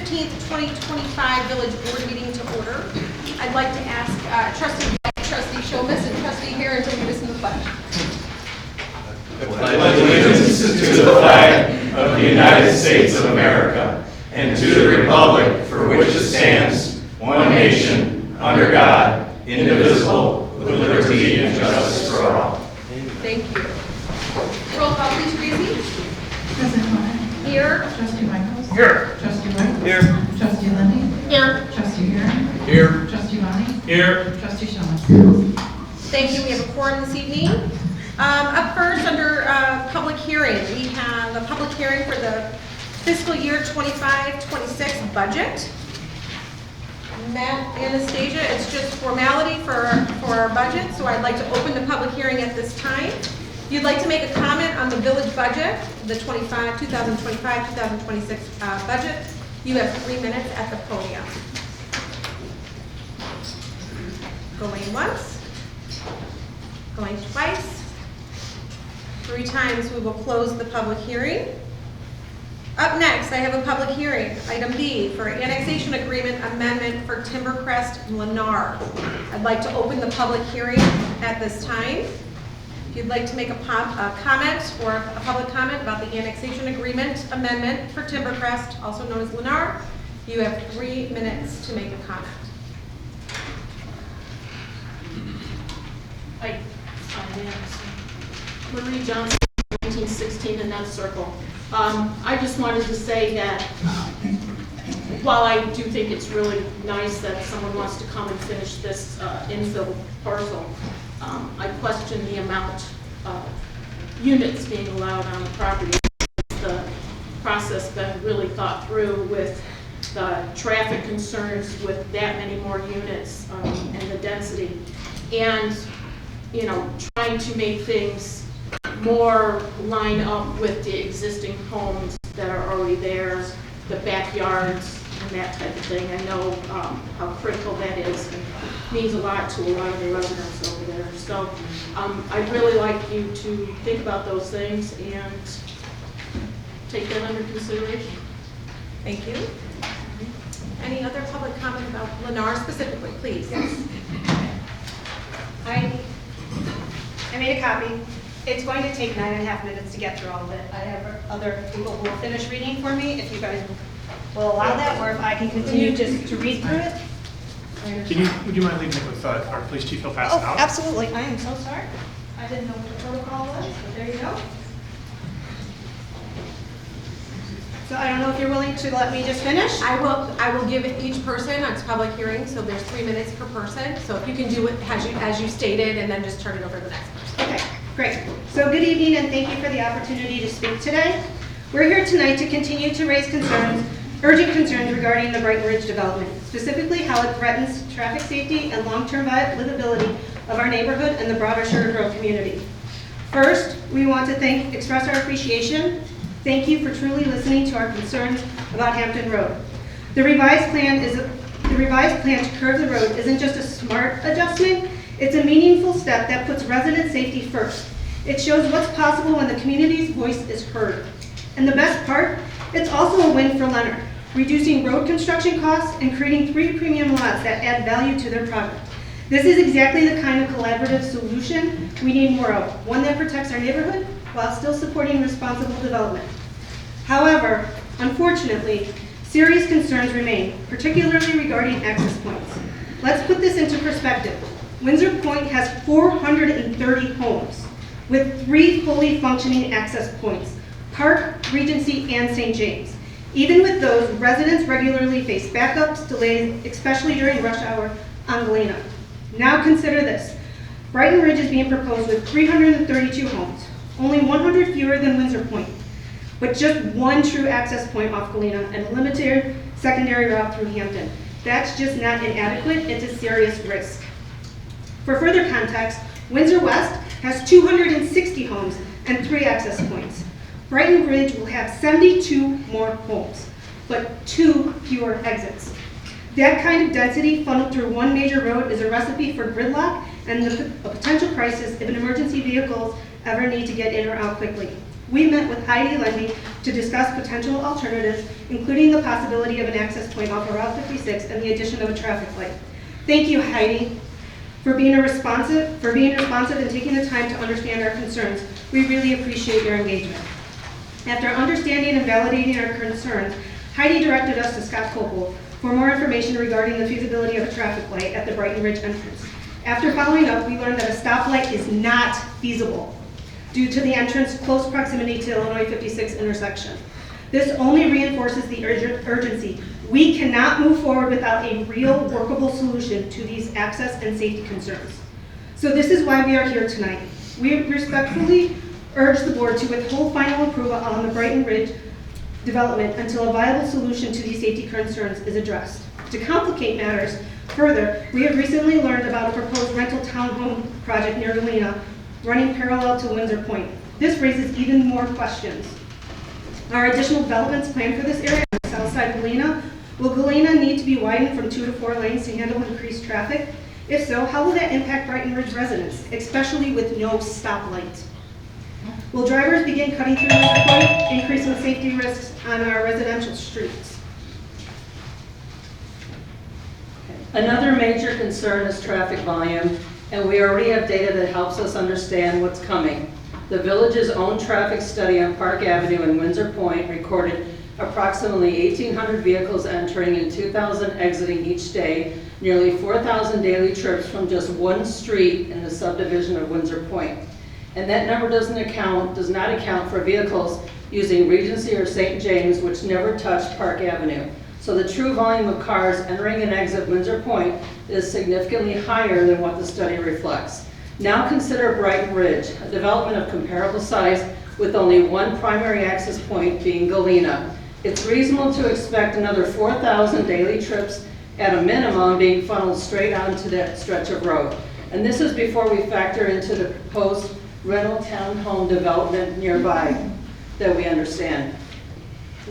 15th, 2025 Village Board meeting to order. I'd like to ask Trustee Shomas and Trustee Heron to lead us in the pledge. I pledge allegiance to the flag of the United States of America and to the republic for which it stands, one nation, under God, indivisible, with liberty and justice for all. Thank you. Roll call, please, Tracy. President Klein. Here. Trustee Michaels. Here. Trustee White. Here. Trustee Lindy. Here. Trustee Heron. Here. Trustee Bonnie. Here. Trustee Shomas. Thank you. We have a quorum this evening. Up first, under public hearing, we have a public hearing for the fiscal year 25-26 budget. Matt, Anastasia, it's just formality for our budget, so I'd like to open the public hearing at this time. If you'd like to make a comment on the village budget, the 2025-2026 budget, you have 3 minutes at the podium. Going once, going twice, 3 times we will close the public hearing. Up next, I have a public hearing, item B, for annexation agreement amendment for Timbercrest Lennar. I'd like to open the public hearing at this time. If you'd like to make a comment or a public comment about the annexation agreement amendment for Timbercrest, also known as Lennar, you have 3 minutes to make a comment. Hi, Marie Johnson, 1916 in that circle. I just wanted to say that while I do think it's really nice that someone wants to come and finish this infill parcel, I question the amount of units being allowed on the property. The process been really thought through with the traffic concerns with that many more units and the density. And, you know, trying to make things more line up with the existing homes that are already there, the backyards and that type of thing. I know how critical that is and means a lot to a lot of the residents over there. So I'd really like you to think about those things and take that under consideration. Thank you. Any other public comment about Lennar specifically, please? Yes. I made a copy. It's going to take 9.5 minutes to get through all of it. I have other people who will finish reading for me if you guys will allow that, or if I can continue just to read through it. Would you mind leaving it with our police chief? He'll pass it out. Absolutely. I am so sorry. I didn't know what the protocol was, but there you go. So I don't know if you're willing to let me just finish. I will give it each person, it's public hearing, so there's 3 minutes per person. So if you can do it as you stated, and then just turn it over to the next person. Okay, great. So good evening, and thank you for the opportunity to speak today. We're here tonight to continue to raise urgent concerns regarding the Brighton Ridge development, specifically how it threatens traffic safety and long-term livability of our neighborhood and the broader Sugar Grove community. First, we want to express our appreciation. Thank you for truly listening to our concerns about Hampton Road. The revised plan to curve the road isn't just a smart adjustment, it's a meaningful step that puts resident safety first. It shows what's possible when the community's voice is heard. And the best part, it's also a win for Lennar, reducing road construction costs and creating 3 premium lots that add value to their project. This is exactly the kind of collaborative solution we need more of, one that protects our neighborhood while still supporting responsible development. However, unfortunately, serious concerns remain, particularly regarding access points. Let's put this into perspective. Windsor Point has 430 homes with 3 fully functioning access points, Park, Regency, and St. James. Even with those, residents regularly face backups, delays, especially during rush hour on Galena. Now consider this. Brighton Ridge is being proposed with 332 homes, only 100 fewer than Windsor Point, but just 1 true access point off Galena and a limited secondary route through Hampton. That's just not inadequate, it's a serious risk. For further context, Windsor West has 260 homes and 3 access points. Brighton Ridge will have 72 more homes, but 2 fewer exits. That kind of density funneled through 1 major road is a recipe for gridlock and a potential crisis if an emergency vehicles ever need to get in or out quickly. we met with Heidi Lundy to discuss potential alternatives, including the possibility of an access point off of Route 56 and the addition of a traffic light. Thank you, Heidi, for being responsive and taking the time to understand our concerns. We really appreciate your engagement. After understanding and validating our concerns, Heidi directed us to Scott Copel for more information regarding the feasibility of a traffic light at the Brighton Ridge entrance. After following up, we learned that a stoplight is not feasible due to the entrance close proximity to Illinois 56 intersection. This only reinforces the urgency. We cannot move forward without a real workable solution to these access and safety concerns. So this is why we are here tonight. We respectfully urge the board to withhold final approval on the Brighton Ridge development until a viable solution to these safety concerns is addressed. To complicate matters further, we have recently learned about a proposed rental townhome project near Galena running parallel to Windsor Point. This raises even more questions. Are additional developments planned for this area on the south side of Galena? Will Galena need to be widened from 2 to 4 lanes to handle increased traffic? If so, how will that impact Brighton Ridge residents, especially with no stoplight? Will drivers begin cutting through Windsor Point, increasing safety risks on our residential streets? Another major concern is traffic volume, and we already have data that helps us understand what's coming. The village's own traffic study on Park Avenue and Windsor Point recorded approximately 1,800 vehicles entering and 2,000 exiting each day, nearly 4,000 daily trips from just one street in the subdivision of Windsor Point. And that number does not account for vehicles using Regency or St. James, which never touched Park Avenue. So the true volume of cars entering and exit Windsor Point is significantly higher than what the study reflects. Now consider Brighton Ridge, a development of comparable size with only one primary access point being Galena. It's reasonable to expect another 4,000 daily trips at a minimum being funneled straight onto that stretch of road. And this is before we factor into the proposed rental townhome development nearby that we understand.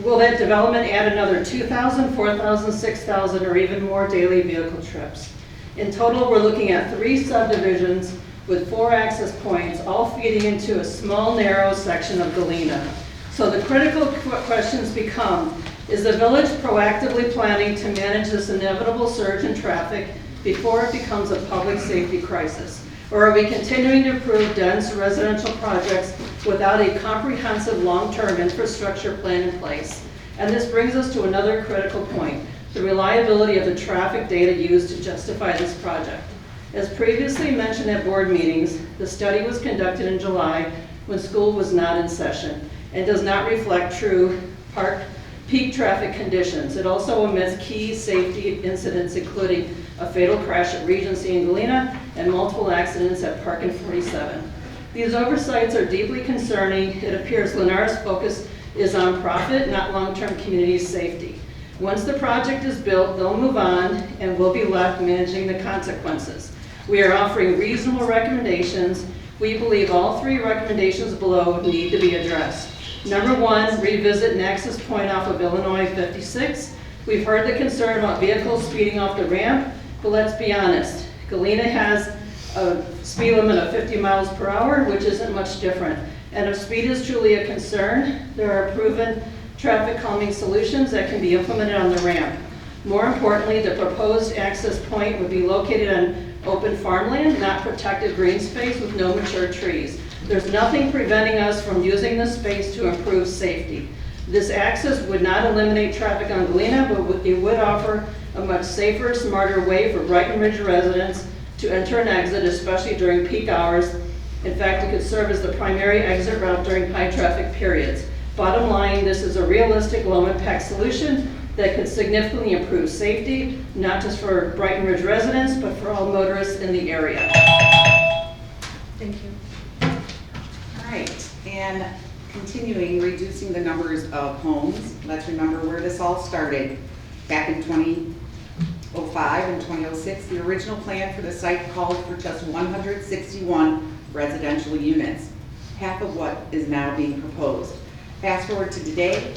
Will that development add another 2,000, 4,000, 6,000, or even more daily vehicle trips? In total, we're looking at 3 subdivisions with 4 access points, all feeding into a small, narrow section of Galena. So the critical questions become, is the village proactively planning to manage this inevitable surge in traffic before it becomes a public safety crisis? Or are we continuing to approve dense residential projects without a comprehensive long-term infrastructure plan in place? And this brings us to another critical point, the reliability of the traffic data used to justify this project. As previously mentioned at board meetings, the study was conducted in July when school was not in session and does not reflect true park peak traffic conditions. It also omits key safety incidents, including a fatal crash at Regency and Galena and multiple accidents at Park and 47. These oversights are deeply concerning. It appears Lennar's focus is on profit, not long-term community safety. Once the project is built, they'll move on and we'll be left managing the consequences. We are offering reasonable recommendations. We believe all 3 recommendations below need to be addressed. Number 1, revisit an access point off of Illinois 56. We've heard the concern about vehicles speeding off the ramp, but let's be honest. Galena has a speed limit of 50 miles per hour, which isn't much different. And if speed is truly a concern, there are proven traffic calming solutions that can be implemented on the ramp. More importantly, the proposed access point would be located on open farmland, not protected green space with no mature trees. There's nothing preventing us from using this space to improve safety. This access would not eliminate traffic on Galena, but it would offer a much safer, smarter way for Brighton Ridge residents to enter and exit, especially during peak hours. In fact, it could serve as the primary exit route during high traffic periods. Bottom line, this is a realistic, low-impact solution that could significantly improve safety, not just for Brighton Ridge residents, but for all motorists in the area. Thank you. All right, and continuing reducing the numbers of homes, let's remember where this all started. Back in 2005 and 2006, the original plan for the site called for just 161 residential units, half of what is now being proposed. Fast forward to today,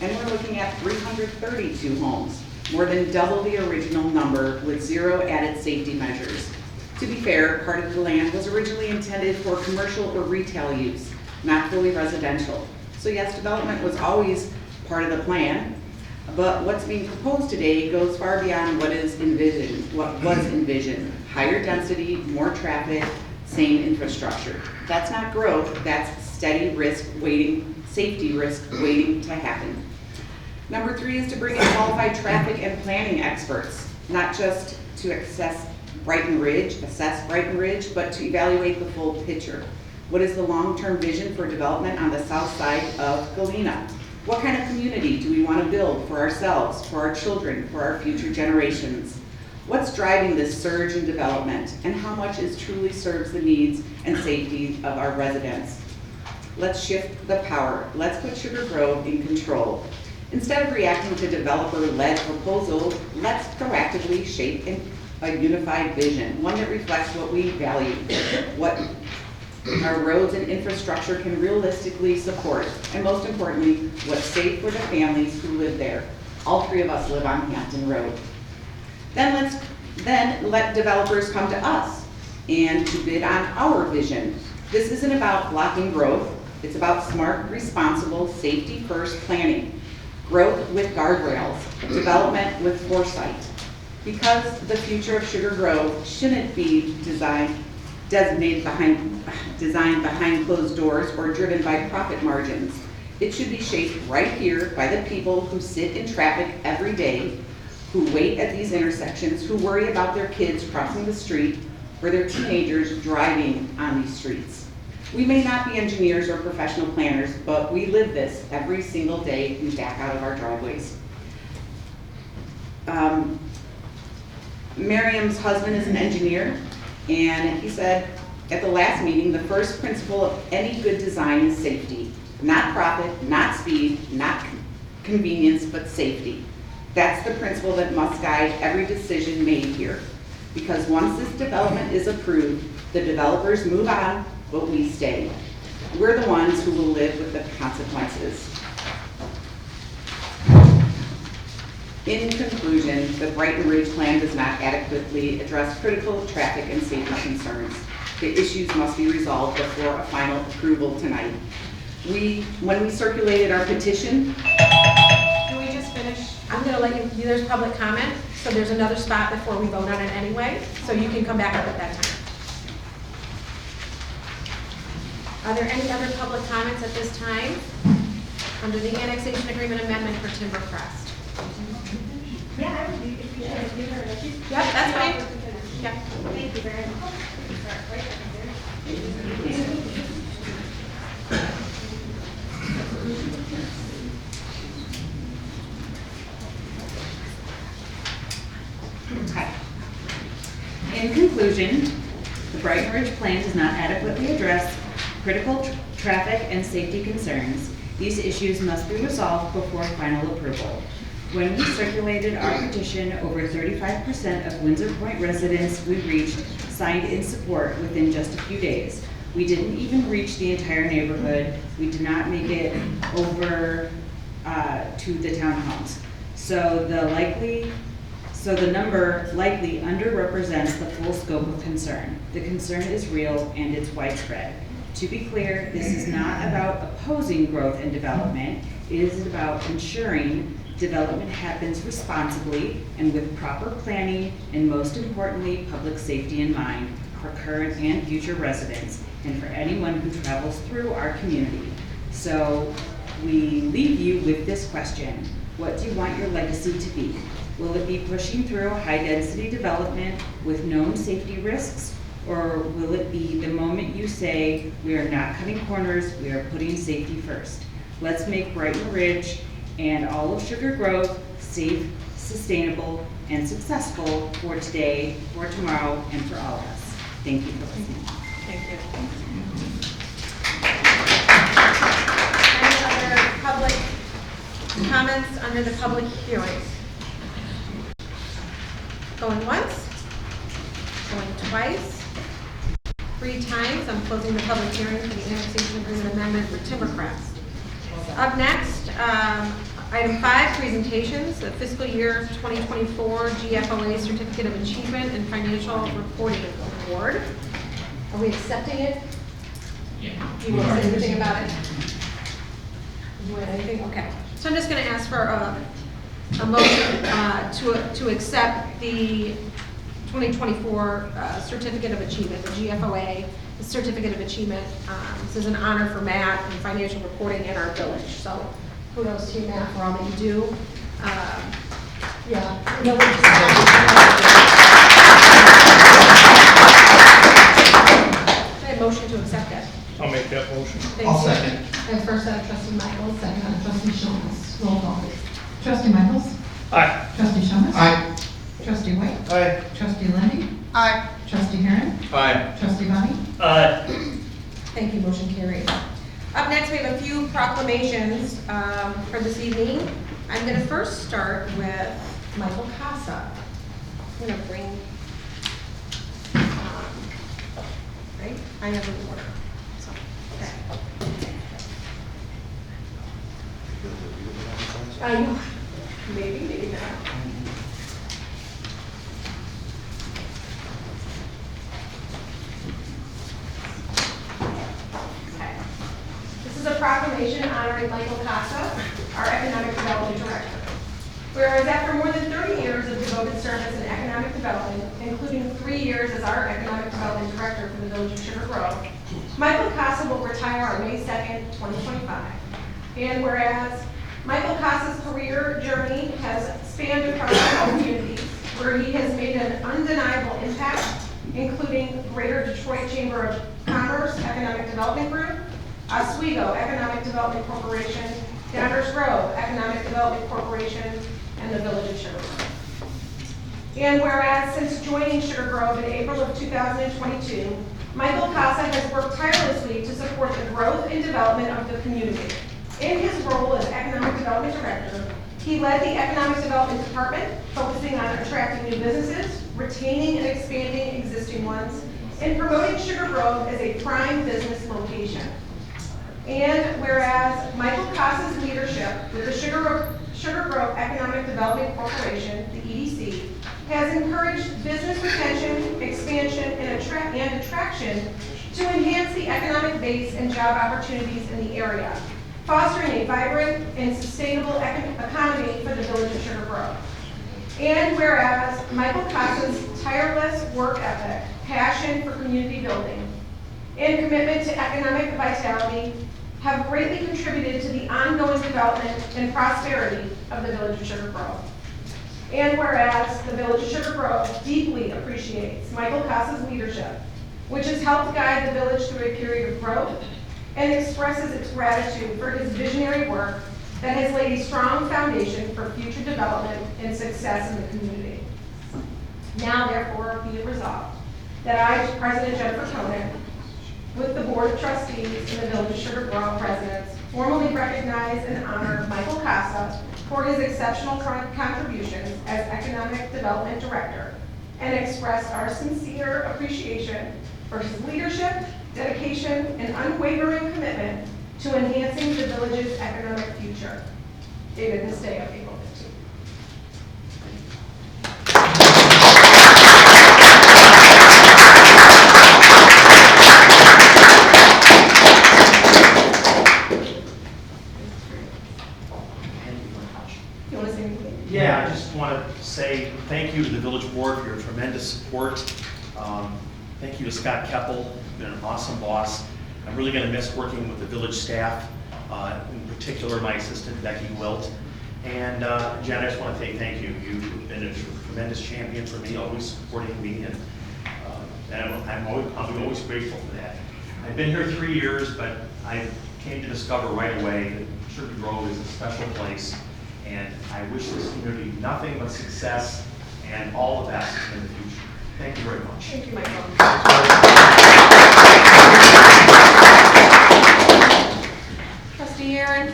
and we're looking at 332 homes, more than double the original number with 0 added safety measures. To be fair, part of the land was originally intended for commercial or retail use, not fully residential. So yes, development was always part of the plan, but what's being proposed today goes far beyond what was envisioned. Higher density, more traffic, same infrastructure. That's not growth, that's steady risk waiting, safety risk waiting to happen. Number 3 is to bring in qualified traffic and planning experts, not just to assess Brighton Ridge, but to evaluate the full picture. What is the long-term vision for development on the south side of Galena? What kind of community do we want to build for ourselves, for our children, for our future generations? What's driving this surge in development, and how much is truly serves the needs and safety of our residents? Let's shift the power. Let's put Sugar Grove in control. Instead of reacting to developer-led proposals, let's proactively shape a unified vision, one that reflects what we value, what our roads and infrastructure can realistically support, and most importantly, what's safe for the families who live there. All 3 of us live on Hampton Road. Then let developers come to us and to bid on our vision. This isn't about blocking growth. It's about smart, responsible, safety-first planning. Growth with guardrails, development with foresight. Because the future of Sugar Grove shouldn't be designed behind closed doors or driven by profit margins. It should be shaped right here by the people who sit in traffic every day, who wait at these intersections, who worry about their kids crossing the street or their teenagers driving on these streets. We may not be engineers or professional planners, but we live this every single day we back out of our driveways. Miriam's husband is an engineer, and he said at the last meeting, the first principle of any good design is safety. Not profit, not speed, not convenience, but safety. That's the principle that must guide every decision made here. Because once this development is approved, the developers move on, but we stay. We're the ones who will live with the consequences. In conclusion, the Brighton Ridge Plan does not adequately address critical traffic and safety concerns. The issues must be resolved before a final approval tonight. When we circulated our petition, Can we just finish? I'm gonna let you, there's public comment, so there's another spot before we vote on it anyway, so you can come back up at that time. Are there any other public comments at this time under the annexation agreement amendment for Timber Crest? Yeah, I would be, if you should give her a sheet. Yep, that's fine. Yep. Thank you very much. Okay. In conclusion, the Brighton Ridge Plan does not adequately address critical traffic and safety concerns. These issues must be resolved before final approval. When we circulated our petition, over 35% of Windsor Point residents we reached signed in support within just a few days. We didn't even reach the entire neighborhood. We did not make it over to the townhomes. So the number likely underrepresents the full scope of concern. The concern is real and it's widespread. To be clear, this is not about opposing growth and development. It is about ensuring development happens responsibly and with proper planning, and most importantly, public safety in mind for current and future residents and for anyone who travels through our community. So we leave you with this question. What do you want your legacy to be? Will it be pushing through high-density development with known safety risks? Or will it be the moment you say, we are not cutting corners, we are putting safety first? Let's make Brighton Ridge and all of Sugar Grove safe, sustainable, and successful for today, for tomorrow, and for all of us. Thank you for listening. Thank you. Any other public comments under the public hearing? Going once, going twice, 3 times. I'm closing the public hearing for the annexation agreement amendment for Timbercrest. Up next, item 5, presentations, the fiscal year 2024 GFOA Certificate of Achievement and Financial Reporting Award. Are we accepting it? Do you want to say anything about it? You want anything? Okay. So I'm just going to ask for a motion to accept the 2024 Certificate of Achievement, the GFOA, the Certificate of Achievement. This is an honor for Matt and financial reporting in our village. So kudos to you, Matt, for all that you do. Yeah. No, motion to accept it. I'll make that motion. Thank I'll you. second. And first trustee Michaels, second trustee Shonus. Roll call, please. Trustee Michaels? Aye. Trustee Thomas? Aye. Trustee White? Aye. Trustee Lindy? Aye. Trustee Heron? Aye. Trustee Bonnie? Aye. Thank you, motion carried. Up next, we have a few proclamations for this evening. I'm going to first start with Michael Casa. I'm going to bring, right, I have an order. So, okay. I know, maybe, maybe not. Okay. This is a proclamation honoring Michael Casa, our Economic Development Director. Whereas after more than 30 years of devoted service in economic development, including 3 years as our Economic Development Director for the Village of Sugar Grove, Michael Casa will retire on May 2nd, 2025. And whereas Michael Casa's career journey has spanned across all communities, where he has made an undeniable impact, including Greater Detroit Chamber of Commerce Economic Development Group, Oswego Economic Development Corporation, Downers Grove Economic Development Corporation, and the Village of Sugar Grove. And whereas since joining Sugar Grove in April of 2022, Michael Casa has worked tirelessly to support the growth and development of the community. In his role as Economic Development Director, he led the Economic Development Department, focusing on attracting new businesses, retaining and expanding existing ones, and promoting Sugar Grove as a prime business location. And whereas Michael Casa's leadership with the Sugar Grove Economic Development Corporation, the EDC, has encouraged business retention, expansion, and attraction to enhance the economic base and job opportunities in the area, fostering a vibrant and sustainable economy for the Village of Sugar Grove. And whereas Michael Casa's tireless work ethic, passion for community building, and commitment to economic vitality have greatly contributed to the ongoing development and prosperity of the Village of Sugar Grove. And whereas the Village of Sugar Grove deeply appreciates Michael Casa's leadership, which has helped guide the village through a period of growth, and expresses its gratitude for his visionary work that has laid a strong foundation for future development and success in the community. Now, therefore, be it resolved that I, President Jennifer Koenig, with the Board of Trustees and the Village of Sugar Grove residents, formally recognize and honor Michael Casa for his exceptional contributions as Economic Development Director, and express our sincere appreciation for his leadership, dedication, and unwavering commitment to enhancing the village's economic future. Dated this day of April 15th. You want to say anything? Yeah, I just want to say thank you to the village board for your tremendous support. Thank you to Scott Keppel, you've been an awesome boss. I'm really going to miss working with the village staff, in particular my assistant Becky Wilt. And Jen, I just want to say thank you. You've been a tremendous champion for me, always supporting me, and I'll be always grateful for that. I've been here 3 years, but I came to discover right away that Sugar Grove is a special place. And I wish this community nothing but success and all the best in the future. Thank you very much. Thank you, Michael. Trustee Aaron?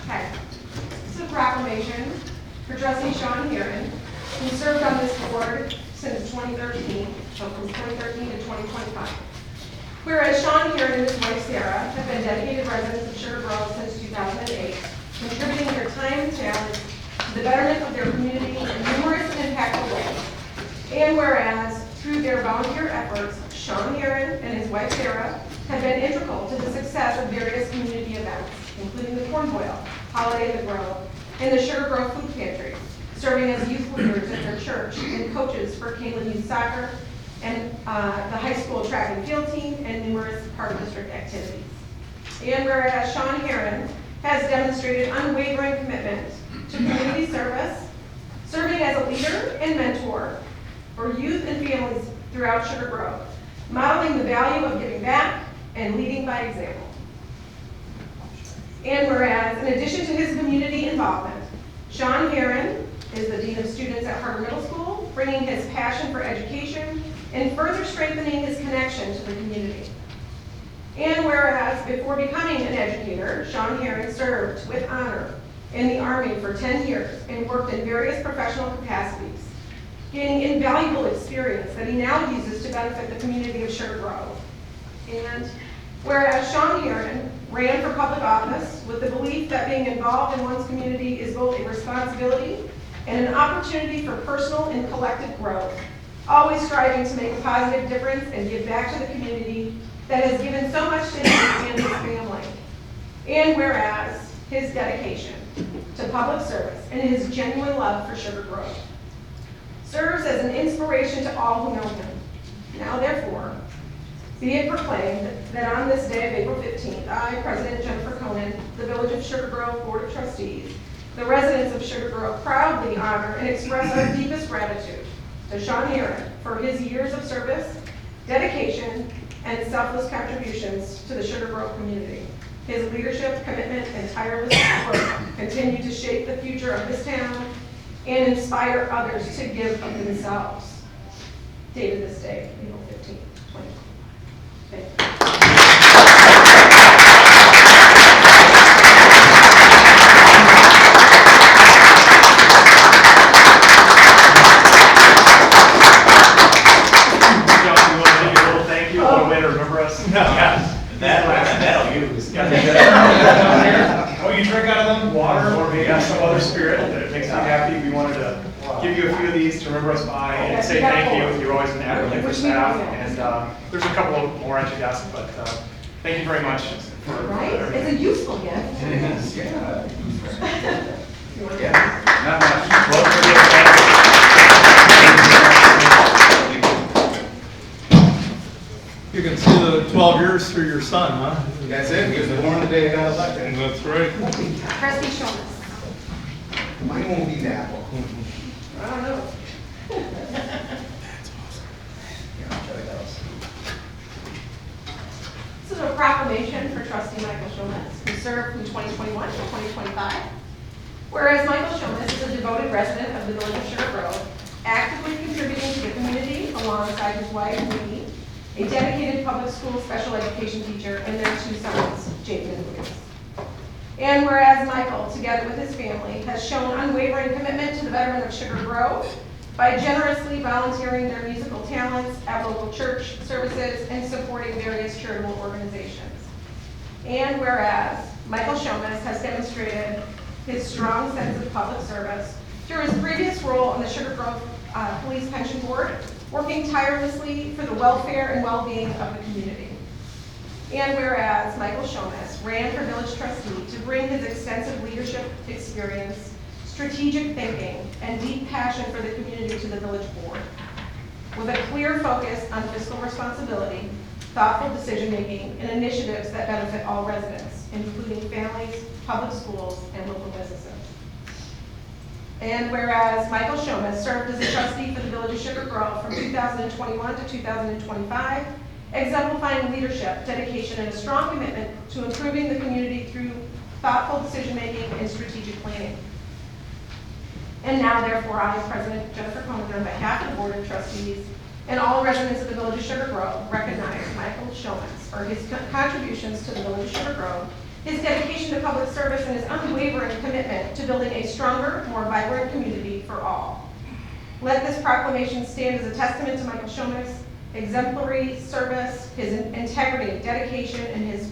Okay. This is a proclamation for trustee Sean Heron, who served on this board since 2013, so from 2013 to 2025. Whereas Sean Heron and his wife Sarah have been dedicated residents of Sugar Grove since 2008, contributing their time and talents to the betterment of their community in numerous and impactful ways. And whereas through their volunteer efforts, Sean Heron and his wife Sarah have been integral to the success of various community events, including the Corn Boil, Holiday of the Grove, and the Sugar Grove Food Pantry, serving as youth leaders at their church and coaches for Kalen Youth Soccer and the high school track and field team and numerous park district activities. And whereas Sean Heron has demonstrated unwavering commitment to community service, serving as a leader and mentor for youth and families throughout Sugar Grove, modeling the value of giving back and leading by example. And whereas, in addition to his community involvement, Sean Heron is the Dean of Students at Harbor Middle School, bringing his passion for education and further strengthening his connection to the community. And whereas, before becoming an educator, Sean Heron served with honor in the Army for 10 years and worked in various professional capacities, gaining invaluable experience that he now uses to benefit the community of Sugar Grove. And whereas Sean Heron ran for public office with the belief that being involved in one's community is both a responsibility and an opportunity for personal and collective growth, always striving to make a positive difference and give back to the community that has given so much to him and his family. And whereas his dedication to public service and his genuine love for Sugar Grove serves as an inspiration to all who know him. Now therefore, be it proclaimed that on this day of April 15th, I, President Jennifer Conan, the Village of Sugar Grove Board of Trustees, the residents of Sugar Grove proudly honor and express our deepest gratitude to Sean Heron for his years of service, dedication, and selfless contributions to the Sugar Grove community. His leadership, commitment, and tireless work continue to shape the future of this town and inspire others to give of themselves. Dated this day, April 15th, 2020. Thank you. Thank you. What a way to remember us. That'll use. Oh, you drink out of them? Water or maybe some other spirit that makes me happy. We wanted to give you a few of these to remember us by and say thank you. You're always an advocate for staff. And there's a couple of more at your desk, but thank you very much for Right? everything. It's a useful gift. Yeah, not much. Well, for the- You can see the 12 years through your son, huh? That's it, he was born the day I got elected. That's right. Trustee Schomas. Mine won't be that one. I don't know. This is a proclamation for Trustee Michael Schomas, who served from 2021 to 2025. Whereas Michael Schomas is a devoted resident of the Village of Sugar Grove, actively contributing to the community alongside his wife, Lee, a dedicated public school special education teacher, and their two sons, Jacob and Lucas. And whereas Michael, together with his family, has shown unwavering commitment to the betterment of Sugar Grove by generously volunteering their musical talents at local church services and supporting various charitable organizations. And whereas Michael Schomas has demonstrated his strong sense of public service through his previous role on the Sugar Grove Police Pension Board, working tirelessly for the welfare and well-being of the community. And whereas Michael Schomas ran for village trustee to bring his extensive leadership experience, strategic thinking, and deep passion for the community to the village board, with a clear focus on fiscal responsibility, thoughtful decision-making, and initiatives that benefit all residents, including families, public schools, and local businesses. And whereas Michael Schomas served as a trustee for the Village of Sugar Grove from 2021 to 2025, exemplifying leadership, dedication, and a strong commitment to improving the community through thoughtful decision-making and strategic planning. And now, therefore, I, President Jennifer Conan, on behalf of the Board of Trustees and all residents of the Village of Sugar Grove, recognize Michael Schomas for his contributions to the Village of Sugar Grove, his dedication to public service, and his unwavering commitment to building a stronger, more vibrant community for all. Let this proclamation stand as a testament to Michael Schomas exemplary service, his integrity, dedication, and his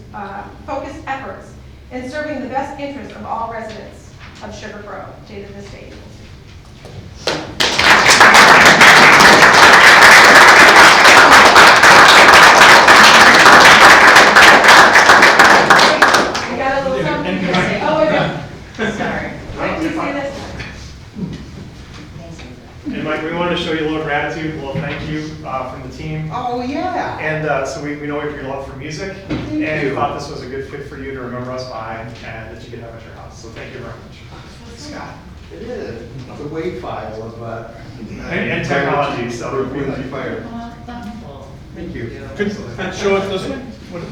focused efforts in serving the best interest of all residents of Sugar Grove, dated this date. You got a little something to say? Oh, wait a minute. Sorry. Wait, you say this? And Mike, we wanted to show you a little gratitude, a little thank you from the team. Oh, yeah. And so we know of your love for music, and thought this was a good fit for you to remember us by, and that you could have at your house. So thank you very much. Scott, it is. It's a wave file of, And technology, so. Fire. Thank you. Could show it this way? What-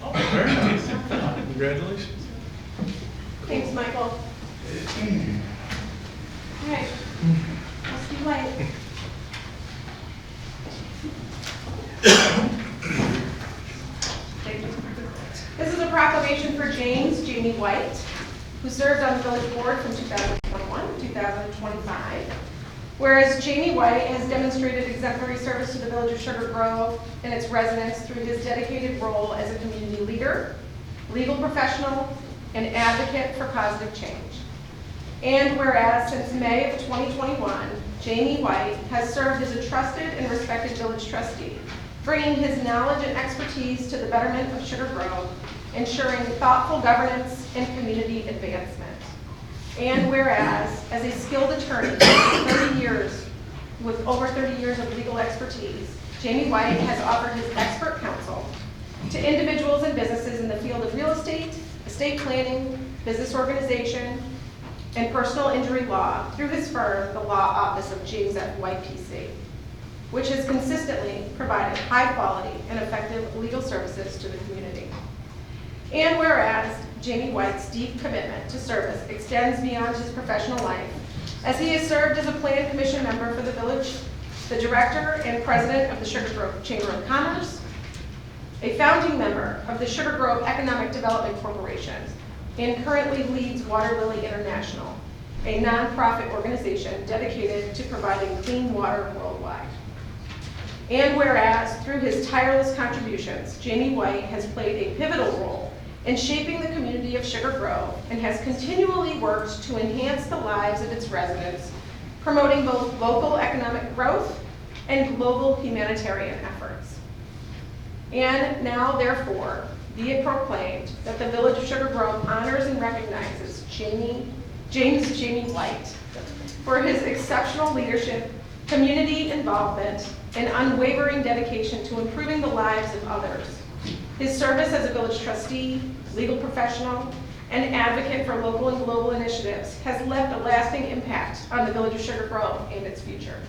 Oh, very nice. Congratulations. Thanks, Michael. All right. Trustee White. Thank you. This is a proclamation for James Jamie White, who served on the village board from 2021 to 2025. Whereas Jamie White has demonstrated exemplary service to the village of Sugar Grove and its residents through his dedicated role as a community leader, legal professional, and advocate for positive change. And whereas since May of 2021, Jamie White has served as a trusted and respected village trustee, bringing his knowledge and expertise to the betterment of Sugar Grove, ensuring thoughtful governance and community advancement. And whereas, as a skilled attorney with over 30 years of legal expertise, Jamie White has offered his expert counsel to individuals and businesses in the field of real estate, estate planning, business organization, and personal injury law through his firm, the Law Office of James F. White, PC, which has consistently provided high quality and effective legal services to the community. And whereas Jamie White's deep commitment to service extends beyond his professional life, as he has served as a Plan Commission member for the village, the director and president of the Sugar Grove Chamber of Commerce, a founding member of the Sugar Grove Economic Development Corporation, and currently leads Water Lily International, a nonprofit organization dedicated to providing clean water worldwide. And whereas through his tireless contributions, Jamie White has played a pivotal role in shaping the community of Sugar Grove and has continually worked to enhance the lives of its residents, promoting both local economic growth and global humanitarian efforts. And now, therefore, be it proclaimed that the Village of Sugar Grove honors and recognizes James Jamie White for his exceptional leadership, community involvement, and unwavering dedication to improving the lives of others. His service as a village trustee, legal professional, and advocate for local and global initiatives has left a lasting impact on the Village of Sugar Grove and its future.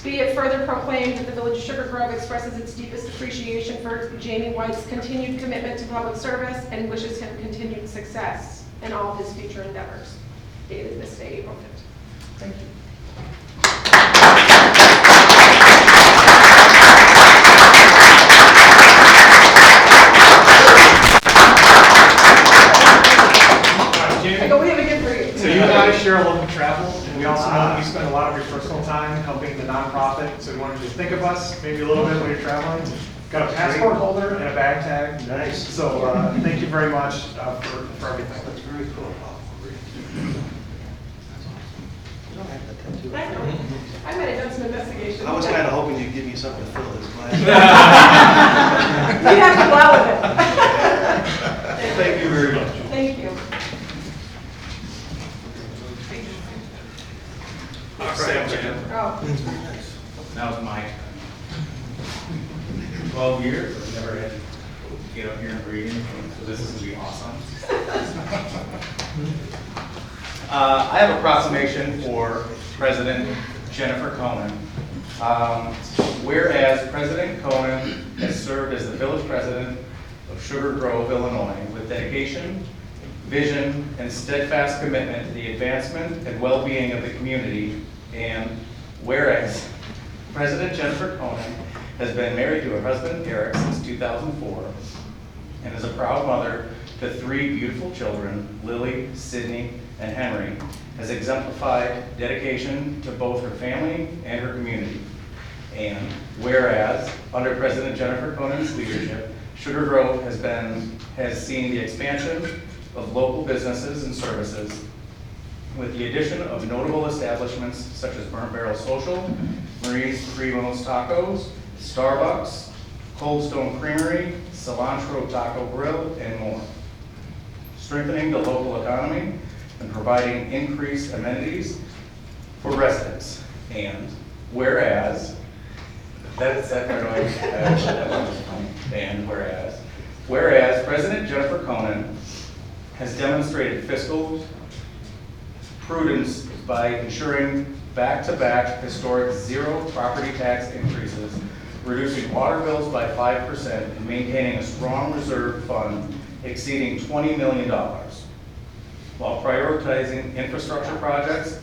Be it further proclaimed that the Village of Sugar Grove expresses its deepest appreciation for Jamie White's continued commitment to public service and wishes him continued success in all of his future endeavors. Dated this day, April 5th. Thank you. I go, we have a gift for you. So you and I share a love of travel, and we also know that you spend a lot of your personal time helping the nonprofit, so we wanted you to think of us maybe a little bit when you're traveling. Got a passport holder and a bag tag. Nice. So thank you very much for everything. That's very cool. You don't have that tattoo. I know. I might have done some investigation. I was kind of hoping you'd give me something to fill this glass. You have to go out with it. Thank you very much. Thank you. Oh. That was my 12 years. I've never had to get up here and read anything, so this is going to be awesome. I have a proclamation for President Jennifer Conan. Whereas President Conan has served as the village president of Sugar Grove, Illinois, with dedication, vision, and steadfast commitment to the advancement and well-being of the community, and whereas President Jennifer Conan has been married to her husband Eric since 2004 and is a proud mother to 3 beautiful children, Lily, Sydney, and Henry, has exemplified dedication to both her family and her community. And whereas, under President Jennifer Conan's leadership, Sugar Grove has seen the expansion of local businesses and services with the addition of notable establishments such as Burnt Barrel Social, Marie's Primo's Tacos, Starbucks, Cold Stone Creamery, Cilantro Taco Grill, and more. Strengthening the local economy and providing increased amenities for residents. And whereas, whereas President Jennifer Conan has demonstrated fiscal prudence by ensuring back-to-back historic zero property tax increases, reducing water bills by 5%, and maintaining a strong reserve fund exceeding $20 million, while prioritizing infrastructure projects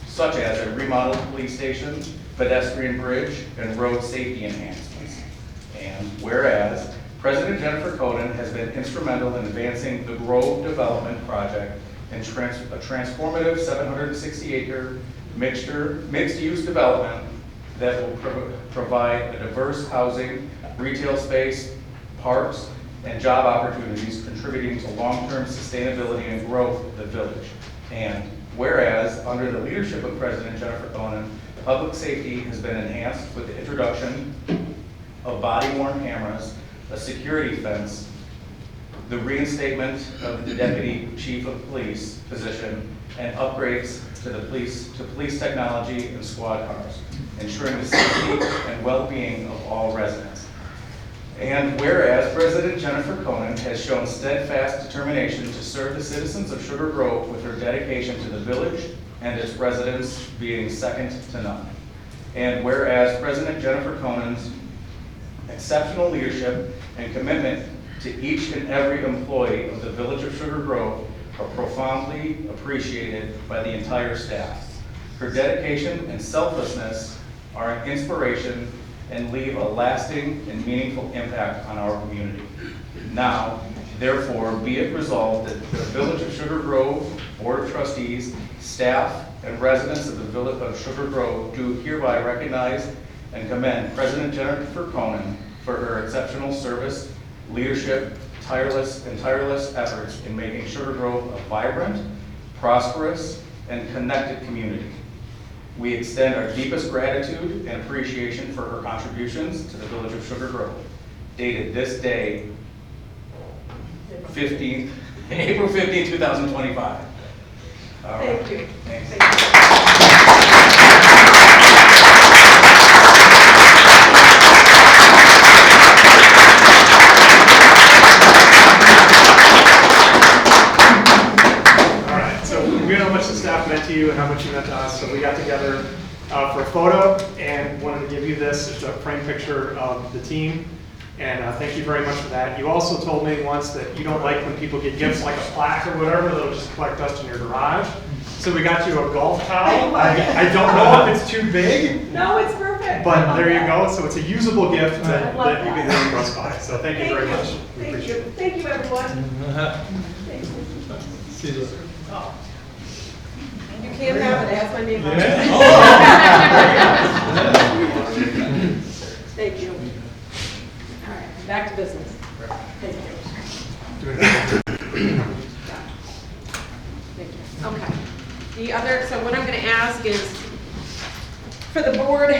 such as a remodeled police station, pedestrian bridge, and road safety enhancements. And whereas President Jennifer Conan has been instrumental in advancing the Grove Development Project and a transformative 760-acre mixed-use development that will provide a diverse housing, retail space, parks, and job opportunities, contributing to long-term sustainability and growth of the village. And whereas, under the leadership of President Jennifer Conan, public safety has been enhanced with the introduction of body-worn cameras, a security fence, the reinstatement of the Deputy Chief of Police position, and upgrades to police technology and squad cars, ensuring the safety and well-being of all residents. And whereas President Jennifer Conan has shown steadfast determination to serve the citizens of Sugar Grove with her dedication to the village and its residents being second to none. And whereas President Jennifer Conan's exceptional leadership and commitment to each and every employee of the village of Sugar Grove are profoundly appreciated by the entire staff. Her dedication and selflessness are an inspiration and leave a lasting and meaningful impact on our community. Now, therefore, be it resolved that the Village of Sugar Grove Board of Trustees, staff, and residents of the Village of Sugar Grove do hereby recognize and commend President Jennifer Conan for her exceptional service, leadership, tireless efforts in making Sugar Grove a vibrant, prosperous, and connected community. We extend our deepest gratitude and appreciation for her contributions to the Village of Sugar Grove. Dated this day, April 15, 2025. Thank you. Thanks. All right, so we know how much the staff meant to you and how much you meant to us, so we got together for a photo and wanted to give you this. It's a framed picture of the team, and thank you very much for that. You also told me once that you don't like when people get gifts like a plaque or whatever that'll just collect dust in your garage. So we got you a golf towel. I don't know if it's too big. No, it's perfect. But there you go. So it's a usable gift that you can then impress by. So thank you very much. We Thank appreciate you. it. Thank you, everyone. See you later. You can't have it, it has my name on it. Thank you. All right, back to business. Thank you. Thank you. Okay. So what I'm going to ask is, for the board,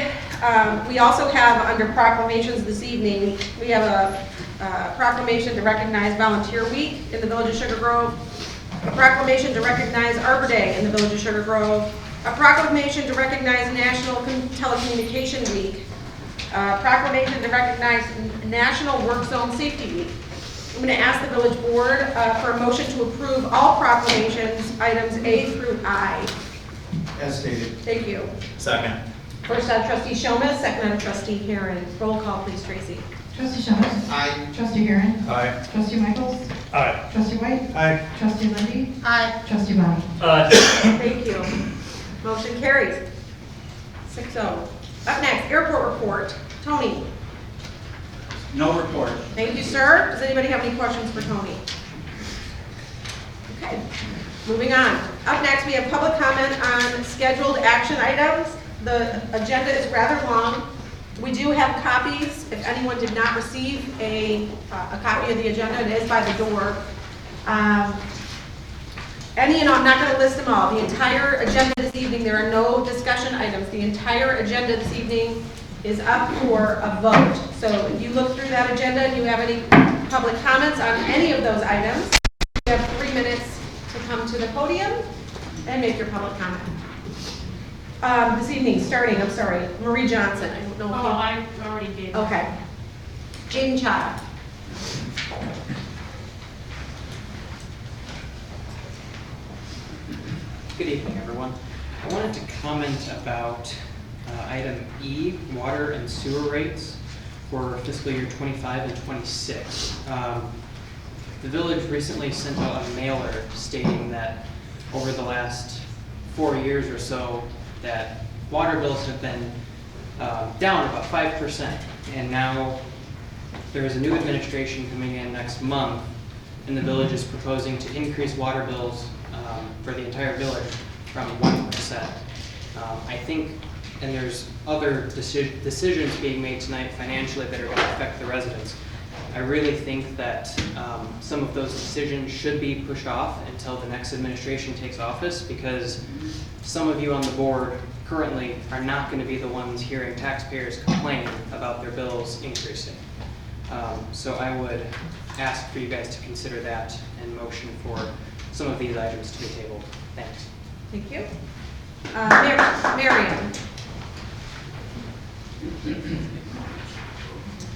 we also have under proclamations this evening, we have a proclamation to recognize Volunteer Week in the Village of Sugar Grove, a proclamation to recognize Arbor Day in the Village of Sugar Grove, a proclamation to recognize National Telecommunication Week, a proclamation to recognize National Work Zone Safety Week. I'm going to ask the village board for a motion to approve all proclamations, items A through I. As stated. Thank you. Second. First on trustee Shomas, second on trustee Herron. Roll call, please, Tracy. Trustee Shomas? Aye. Trustee Herron? Aye. Trustee Michaels? Aye. Trustee White? Aye. Trustee Lindy? Aye. Trustee Bonnie? Thank you. Motion carries. 6-0. Up next, airport report. Tony. No report. Thank you, sir. Does anybody have any questions for Tony? Okay, moving on. Up next, we have public comment on scheduled action items. The agenda is rather long. We do have copies. If anyone did not receive a copy of the agenda, it is by the door. I'm not going to list them all. The entire agenda this evening, there are no discussion items. The entire agenda this evening is up for a vote. So if you look through that agenda and you have any public comments on any of those items, you have 3 minutes to come to the podium and make your public comment. This evening, Marie Johnson. I don't know if you... I already gave. Okay. Jaden Chada. Good evening, everyone. I wanted to comment about item E, water and sewer rates for fiscal year 25 and 26. The village recently sent out a mailer stating that over the last 4 years or so, that water bills have been down about 5%, and now there is a new administration coming in next month, and the village is proposing to increase water bills for the entire village from 1%. I think, and there's other decisions being made tonight financially that are going to affect the residents. I really think that some of those decisions should be pushed off until the next administration takes office, because some of you on the board currently are not going to be the ones hearing taxpayers complain about their bills increasing. So I would ask for you guys to consider that and motion for some of these items to be tabled. Thanks. Thank you. Marion.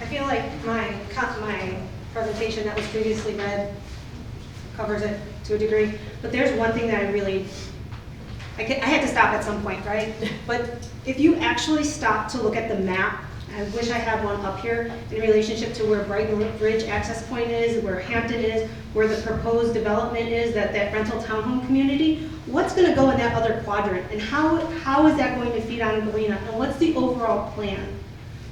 I feel like my presentation that was previously read covers it to a degree, but there's one thing that I had to stop at some point, right? But if you actually stop to look at the map, I wish I had one up here in relationship to where Brighton Ridge access point is, where Hampton is, where the proposed development is, that rental townhome community, what's gonna go in that other quadrant? And how is that going to feed on Galena? And what's the overall plan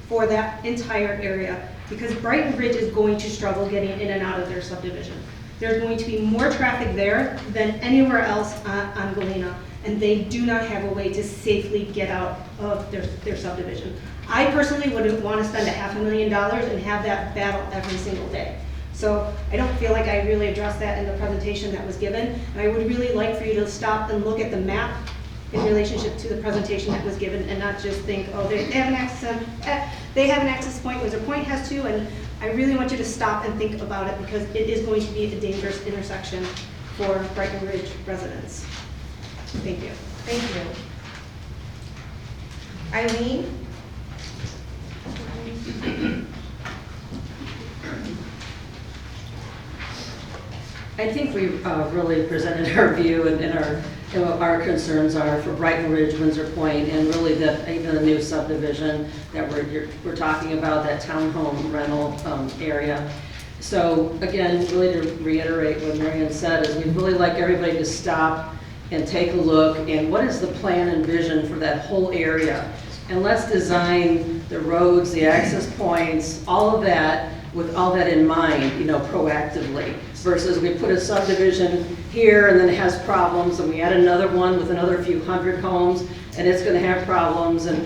for that entire area? Because Brighton Ridge is going to struggle getting in and out of their subdivision. There's going to be more traffic there than anywhere else on Galena, and they do not have a way to safely get out of their subdivision. I personally wouldn't want to spend $500,000 and have that battle every single day. So I don't feel like I really addressed that in the presentation that was given. And I would really like for you to stop and look at the map in relationship to the presentation that was given, and not just think, oh, they have an access point, Windsor Point has two, and I really want you to stop and think about it, because it is going to be a dangerous intersection for Brighton Ridge residents. Thank you. Thank you. Eileen? I think we really presented our view and what our concerns are for Brighton Ridge, Windsor Point, and really even the new subdivision that we're talking about, that townhome rental area. So again, really to reiterate what Marion said, is we'd really like everybody to stop and take a look and what is the plan and vision for that whole area. And let's design the roads, the access points, all of that, with all that in mind, proactively, versus we put a subdivision here and then it has problems, and we add another one with another few hundred homes and it's going to have problems. And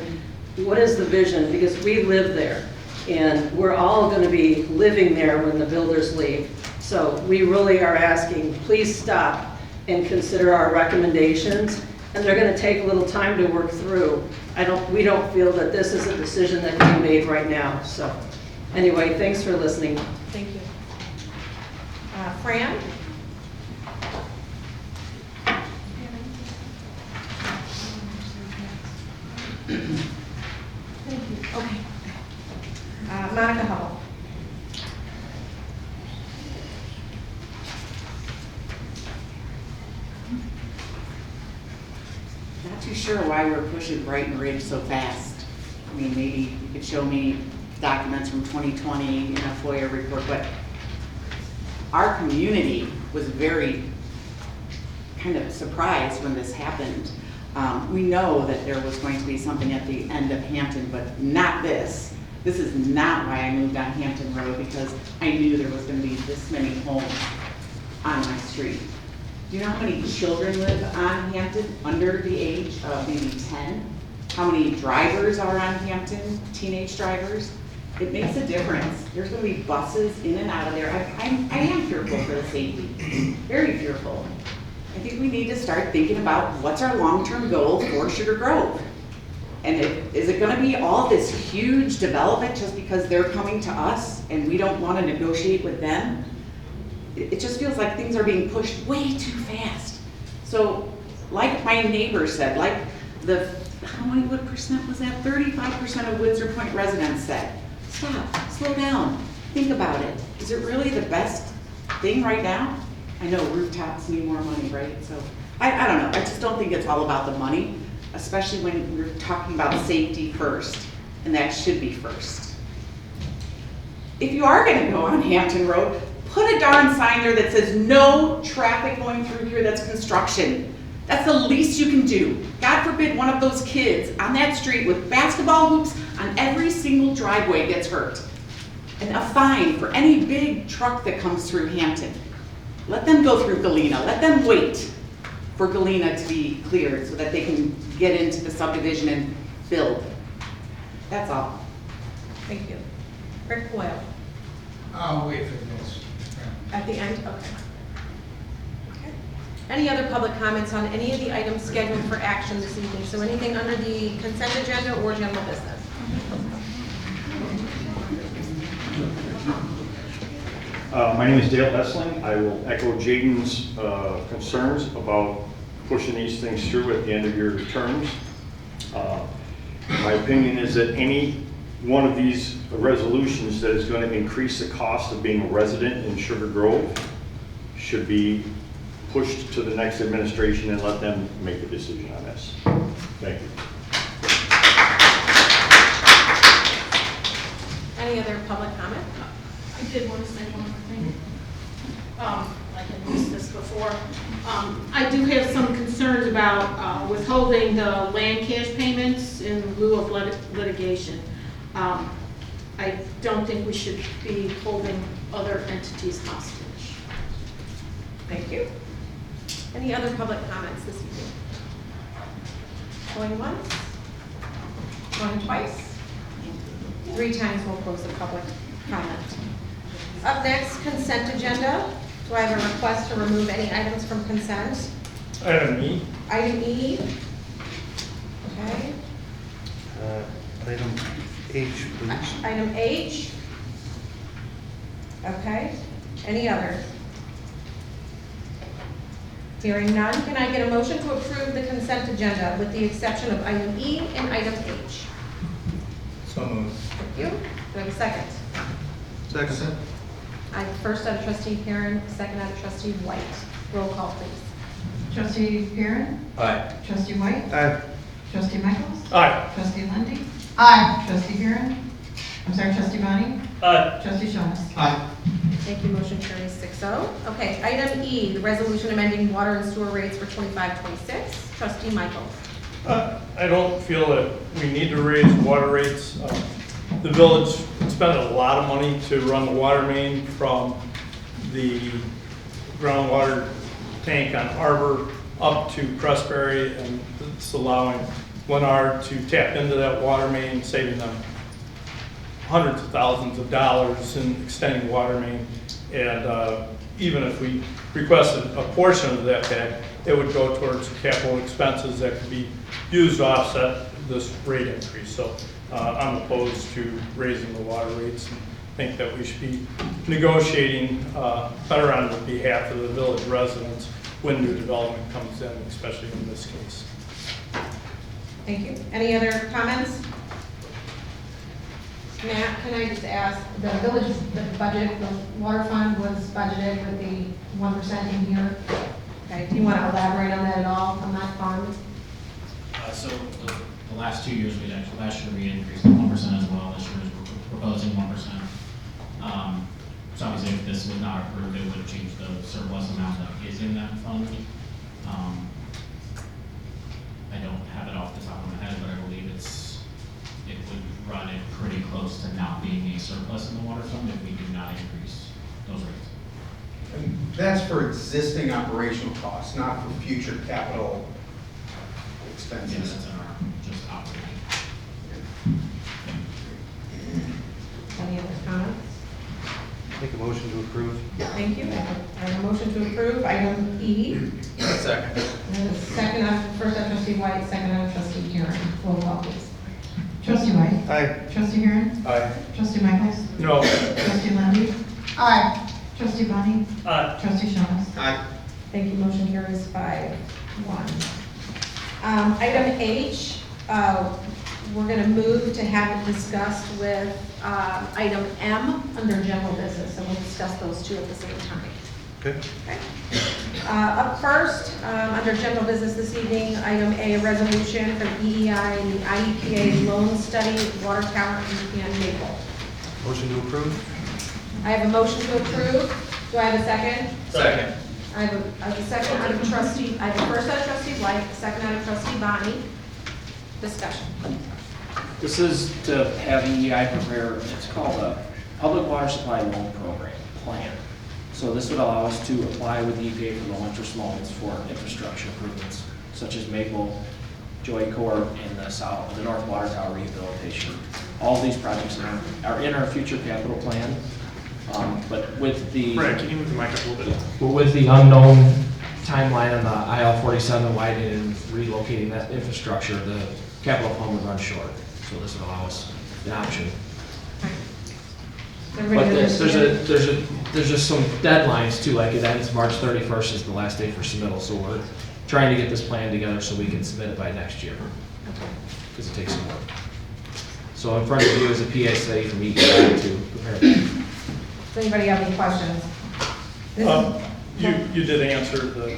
what is the vision? Because we live there and we're all going to be living there when the builders leave. So we really are asking, please stop and consider our recommendations, and they're going to take a little time to work through. We don't feel that this is a decision that can be made right now. So anyway, thanks for listening. Thank you. Fran? Thank you. Okay. Monica Hubble. Not too sure why we're pushing Brighton Ridge so fast. I mean, maybe you could show me documents from 2020 in a FOIA report, but our community was very kind of surprised when this happened. We know that there was going to be something at the end of Hampton, but not this. This is not why I moved on Hampton Road, because I knew there was going to be this many homes on my street. Do you know how many children live on Hampton under the age of maybe 10? how many drivers are on Hampton, teenage drivers. It makes a difference. There's gonna be buses in and out of there. I am fearful for the safety, very fearful. I think we need to start thinking about what's our long-term goal for Sugar Grove. And is it gonna be all this huge development just because they're coming to us and we don't wanna negotiate with them? It just feels like things are being pushed way too fast. So, like my neighbor said, like what percent was that? 35% of Windsor Point residents said, stop, slow down, think about it. Is it really the best thing right now? I know rooftops need more money, right? So, I don't know, I just don't think it's all about the money, especially when we're talking about safety first, and that should be first. If you are gonna go on Hampton Road, put a darn sign there that says no traffic going through here, that's construction. That's the least you can do. God forbid one of those kids on that street with basketball hoops on every single driveway gets hurt. And a fine for any big truck that comes through Hampton. Let them go through Galena. Let them wait for Galena to be cleared so that they can get into the subdivision and build. That's all. Thank you. Rick Boyle. I'll wait for this. At the end, okay. Okay. Any other public comments on any of the items scheduled for action this evening? So anything under the consent agenda or general business? My name is Dale Essling. I will echo Jaden's concerns about pushing these things through at the end of your terms. My opinion is that any one of these resolutions that is going to increase the cost of being a resident in Sugar Grove should be pushed to the next administration and let them make a decision on this. Thank you. Any other public comment? I did want to say one more thing. I had used this before. I do have some concerns about withholding the land cash payments in lieu of litigation. I don't think we should be holding other entities hostage. Thank you. Any other public comments this evening? Going once? Going twice? 3 times we'll close the public comment. Up next, consent agenda. Do I have a request to remove any items from consent? Item E. Item E. Okay. Item H, please. Item H. Okay. Any others? Hearing none, can I get a motion to approve the consent agenda with the exception of item E and item H? So moved. Thank you. Do I have a second? Second. First out of trustee Perrin, second out of trustee White. Roll call, please. Trustee Perrin? Aye. Trustee White? Aye. Trustee Michaels? Aye. Trustee Lundy. Aye. Trustee Perrin? I'm sorry, Trustee Bonnie? Aye. Trustee Jonas? Aye. Thank you, motion carries 6-0. Okay, item E, the resolution amending water and sewer rates for 25-26. Trustee Michaels. I don't feel that we need to raise water rates. The village spent a lot of money to run the water main from the groundwater tank on Arbor up to Pressberry, and it's allowing Lenard to tap into that water main, saving them hundreds of thousands of dollars in extending water main. And even if we requested a portion of that back, it would go towards capital expenses that could be used to offset this rate increase. So I'm opposed to raising the water rates and think that we should be negotiating better on the behalf of the village residents when new development comes in, especially in this case. Thank you. Any other comments? Matt, can I just ask, the village, the budget, the water fund was budgeted with the 1% in here. Okay, do you want to elaborate on that at all, on that fund? So the last 2 years, last year we increased 1% as well. This year we're proposing 1%. So obviously if this was not approved, it would have changed the surplus amount that is in that fund. I don't have it off the top of my head, but I believe it would run it pretty close to not being a surplus in the water fund if we do not increase those rates. And that's for existing operational costs, not for future capital Yes, expenses. that's in our, just property. Any other comments? Make a motion to approve. Thank you. I have a motion to approve item E. Second. And a second on, first on trustee White, second on trustee Karen. Roll call, please. Trustee White? Aye. Trustee Heron? Aye. Trustee Michaels? No. Trustee Landy? Aye. Trustee Bonnie? Trustee Shawns? Aye. Thank you, motion carries 5-1. Item H, we're going to move to have it discussed with item M under general business, and we'll discuss those two at the same time. Okay. Okay. Up first, under general business this evening, item A, a resolution from EEI and the IEPA loan study, water tower and Maple. Motion to approve. I have a motion to approve. Do I have a second? Second. I have a second out of trustee, I have a first out of trustee White, a second out of trustee Bonnie. Discussion. This is to have EEI prepare, it's called a Public Water Supply Loan Program Plan. So this would allow us to apply with EPA for low interest loans for infrastructure improvements such as Maple, Joy Corp, and the North Water Tower rehabilitation. All of these projects are in our future capital plan, but with the... Brad, can you move the mic up a little bit? Well, with the unknown timeline on the IL-47 widening and relocating that infrastructure, the capital fund would run short. So this would allow us the option. But there's just some deadlines too, like it ends March 31st is the last day for submittal. So we're trying to get this plan together so we can submit it by next year. Because it takes some work. So in front of you is a PSA from EPA to prepare. Does anybody have any questions? You did answer the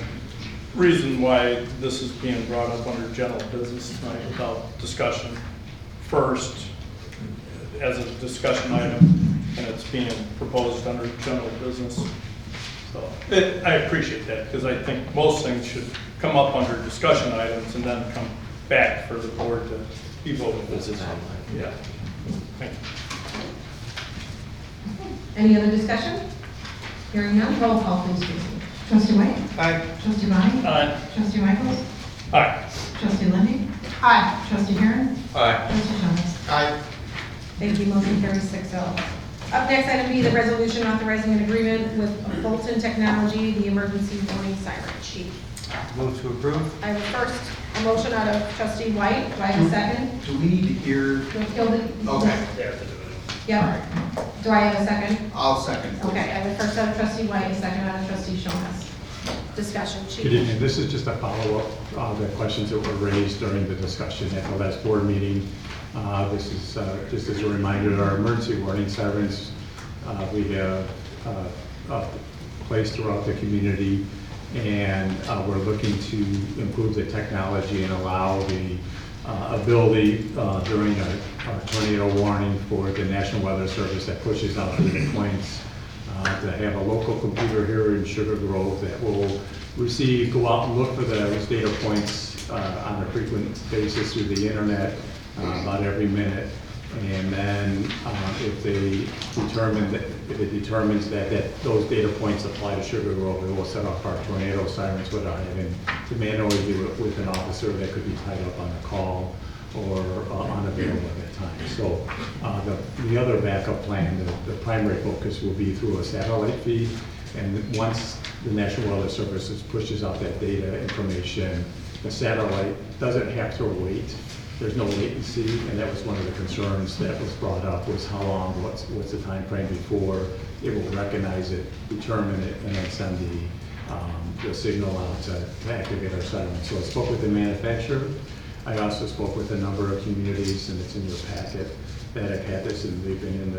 reason why this is being brought up under general business tonight without discussion first as a discussion item, and it's being proposed under general business. So I appreciate that, because I think most things should come up under discussion items and then come back for the board to be voted. This is online. Yeah. Thank you. Any other discussion? Hearing none, roll call please, Tracy. Trustee White? Aye. Trustee Bonnie? Aye. Trustee Michaels? Aye. Trustee Landy? Aye. Trustee Heron? Aye. Trustee Shawns? Aye. Thank you, motion carries 6-0. Up next, item B, the resolution authorizing an agreement with Bolton Technology, the emergency warning siren. Chief. Move to approve. I have a motion out of trustee White. Do I have a second? Do we need to hear? Okay. Yeah. Do I have a second? I'll second. Okay, I have a first out of trustee White, a second out of trustee Shawns. Discussion, Chief. Good evening. This is just a follow-up the questions that were raised during the discussion at the last board meeting. This is just as a reminder, our emergency warning sirens, we have placed throughout the community, and we're looking to improve the technology and allow the ability during a tornado warning for the National Weather Service that pushes out data points to have a local computer here in Sugar Grove that will go out and look for those data points on a frequent basis through the internet about every minute. And then if it determines that those data points apply to Sugar Grove, it will set off our tornado sirens without having to manually do it with an officer that could be tied up on a call or unavailable at that time. So the other backup plan, the primary focus will be through a satellite feed. And once the National Weather Service pushes out that data information, the satellite doesn't have to wait. There's no latency, and that was one of the concerns that was brought up, was how long, what's the time frame before it will recognize it, determine it, and then send the signal out to activate our siren. So I spoke with the manufacturer. I also spoke with a number of communities, and it's in your packet, that have had this, and they've been in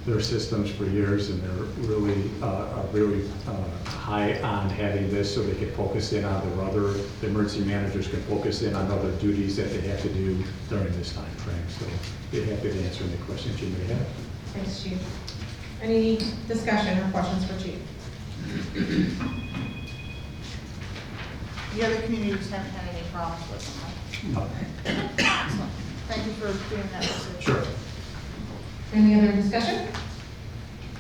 their systems for years, and they're really high on having this, so they can focus in on the emergency managers can focus in on other duties that they have to do during this time frame. So be happy to answer any questions you may have. Thanks, Chief. Any discussion or questions for Chief? The other communities haven't had any problems with them, No. Excellent. Thank you for doing that research. Sure. Any other discussion?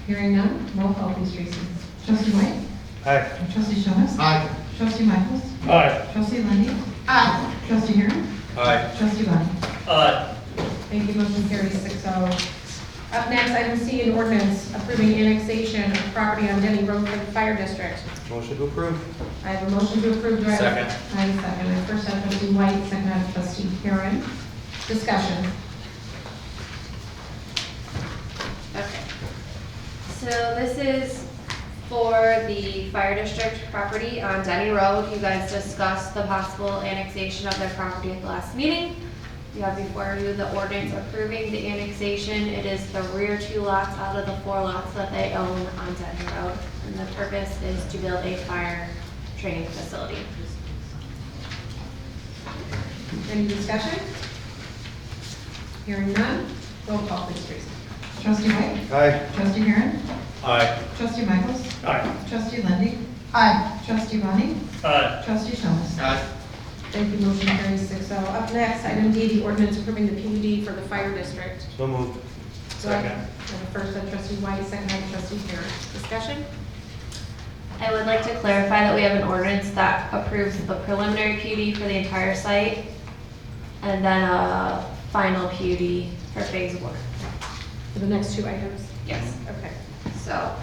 Hearing none, roll call please, Tracy. Trustee White? Aye. Trustee Shawns? Aye. Trustee Michaels? Aye. Trustee Landy? Aye. Trustee Heron? Aye. Trustee Bonnie? Aye. Thank you, motion carries 6-0. Up next, item C, an ordinance approving annexation of property on Denny Road for the fire district. Motion to approve. I have a motion to approve. Do I have a Second. I have a second. I first have trustee White, second have trustee Karen. Discussion. Okay. So this is for the fire district property on Denny Road. You guys discussed the possible annexation of their property at the last meeting. You have before you the ordinance approving the annexation. It is the rear 2 lots out of the 4 lots that they own on Denny Road. And the purpose is to build a fire training facility. Any discussion? Hearing none. Roll call, please, Tracy. Trustee White? Aye. Trustee Karen? Aye. Trustee Michaels? Aye. Trustee Lindy? Aye. Trustee Bonnie? Aye. Trustee Thomas? Aye. Thank you, motion carries 6-0. Up next, item D, the ordinance approving the PUD for the fire district. So moved. So I have first by trustee White, second by trustee Karen. Discussion? I would like to clarify that we have an ordinance that approves the preliminary PUD for the entire site and then a final PUD for phase 1. For the next 2 items? Yes. Okay. So,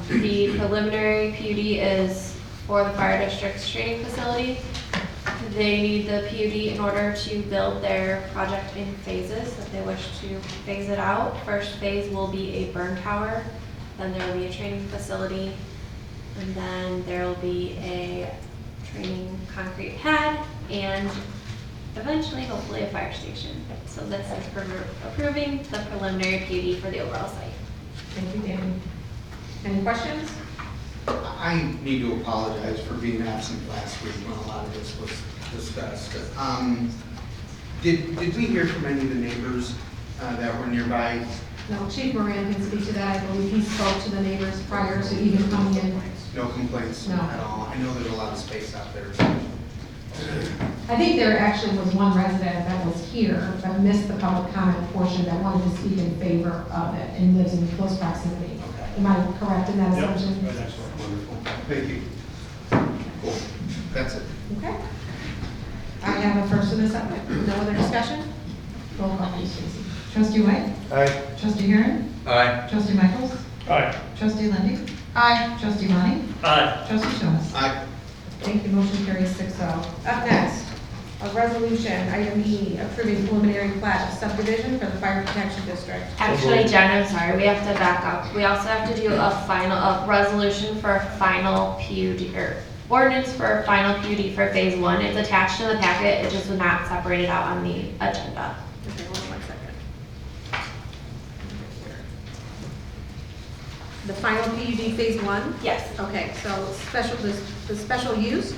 the preliminary PUD is for the fire district's training facility. They need the PUD in order to build their project in phases, if they wish to phase it out. First phase will be a burn tower, then there will be a training facility, and then there will be a training concrete pad, and eventually, hopefully, a fire station. So this is approving the preliminary PUD for the overall site. Thank you, Danny. Any questions? I need to apologize for being absent last week when a lot of this was discussed. Did we hear from any of the neighbors that were nearby? No, Chief Moran can speak to that. I believe he spoke to the neighbors prior to even coming in. No complaints No. at all? I know there's a lot of space out there. I think there actually was one resident that was here but missed the public comment portion that wanted to speak in favor of it and lives in close proximity. Am I correct in that assumption? Wonderful. Thank you. Cool. That's it. Okay. I have a first and a second. No other discussion? Roll call, please, Tracy. Trustee White? Aye. Trustee Karen? Aye. Trustee Michaels? Aye. Trustee Lindy? Aye. Trustee Bonnie? Aye. Trustee Thomas? Aye. Thank you, motion carries 6-0. Up next, a resolution, item E, approving preliminary plat of subdivision for the fire protection district. Actually, Jen, I'm sorry, we have to back up. We also have to do a resolution for a final PUD, or ordinance for a final PUD for phase 1. It's attached to the packet, it just was not separated out on the agenda. Okay, hold on one second. The final PUD phase 1? Yes. Okay, so the special use?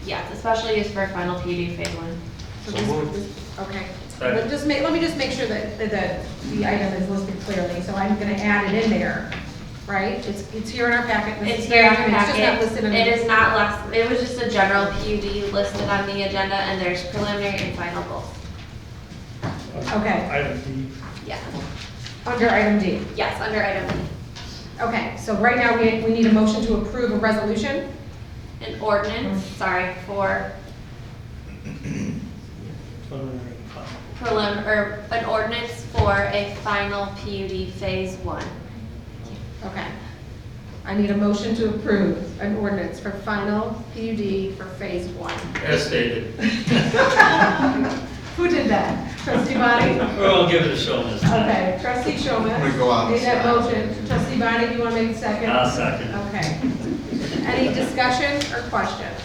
Yeah, it's a special use for a final PUD phase 1. So So this- moved. this- Okay. Second. Let me just make sure that the item is listed clearly, so I'm gonna add it in there, right? It's here in our packet. This It's is here in the your document. It's just not packet. listed in It the- is not less, it was just a general PUD listed on the agenda, and there's preliminary and final both. Okay. Item D. Yeah. Under item D. Yes, under item D. Okay, so right now we need a motion to approve a resolution. An ordinance, sorry, for an ordinance for a final PUD phase 1. Okay. I need a motion to approve an ordinance for final PUD for phase 1. As stated. Who did that? Trustee Bonnie? Well, I'll give it a show this time. Okay, trustee Showman. I'm gonna go out Made that and motion. Trustee Bonnie, do you want to make a second? I'll second. Okay. Any discussion or questions?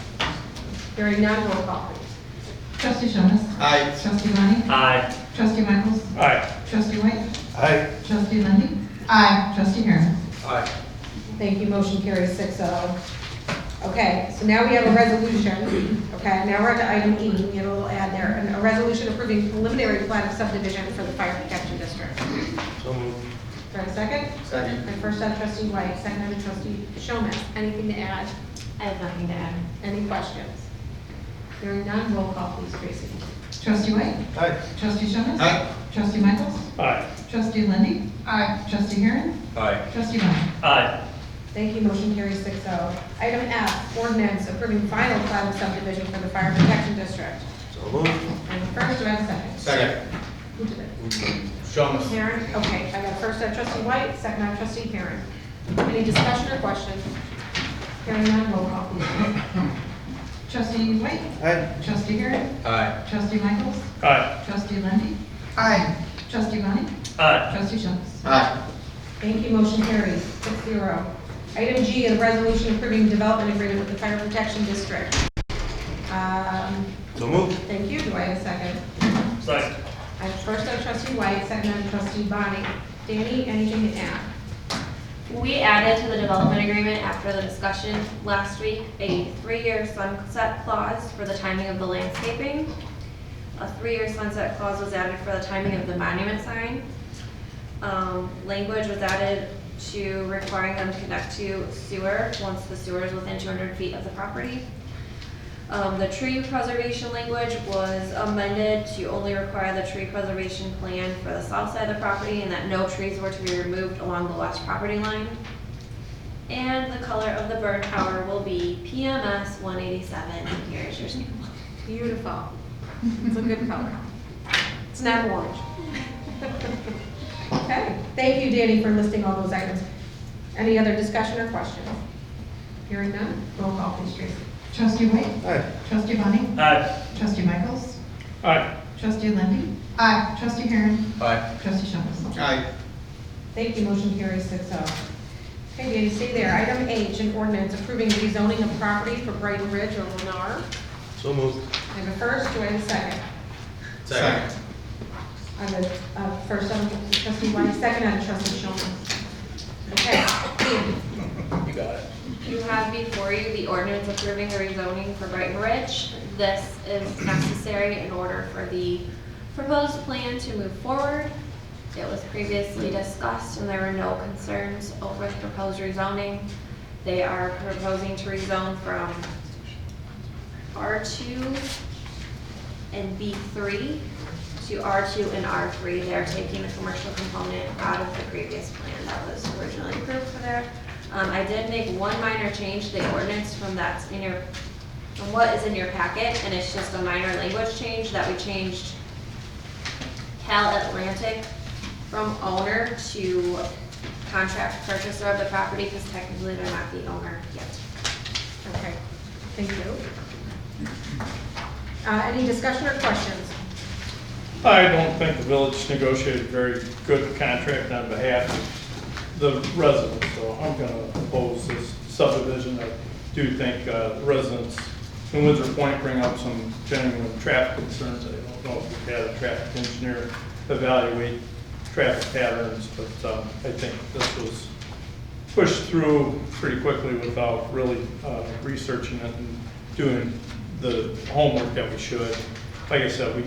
Hearing none, roll call please. Trustee Showman. Aye. Trustee Bonnie? Aye. Trustee Michaels? Aye. Trustee White? Aye. Trustee Lindy? Aye. Trustee Karen? Aye. Thank you, motion carries 6-0. Okay, so now we have a resolution, okay, now we're at item E, we have a little ad there, and a resolution approving preliminary plat of subdivision for the fire protection district. So moved. Do I have a second? Second. My first on trustee White, second on trustee Showman. Anything to add? I have nothing to add. Any questions? Hearing none, roll call please, Tracy. Trustee White? Aye. Trustee Showman? Aye. Trustee Michaels? Aye. Trustee Lindy? Aye. Trustee Heron? Aye. Trustee Bonnie? Aye. Thank you, motion carries 6-0. Item F, ordinance approving final plat of subdivision for the fire protection district. So So moved. I have a first, do I have a second? Second. Who did it? Jonas. Karen, okay, I got a first on trustee White, second on trustee Karen. Any discussion or questions? Hearing none, roll call please. Trustee White? Aye. Trustee Garrett? Aye. Trustee Michaels? Aye. Trustee Lindy? Aye. Trustee Bonnie? Aye. Trustee Jones? Aye. Thank you, motion carries 6-0. Item G, a resolution approving development agreement with the Fire Protection District. So moved. Thank you, do I have a second? Second. I have first on trustee White, second on trustee Bonnie. Danny, anything to add? We added to the development agreement after the discussion last week, a 3-year sunset clause for the timing of the landscaping. A 3-year sunset clause was added for the timing of the monument sign. Language was added to requiring them to connect to sewer once the sewer is within 200 feet of the property. The tree preservation language was amended to only require the tree preservation plan for the south side of the property and that no trees were to be removed along the west property line. And the color of the burn tower will be PMS 187. And here is your sample. Beautiful. It's a good color. It's not orange. Okay, thank you, Danny, for listing all those items. Any other discussion or questions? Hearing none, roll call please, Tracy. Trustee White? Aye. Trustee Bonnie? Aye. Trustee Michaels? Aye. Trustee Lindy? Aye. Trustee Herron? Aye. Trustee Jones? Aye. Thank you, motion carries 6-0. Okay, Danny, stay there. Item H, an ordinance approving rezoning of property for Brighton Ridge or Lennar. So moved. I have a first, do I have a second? Second. I have a first on trustee White, second on trustee Shulman. Okay, Ian. You got it. You have before you the ordinance approving the rezoning for Brighton Ridge. This is necessary in order for the proposed plan to move forward. It was previously discussed and there were no concerns over the proposed rezoning. They are proposing to rezone from R2 and B3 to R2 and R3. They're taking the commercial component out of the previous plan that was originally approved for there. I did make one minor change to the ordinance from what is in your packet, and it's just a minor language change that we changed Cal Atlantic from owner to contract purchaser of the property, because technically they're not the owner yet. Okay, thank you. Any discussion or questions? I don't think the village negotiated a very good contract on behalf of the residents, so I'm going to oppose this subdivision. I do think residents in Windsor Point bring up some genuine traffic concerns. I don't know if we've had a traffic engineer evaluate traffic patterns, but I think this was pushed through pretty quickly without really researching it and doing the homework that we should. Like I said, we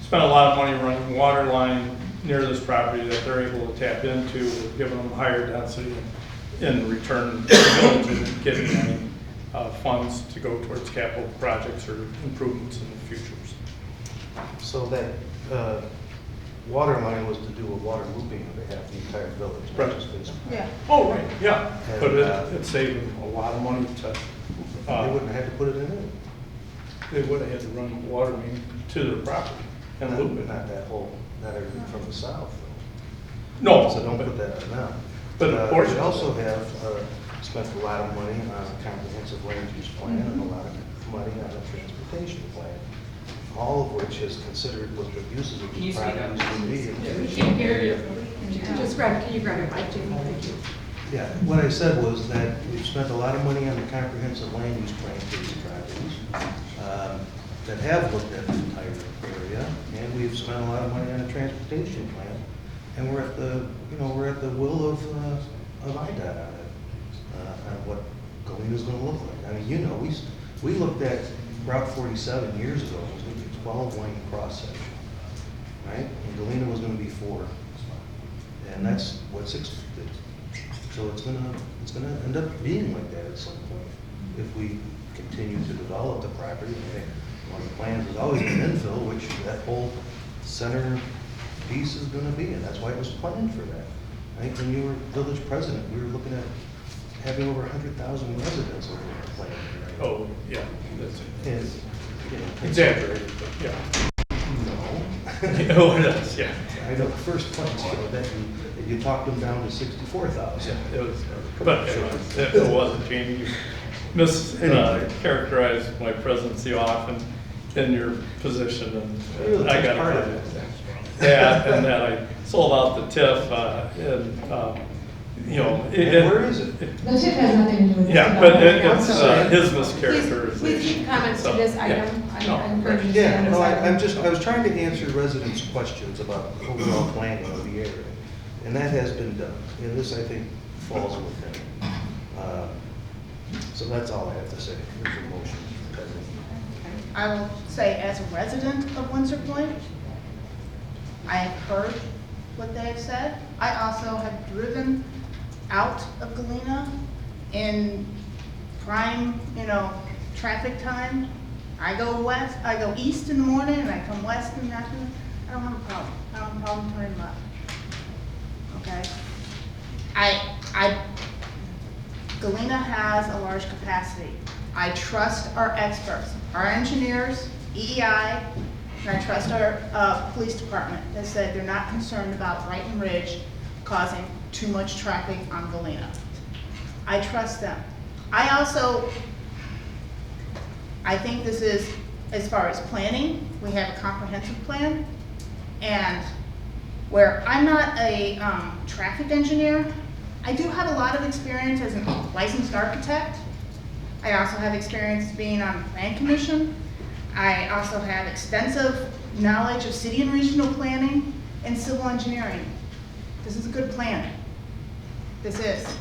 spent a lot of money running water line near this property that they're able to tap into. We're giving them higher density. In return, the village isn't getting any funds to go towards capital projects or improvements in the future. So that water line was to do a water looping on behalf of the entire village. Right. Yeah. Oh, right, yeah. And, But it saved them a lot of money to. They wouldn't have had to put it in it. They would have had to run the water main to their property and loop it. Not that whole, not everything from the south. No. So don't put that on them. But of course. We also have spent a lot of money on a comprehensive land use plan and a lot of money on a transportation plan, all of which is considered what the uses of the property would be. We can't hear you. Can you grab your mic, Jamie? Thank you. Yeah, what I said was that we've spent a lot of money on the comprehensive land use plan for these properties that have looked at the entire area, and we've spent a lot of money on a transportation plan, and we're at the will of IDOT on it, on what Galena's going to look like. I mean, we looked at Route 47 years ago. It was going to be a 12-lane cross section, right? And Galena was going to be 4, and that's what's expected. So it's gonna end up being like that at some point if we continue to develop the property. One of the plans has always been infill, which that whole center piece is gonna be, and that's why it was planned for that. I think when you were village president, we were looking at having over 100,000 residents over the plan. Oh, yeah, that's it. And Exaggerated, but yeah. No. Oh, it is, yeah. I know the first place, that you talked them down to 64,000. It was, but it wasn't, Jamie. You mischaracterized my presidency often in your position, and I got part of it. Yeah, and then I sold out the TIF, and you know. Where is it? The tip has nothing to do with this. Yeah, but it's his Please mischaracterization. keep comments to So, this yeah. item. No. I encourage you to stay Yeah, on this no, item. I was trying to answer residents' questions about overall planning of the area, and that has been done, and this, I think, falls within. So that's all I have to say. Here's a motion. I will say, as a resident of Windsor Point, I have heard what they have said. I also have driven out of Galena in prime, traffic time. I go east in the morning and I come west in the afternoon. I don't have a problem. I don't have a problem turning left. Okay? Galena has a large capacity. I trust our experts, our engineers, EEI, and I trust our police department that said they're not concerned about Brighton Ridge causing too much traffic on Galena. I trust them. I think this is, as far as planning, we have a comprehensive plan, and where I'm not a traffic engineer, I do have a lot of experience as a licensed architect. I also have experience being on the plan commission. I also have extensive knowledge of city and regional planning and civil engineering. This is a good plan. This is.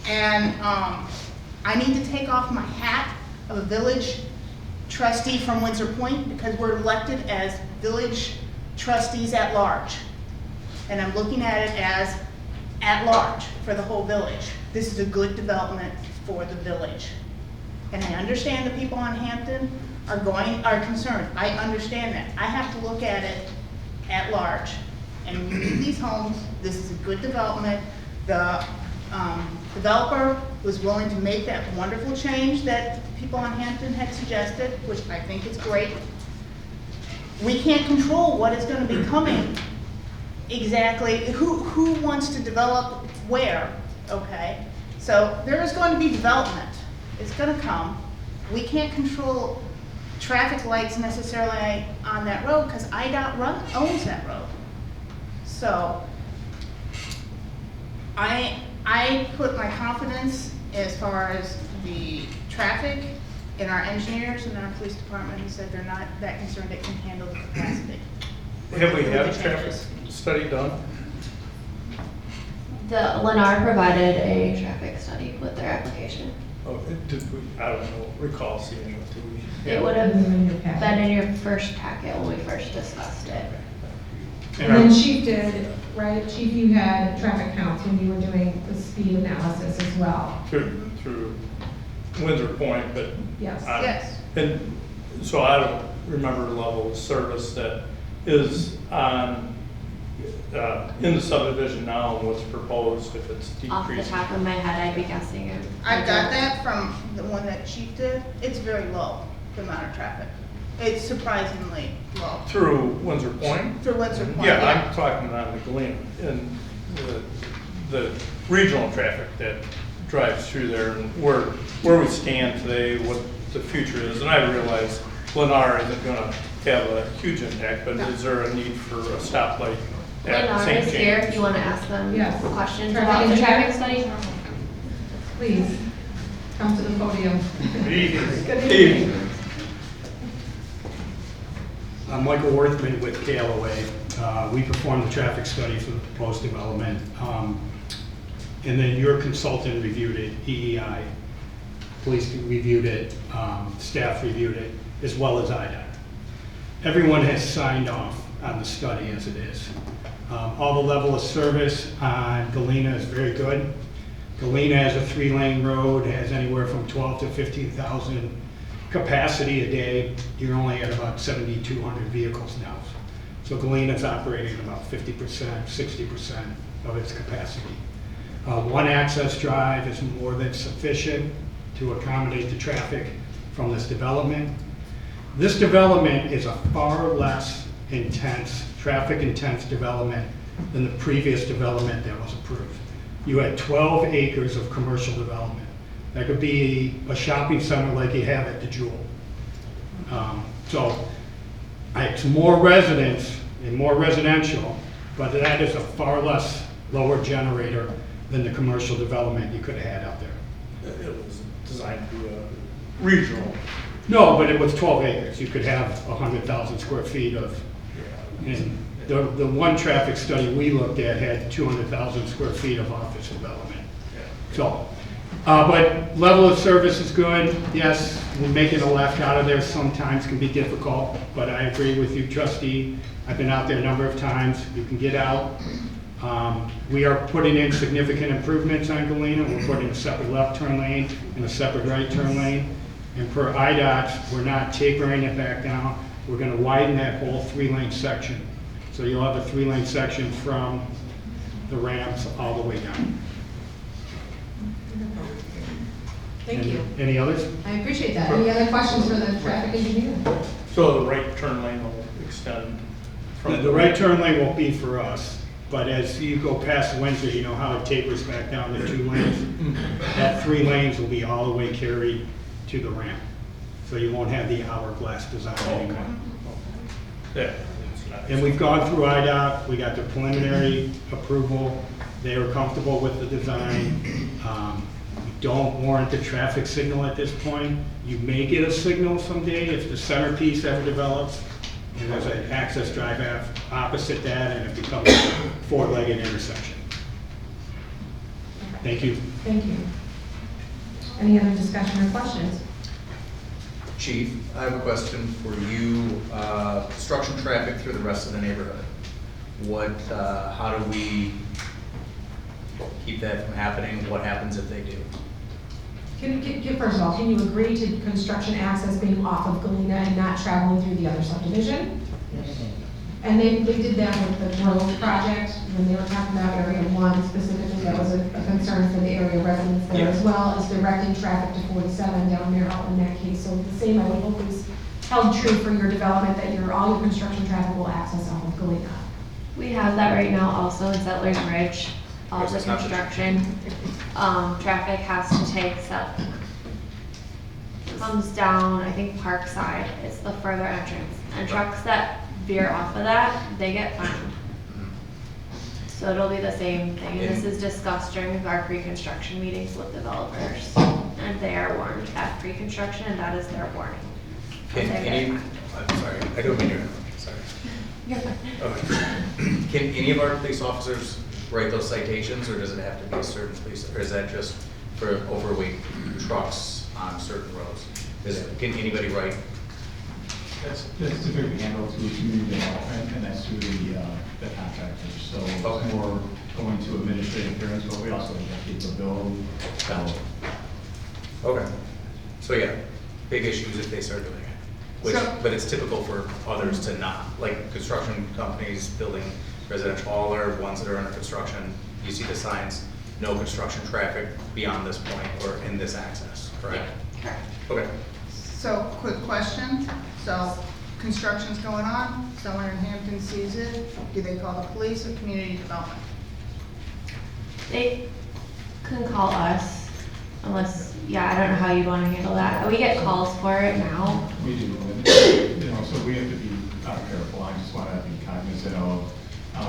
And I need to take off my hat of a village trustee from Windsor Point because we're elected as village trustees at large. And I'm looking at it as at large for the whole village. This is a good development for the village. And I understand the people on Hampton are concerned. I understand that. I have to look at it at large. And when you need these homes, this is a good development. The developer was willing to make that wonderful change that people on Hampton had suggested, which I think is great. We can't control what is going to be coming exactly. Who wants to develop where, okay? So there is going to be development. It's going to come. We can't control traffic lights necessarily on that road because IDOT owns that road. So I put my confidence as far as the traffic in our engineers and our police department who said they're not that concerned it can handle the capacity. Have we had a traffic study done? The Lennar provided a traffic study with their application. Oh, did we, I don't know, recall seeing it, did we? It would have been in your first packet when we first discussed it. And then Chief did, right? Chief, you had traffic counts when you were doing the speed analysis as well. Through Windsor Point, but. Yes. Yes. And so I don't remember the level of service that is on, in the subdivision now and what's proposed, if it's decreasing. Off the top of my head, I'd be guessing it. I got that from the one that Chief did. It's very low, the amount of traffic. It's surprisingly low. Through Windsor Point? Through Windsor Point, Yeah, yeah. I'm talking on the Galena, and the regional traffic that drives through there, and where we stand today, what the future is. And I realize Lennar isn't gonna have a huge impact, but is there a need for a stoplight at Lennar St. is here if James? you want to ask them Yes. questions Traffic about the engineer. traffic study. Please, come to the podium. Good evening. Good evening. I'm Michael Worthman with KLOA. We performed the traffic study for the proposed development. And then your consultant reviewed it, EEI. Police reviewed it, staff reviewed it, as well as IDOT. Everyone has signed off on the study as it is. All the level of service on Galena is very good. Galena has a 3-lane road, has anywhere from 12 to 15,000 capacity a day. You're only at about 7,200 vehicles now. So Galena's operating about 50%, 60% of its capacity. One access drive is more than sufficient to accommodate the traffic from this development. This development is a far less intense, traffic intense development than the previous development that was approved. You had 12 acres of commercial development. That could be a shopping center like you have at the Jewel. So it's more residents and more residential, but that is a far less lower generator than the commercial development you could have had out there. It was designed to be a regional. No, but it was 12 acres. You could have 100,000 square feet of, and the one traffic study we looked at had 200,000 square feet of office development. So, but level of service is good. Yes, making a left out of there sometimes can be difficult, but I agree with you, trustee. I've been out there a number of times. You can get out. We are putting in significant improvements on Galena. We're putting a separate left turn lane and a separate right turn lane. And per IDOT, we're not tapering it back down. We're going to widen that whole 3-lane section. So you'll have a 3-lane section from the ramps all the way down. Thank you. Any others? I appreciate that. Any other questions for the traffic engineer? So the right turn lane will extend from. The right turn lane won't be for us, but as you go past Windsor, you know how it tapers back down to 2 lanes? That 3 lanes will be all the way carried to the ramp. So you won't have the hourglass design anymore. Yeah. And we've gone through IDOT, we got the preliminary approval, they were comfortable with the design. We don't warrant the traffic signal at this point. You may get a signal someday if the centerpiece ever develops, and there's an access drive opposite that, and it becomes a 4-legged intersection. Thank you. Thank you. Any other discussion or questions? Chief, I have a question for you. Construction traffic through the rest of the neighborhood. How do we keep that from happening? What happens if they do? First of all, can you agree to construction access being off of Galena and not traveling through the other subdivision? And they did that with the Grove project, when they were talking about Area 1 specifically, that was a concern for the area residents there, as well as directing traffic to 47 down there out in that case. So the same, I would hope, is held true for your development, that all your construction traffic will access off of Galena. We have that right now also in Settlers Ridge. All the construction, traffic has to take comes down, I think Parkside, it's the further entrance. And trucks that veer off of that, they get fined. So it'll be the same thing. And this is discussed during our pre-construction meetings with developers. And they are warned at pre-construction, and that is their warning. I'm sorry, I don't mean to interrupt, sorry. You're fine. Okay. Can any of our police officers write those citations, or does it have to be a certain police, or is that just for overweight trucks on certain roads? Can anybody write? That's typically handled through community development, and that's through the contractors. So it's more going to administrative hearings, but we also have capability. Okay. So yeah, big issues if they start doing it. But it's typical for others to not, like construction companies building residential, all are ones that are under construction. You see the signs, no construction traffic beyond this point or in this access, correct? Okay. Okay. So, quick question. So, construction's going on, someone in Hampton sees it, do they call the police or community development? They can call us, unless, I don't know how you'd want to handle that. We get calls for it now. We do, so we have to be careful. I just want to be cognizant of,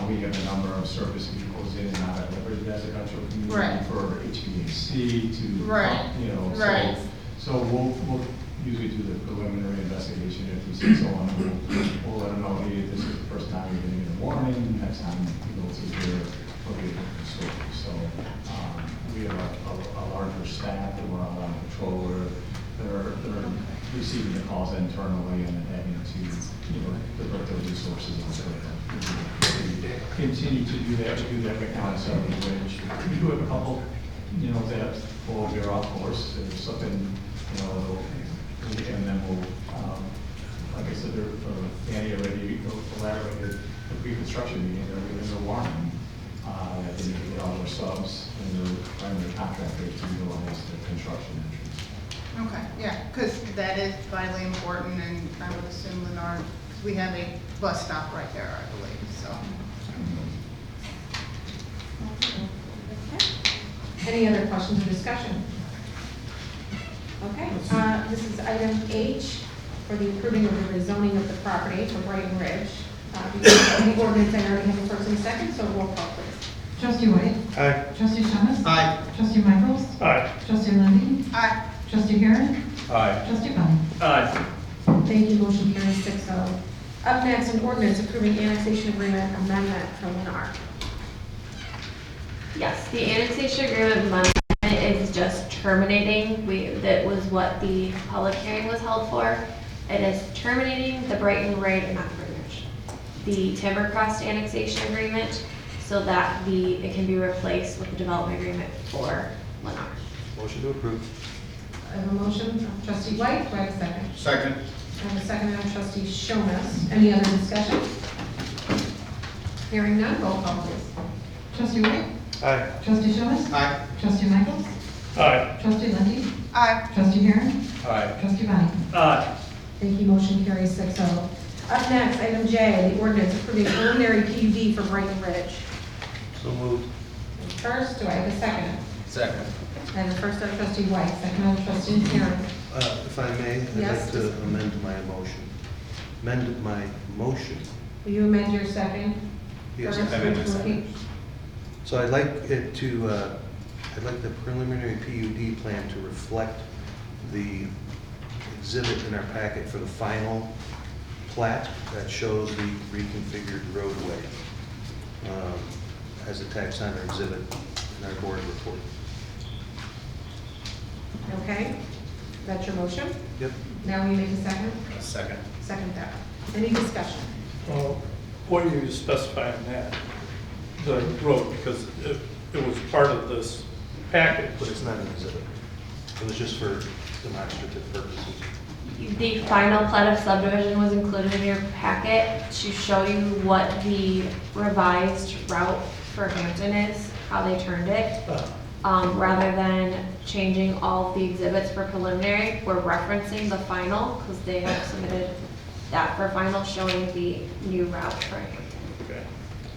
we have a number of service vehicles in and out of every residential community for HVAC to, so we'll usually do the preliminary investigation. If we see someone, we'll let them know, hey, this is the first time you're getting a warning, next time you go through here, we'll be able to sort it. So we have a larger staff and we're all on patrol where they're receiving the calls internally and then having to, divert their resources and so continue to do that. We do that right now in Southern Ridge. We do have a couple, that will veer off course. There's something, and then we'll, like I said, Annie already elaborated the pre-construction meeting, they're giving a warning that they need to get all their subs and their primary contractors to utilize the construction entrance. Okay, yeah, because that is vitally important, and I would assume Lennar, 'cause we have a bus stop right there, I believe, so. Any other questions or discussion? Okay, this is item H for the approving of the rezoning of the property for Brighton Ridge. The ordinance, I already have a first and a second, so roll call please. Trustee White? Aye. Trustee Thomas? Aye. Trustee Michaels? Aye. Trustee Lindy? Aye. Trustee Heron? Aye. Trustee Bonnie? Aye. Thank you, motion carries 6-0. Up next, an ordinance approving annexation agreement amendment for Lennar. Yes, the annexation agreement amendment is just terminating, that was what the public hearing was held for. It is terminating the Brighton Ridge, not Brighton Ridge, the Timbercrest annexation agreement, so that it can be replaced with the development agreement for Lennar. Motion to approve. I have a motion from trustee White, do I have a second? Second. I have a second from trustee Shomas. Any other discussion? Hearing none, roll call please. Trustee White? Aye. Trustee Thomas? Aye. Trustee Michaels? Aye. Trustee Lindy? Aye. Trustee Heron? Aye. Trustee Bonnie? Aye. Thank you, motion carries 6-0. Up next, item J, the ordinance approving preliminary PUD for Brighton Ridge. So moved. First, do I have a second? Second. I have a first of trustee White, second of trustee Heron. If I may, I'd Yes. like to amend my motion. Amend my motion. Will you amend your second? Yes, First, I amend my Mr. second. McKee. So I'd like it to, I'd like the preliminary PUD plan to reflect the exhibit in our packet for the final plat that shows the reconfigured roadway as attached on our exhibit in our board report. Okay, that's your motion? Yep. Now will you make a second? Second. Second that. Any discussion? Well, what are you specifying that? The road, because it was part of this package. But it's not an exhibit. It was just for demonstrative purposes. The final plat of subdivision was included in your packet to show you what the revised route for Hampton is, how they turned it. Rather than changing all of the exhibits for preliminary, we're referencing the final, because they have submitted that for final, showing the new route for Hampton. Okay.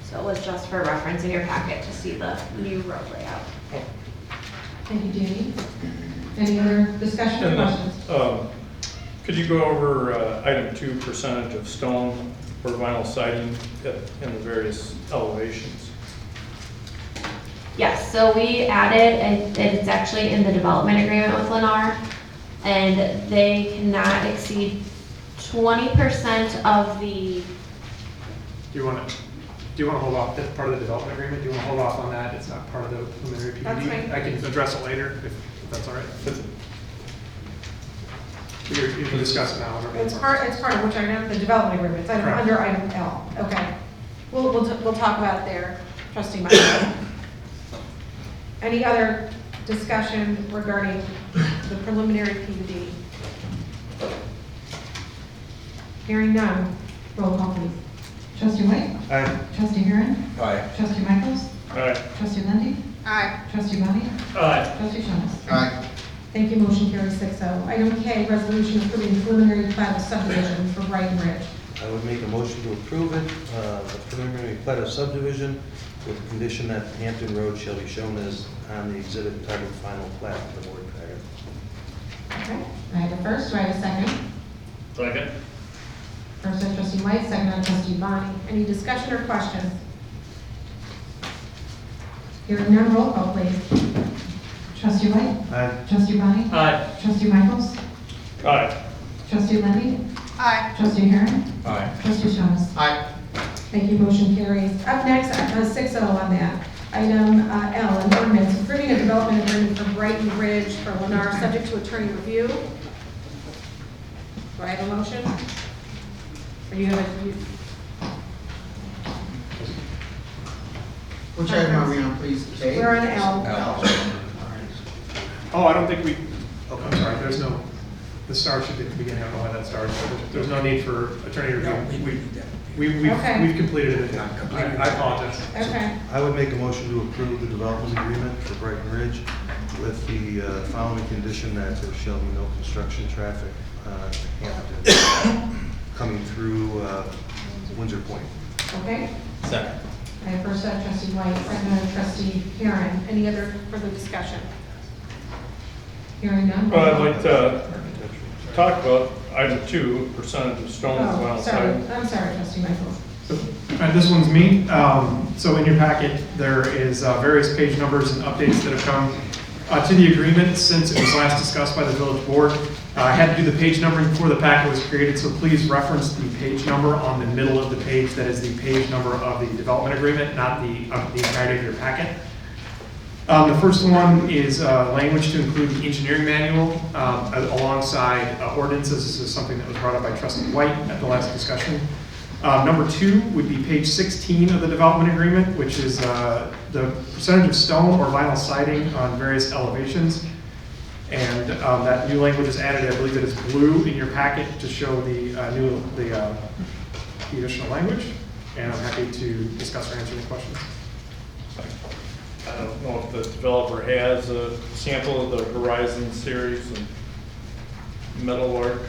So it was just for reference in your packet to see the new road layout. Thank you, Danny. Any other discussion or And questions? then, could you go over item 2, percentage of stone or vinyl siding in the various elevations? Yes, so we added, and it's actually in the development agreement with Lennar, and they cannot exceed 20% of the, Do you want to hold off, that's part of the development agreement, do you want to hold off on that? It's not part of the preliminary PUD? That's fine. I can address it later, if that's all right. You can discuss it now. It's part of which item, the development agreement, it's item, Correct. under item L. Okay. We'll talk about it there, trustee Michael. Any other discussion regarding the preliminary PUD? Hearing none, roll call please. Trustee White? Aye. Trustee Heron? Aye. Trustee Michaels? Aye. Trustee Lindy? Aye. Trustee Bonnie? Aye. Trustee Thomas? Aye. Thank you, motion carries 6-0. Item K, resolution approving preliminary plat of subdivision for Brighton Ridge. I would make a motion to approve it, the preliminary plat of subdivision with the condition that Hampton Road shall be shown as on the exhibit titled final plat of the board packet. Okay, I have a first, do I have a second? Second. First by trustee White, second by trustee Bonnie. Any discussion or questions? Hearing none, roll call please. Trustee White? Aye. Trustee Bonnie? Aye. Trustee Michaels? Aye. Trustee Lindy? Aye. Trustee Heron? Aye. Trustee Thomas? Aye. Thank you, motion carries. Up next, 6-0 on that. Item L, an ordinance approving a development agreement for Brighton Ridge for Lennar, subject to attorney review. Do I have a motion? Or you have a, Which item are we on, please? K? we're on L. L. Oh, I don't think we, okay, I'm sorry, there's no, the star should be at the beginning, I don't know why that started, but there's no need for attorney review. Okay. We've completed it, I apologize. Okay. I would make a motion to approve the development agreement for Brighton Ridge with the following condition that there shall be no construction traffic to Hampton coming through Windsor Point. Okay? Second. I have first by trustee White, second by trustee Perrin. Any other further discussion? Hearing none. Well, I'd like to talk about item 2, percentage of stone and Oh, vinyl sorry, siding. I'm sorry, trustee Michaels. This one's me. So in your packet, there is various page numbers and updates that have come to the agreement since it was last discussed by the village board. I had to do the page numbering before the packet was created, so please reference the page number on the middle of the page. That is the page number of the development agreement, not the entirety of your packet. The first one is language to include the engineering manual alongside ordinances. This is something that was brought up by trustee White at the last discussion. Number 2 would be page 16 of the development agreement, which is the percentage of stone or vinyl siding on various elevations. And that new language is added. I believe it is blue in your packet to show the additional language. And I'm happy to discuss or answer any questions. I don't know if the developer has a sample of the Horizon series and Metal Arc.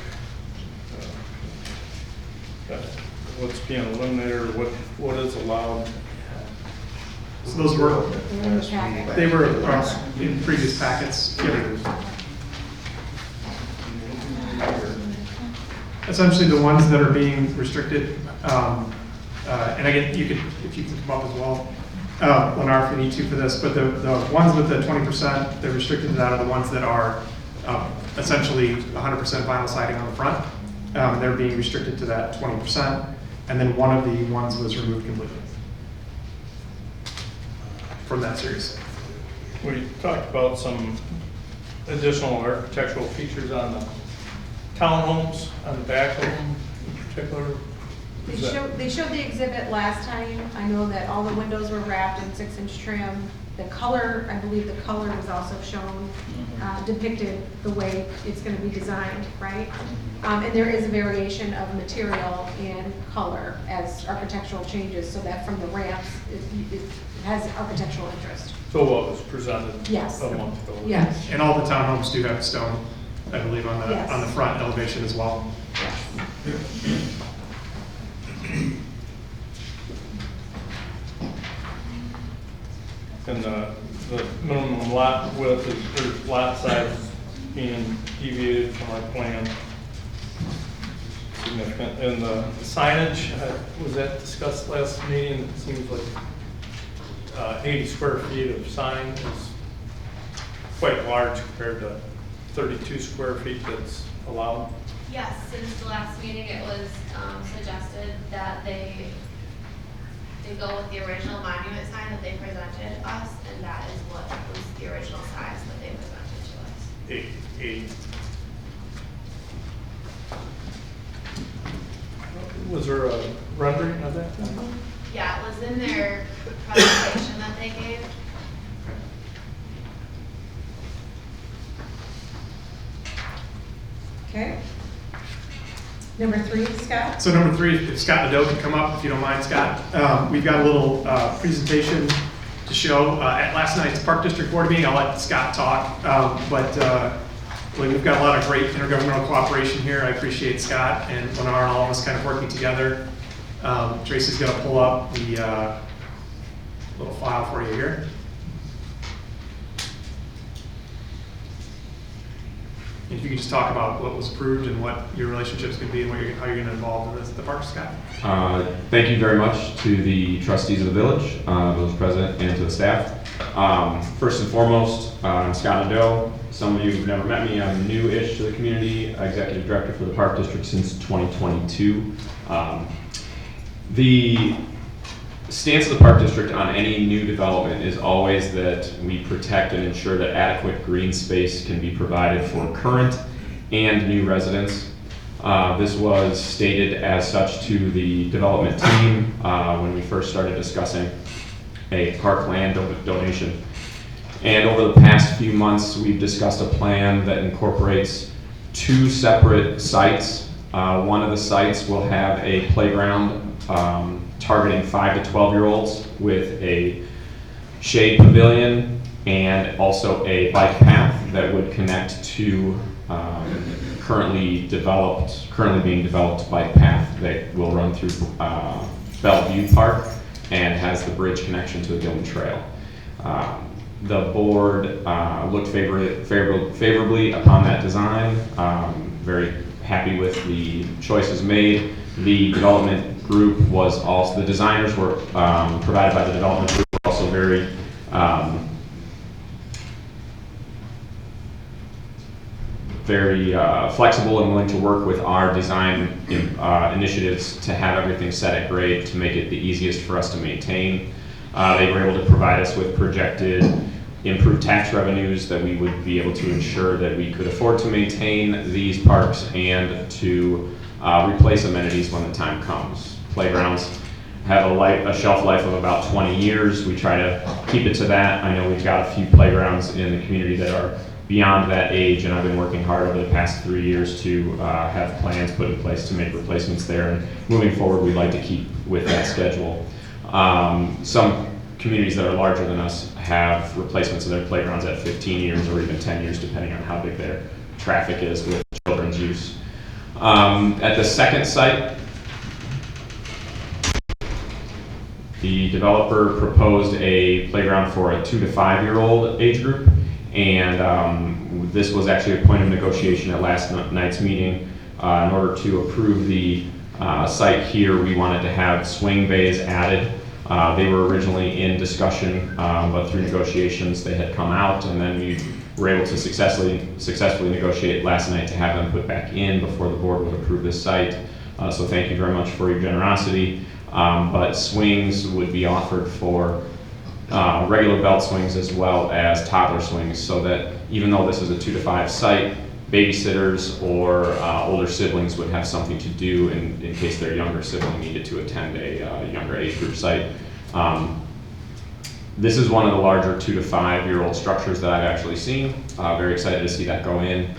What's being eliminated or what is allowed? So those were, In the packet. they were in previous packets. Essentially, the ones that are being restricted, and again, you could, if you could come up as well, Lennar, if you need to for this, but the ones with the 20%, they're restricted to that are the ones that are essentially 100% vinyl siding on the front. They're being restricted to that 20%, and then one of the ones was removed completely from that series. We talked about some additional architectural features on the townhomes, on the back of them in particular. They showed the exhibit last time. I know that all the windows were wrapped in 6-inch trim. The color, I believe the color was also shown, depicted the way it's going to be designed, right? And there is a variation of material and color as architectural changes, so that from the ramps, it has architectural interest. So what was presented Yes. a month ago? Yes. And all the townhomes do have stone, I believe, on the Yes. on the front elevation as well. And the minimum lot width is, or lot size being deviated from our plan. Significant. And the signage, was that discussed last meeting? It seems like 80 square feet of sign is quite large compared to 32 square feet that's allowed. Yes, since the last meeting, it was suggested that they go with the original monument sign that they presented us, and that is what was the original size that they presented to us. 80. Was there a rendering of that? Yeah, it was in their presentation that they gave. Okay. Number 3, Scott? So number 3, if Scott Nadeau could come up, if you don't mind, Scott. We've got a little presentation to show at last night's Park District Board meeting. I'll let Scott talk, but we've got a lot of great intergovernmental cooperation here. I appreciate Scott and Lennar and all of us kind of working together. Tracy's going to pull up the little file for you here. If you could just talk about what was approved and what your relationship's going to be and how you're going to involve in the park, Scott. Thank you very much to the trustees of the village president, and to the staff. First and foremost, I'm Scott Nadeau. Some of you have never met me. I'm new-ish to the community, executive director for the Park District since 2022. The stance of the Park District on any new development is always that we protect and ensure that adequate green space can be provided for current and new residents. This was stated as such to the development team when we first started discussing a parkland donation. And over the past few months, we've discussed a plan that incorporates 2 separate sites. One of the sites will have a playground targeting 5 to 12-year-olds with a shade pavilion and also a bike path that would connect to currently being developed bike path that will run through Bellevue Park and has the bridge connection to the Gilman Trail. The board looked favorably upon that design. Very happy with the choices made. The development group was also, the designers were provided by the development group were also very flexible and willing to work with our design initiatives to have everything set at grade to make it the easiest for us to maintain. They were able to provide us with projected improved tax revenues that we would be able to ensure that we could afford to maintain these parks and to replace amenities when the time comes. Playgrounds have a shelf life of about 20 years. We try to keep it to that. I know we've got a few playgrounds in the community that are beyond that age, and I've been working hard over the past 3 years to have plans put in place to make replacements there. And moving forward, we'd like to keep with that schedule. Some communities that are larger than us have replacements of their playgrounds at 15 years or even 10 years, depending on how big their traffic is with children's use. At the second site, the developer proposed a playground for a 2 to 5 year old age group, and this was actually a point of negotiation at last night's meeting. In order to approve the site here, we wanted to have swing bays added. They were originally in discussion, but through negotiations they had come out, and then we were able to successfully negotiate last night to have them put back in before the board would approve this site. So thank you very much for your generosity. But swings would be offered for regular belt swings as well as toddler swings, so that even though this is a 2 to 5 site, babysitters or older siblings would have something to do in case their younger sibling needed to attend a younger age group site. This is one of the larger 2 to 5 year old structures that I've actually seen. Very excited to see that go in.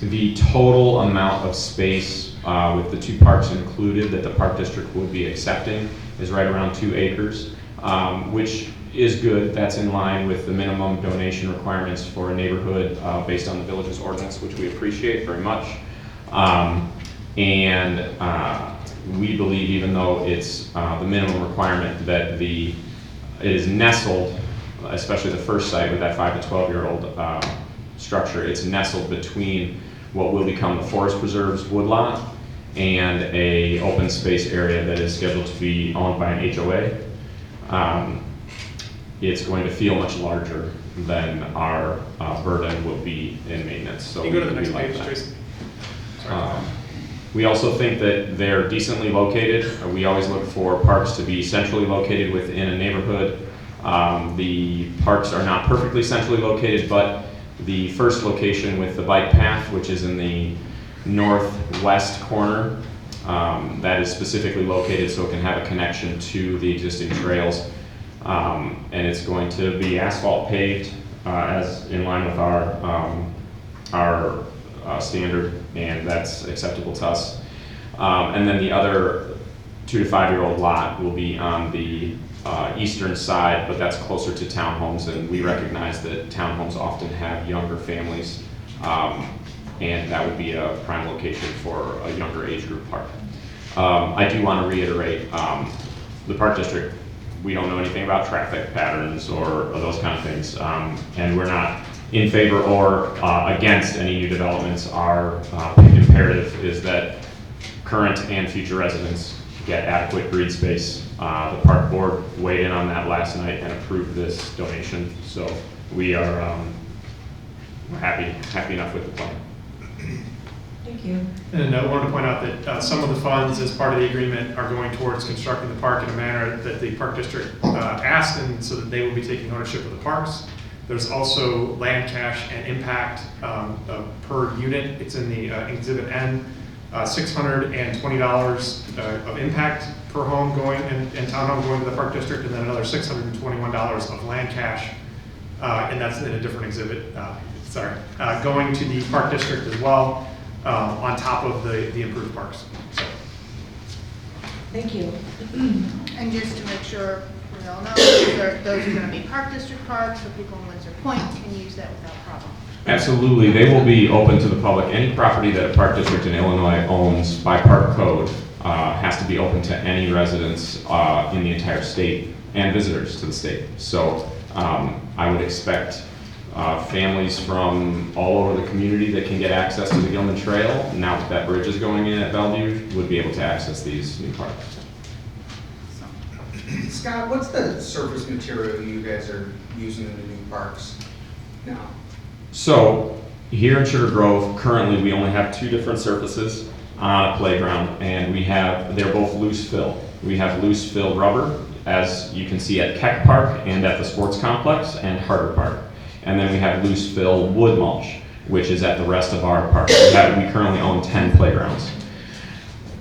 The total amount of space with the 2 parks included that the park district would be accepting is right around 2 acres, which is good. That's in line with the minimum donation requirements for a neighborhood based on the village's ordinance, which we appreciate very much. We believe, even though it's the minimum requirement, that it is nestled, especially the first site with that 5 to 12 year old structure, it's nestled between what will become the Forest Preserves woodlot and a open space area that is scheduled to be owned by an HOA. It's going to feel much larger than our burden will be in maintenance. So can you go to the next we like page, that. Jason? We also think that they're decently located. We always look for parks to be centrally located within a neighborhood. The parks are not perfectly centrally located, but the first location with the bike path, which is in the northwest corner, that is specifically located so it can have a connection to the existing trails. And it's going to be asphalt paved as in line with our standard, and that's acceptable to us. And then the other 2 to 5 year old lot will be on the eastern side, but that's closer to townhomes, and we recognize that townhomes often have younger families, and that would be a prime location for a younger age group park. I do want to reiterate, the park district, we don't know anything about traffic patterns or those kind of things, and we're not in favor or against any new developments. Our imperative is that current and future residents get adequate green space. The park board weighed in on that last night and approved this donation, so we are we're happy enough with the plan. Thank you. And I wanted to point out that some of the funds as part of the agreement are going towards constructing the park in a manner that the park district asked, and so that they will be taking ownership of the parks. There's also land cash and impact per unit. It's in the Exhibit N, $620 of impact per home going and townhome going to the park district, and then another $621 of land cash, and that's in a different exhibit. Going to the park district as well, on top of the improved parks. So. Thank you. And just to make sure we're all know, those are gonna be Park District parks, so people in Windsor Point can use that without problem. Absolutely, they will be open to the public. Any property that a park district in Illinois owns by park code has to be open to any residents in the entire state and visitors to the state. So I would expect families from all over the community that can get access to the Gilman Trail, now that bridge is going in at Bellevue, would be able to access these new parks. Scott, what's the surface material you guys are using in the new parks now? So here in Sugar Grove, currently we only have 2 different surfaces on a playground, and they're both loose fill. We have loose fill rubber, as you can see at Keck Park and at the sports complex and Harder Park. And then we have loose fill wood mulch, which is at the rest of our parks. We currently own 10 playgrounds.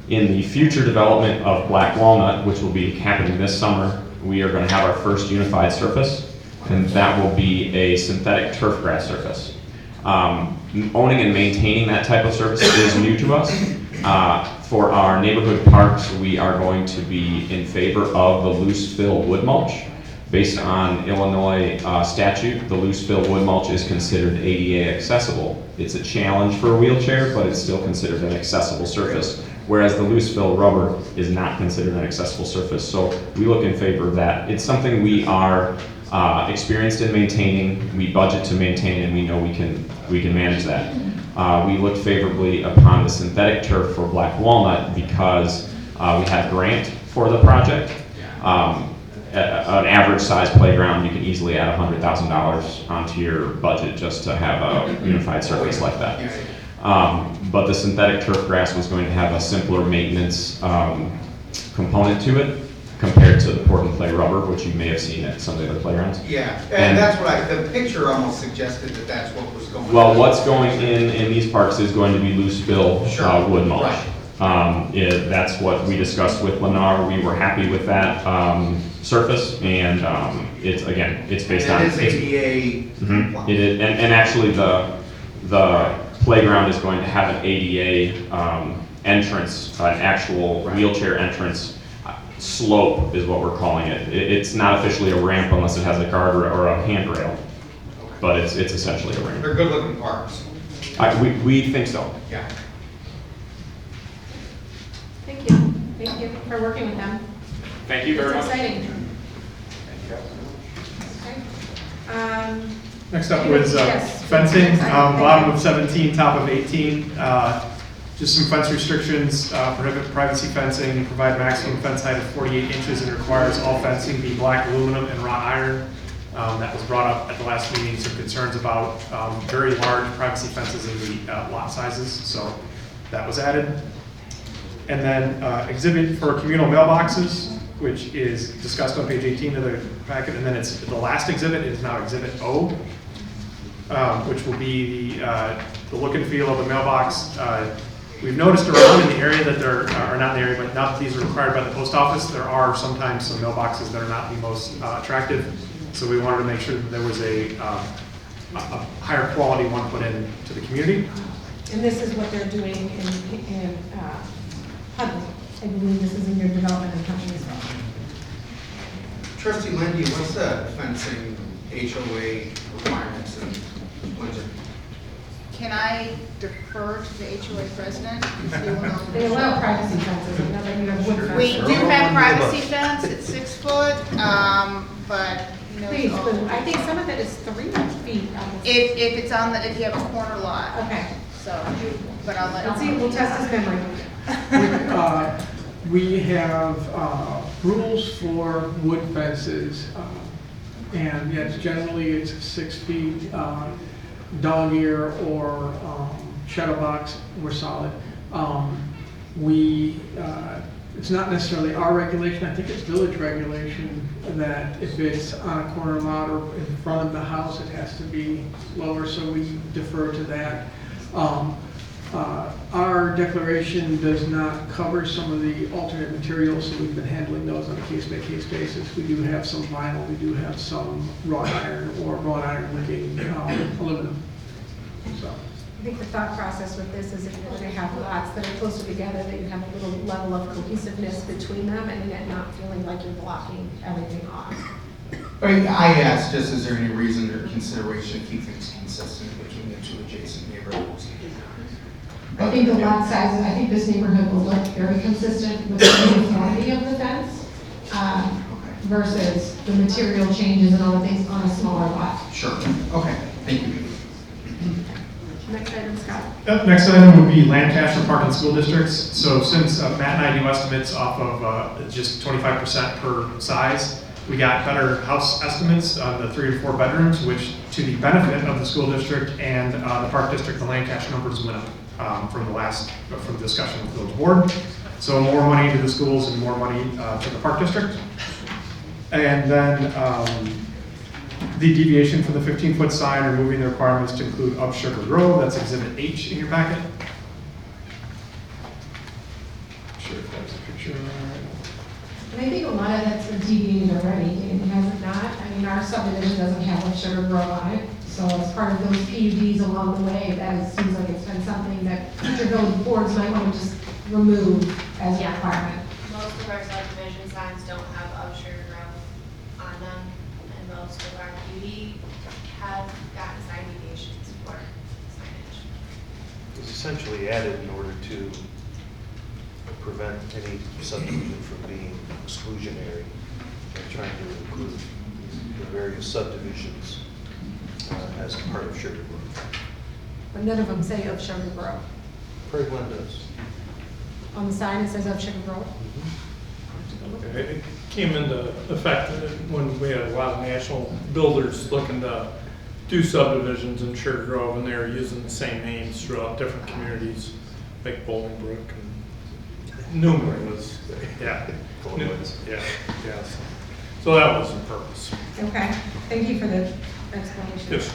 In the future development of Black Walnut, which will be happening this summer, we are going to have our first unified surface, and that will be a synthetic turf grass surface. Owning and maintaining that type of surface is new to us. For our neighborhood parks, we are going to be in favor of the loose fill wood mulch. Based on Illinois statute, the loose fill wood mulch is considered ADA accessible. It's a challenge for a wheelchair, but it's still considered an accessible surface, whereas the loose fill rubber is not considered an accessible surface. So we look in favor of that. It's something we are experienced in maintaining, we budget to maintain, and we know we can manage that. We looked favorably upon the synthetic turf for Black Walnut because we had a grant for the project. An average size playground, you can easily add $100,000 onto your budget just to have a unified surface like that. But the synthetic turf grass was going to have a simpler maintenance component to it compared to the Port and Play rubber, which you may have seen at some of the other playgrounds. Yeah, and that's what the picture almost suggested that that's what was going on. Well, what's going in these parks is going to be loose fill wood mulch. Right. That's what we discussed with Lennar. We were happy with that surface, and it's based on. It is ADA. It is, and actually the playground is going to have an ADA entrance, an actual wheelchair entrance. Slope is what we're calling it. It's not officially a ramp unless it has a guardrail or a handrail, but it's essentially a ramp. They're good looking parks. We think so. Yeah. Thank you. Thank you for working with them. Thank you very much. It's exciting. Okay. Next up was yes. fencing, bottom of 17, top of 18. Just some fence restrictions, prohibit privacy fencing, provide maximum fence height of 48 inches, and requires all fencing be black aluminum and wrought iron. That was brought up at the last meeting, some concerns about very large privacy fences in the lot sizes, so that was added. And then exhibit for communal mailboxes, which is discussed on page 18 of the packet, and then it's the last exhibit is now Exhibit O, which will be the look and feel of the mailbox. We've noticed around in the area that there are not in the area, but not that these are required by the post office. There are sometimes some mailboxes that are not the most attractive. So we wanted to make sure that there was a higher quality one put in to the community. And this is what they're doing in Huntley. I believe this is in your development in Huntley as well. Trustee Lindy, what's the fencing HOA requirements in Windsor? Can I defer to the HOA president? They allow privacy fences, I know that you have wood fences. We do have privacy fence, it's 6 foot, but you know. Please, but I think some of it is 3 feet. If it's on if you have a corner lot. Okay. So, but I'll let. Let's see, we'll test his memory. We have rules for wood fences, and yes, generally it's 6 feet. Dog ear or shadow box, we're solid. It's not necessarily our regulation, I think it's village regulation that if it's on a corner lot or in front of the house, it has to be lower, so we defer to that. Our declaration does not cover some of the alternate materials, so we've been handling those on a case-by-case basis. We do have some vinyl, we do have some wrought iron or wrought iron looking aluminum. So think the thought process with this is if you're gonna have lots that are closer together, that you have a little level of cohesiveness between them and yet not feeling like you're blocking everything off. I asked, just is there any reason or consideration to keep things consistent between the two adjacent neighborhoods? I think the lot sizes, I think this neighborhood will look very consistent with the uniformity of the fence versus the material changes and all the things on a smaller lot. Sure, okay, thank you. Next item, Scott. Yep, next item would be Lancaster Park and School Districts. So since Matt and I do estimates off of just 25% per size, we got better house estimates on the 3 and 4 bedrooms, which to the benefit of the school district and the park district, the Lancaster numbers went up from the discussion with the village board. So more money to the schools and more money to the park district. And then the deviation for the 15-foot sign, removing the requirements to include up Sugar Grove, that's Exhibit H in your packet. Not sure if that's a picture. And I think a lot of that's been deviated already, and has it not? I mean, our subdivision doesn't have like Sugar Grove on it, so as part of those PUDs along the way, that seems like it's been something that future village boards might want to just remove as a requirement. Most of our subdivision signs don't have of Sugar Grove on them, and most of our PUD have gotten sign deviations for signage. It was essentially added in order to prevent any subdivision from being exclusionary and trying to include the various subdivisions as a part of Sugar Grove. But none of them say of Sugar Grove. Prairie Glen does. On the sign, it says of Sugar Grove. It came into effect when we had a lot of national builders looking to do subdivisions in Sugar Grove, and they were using the same names throughout different communities, like Bolingbrook and Newman was, yeah. Yeah. So that was the purpose. Okay, thank you for the explanation. Yes.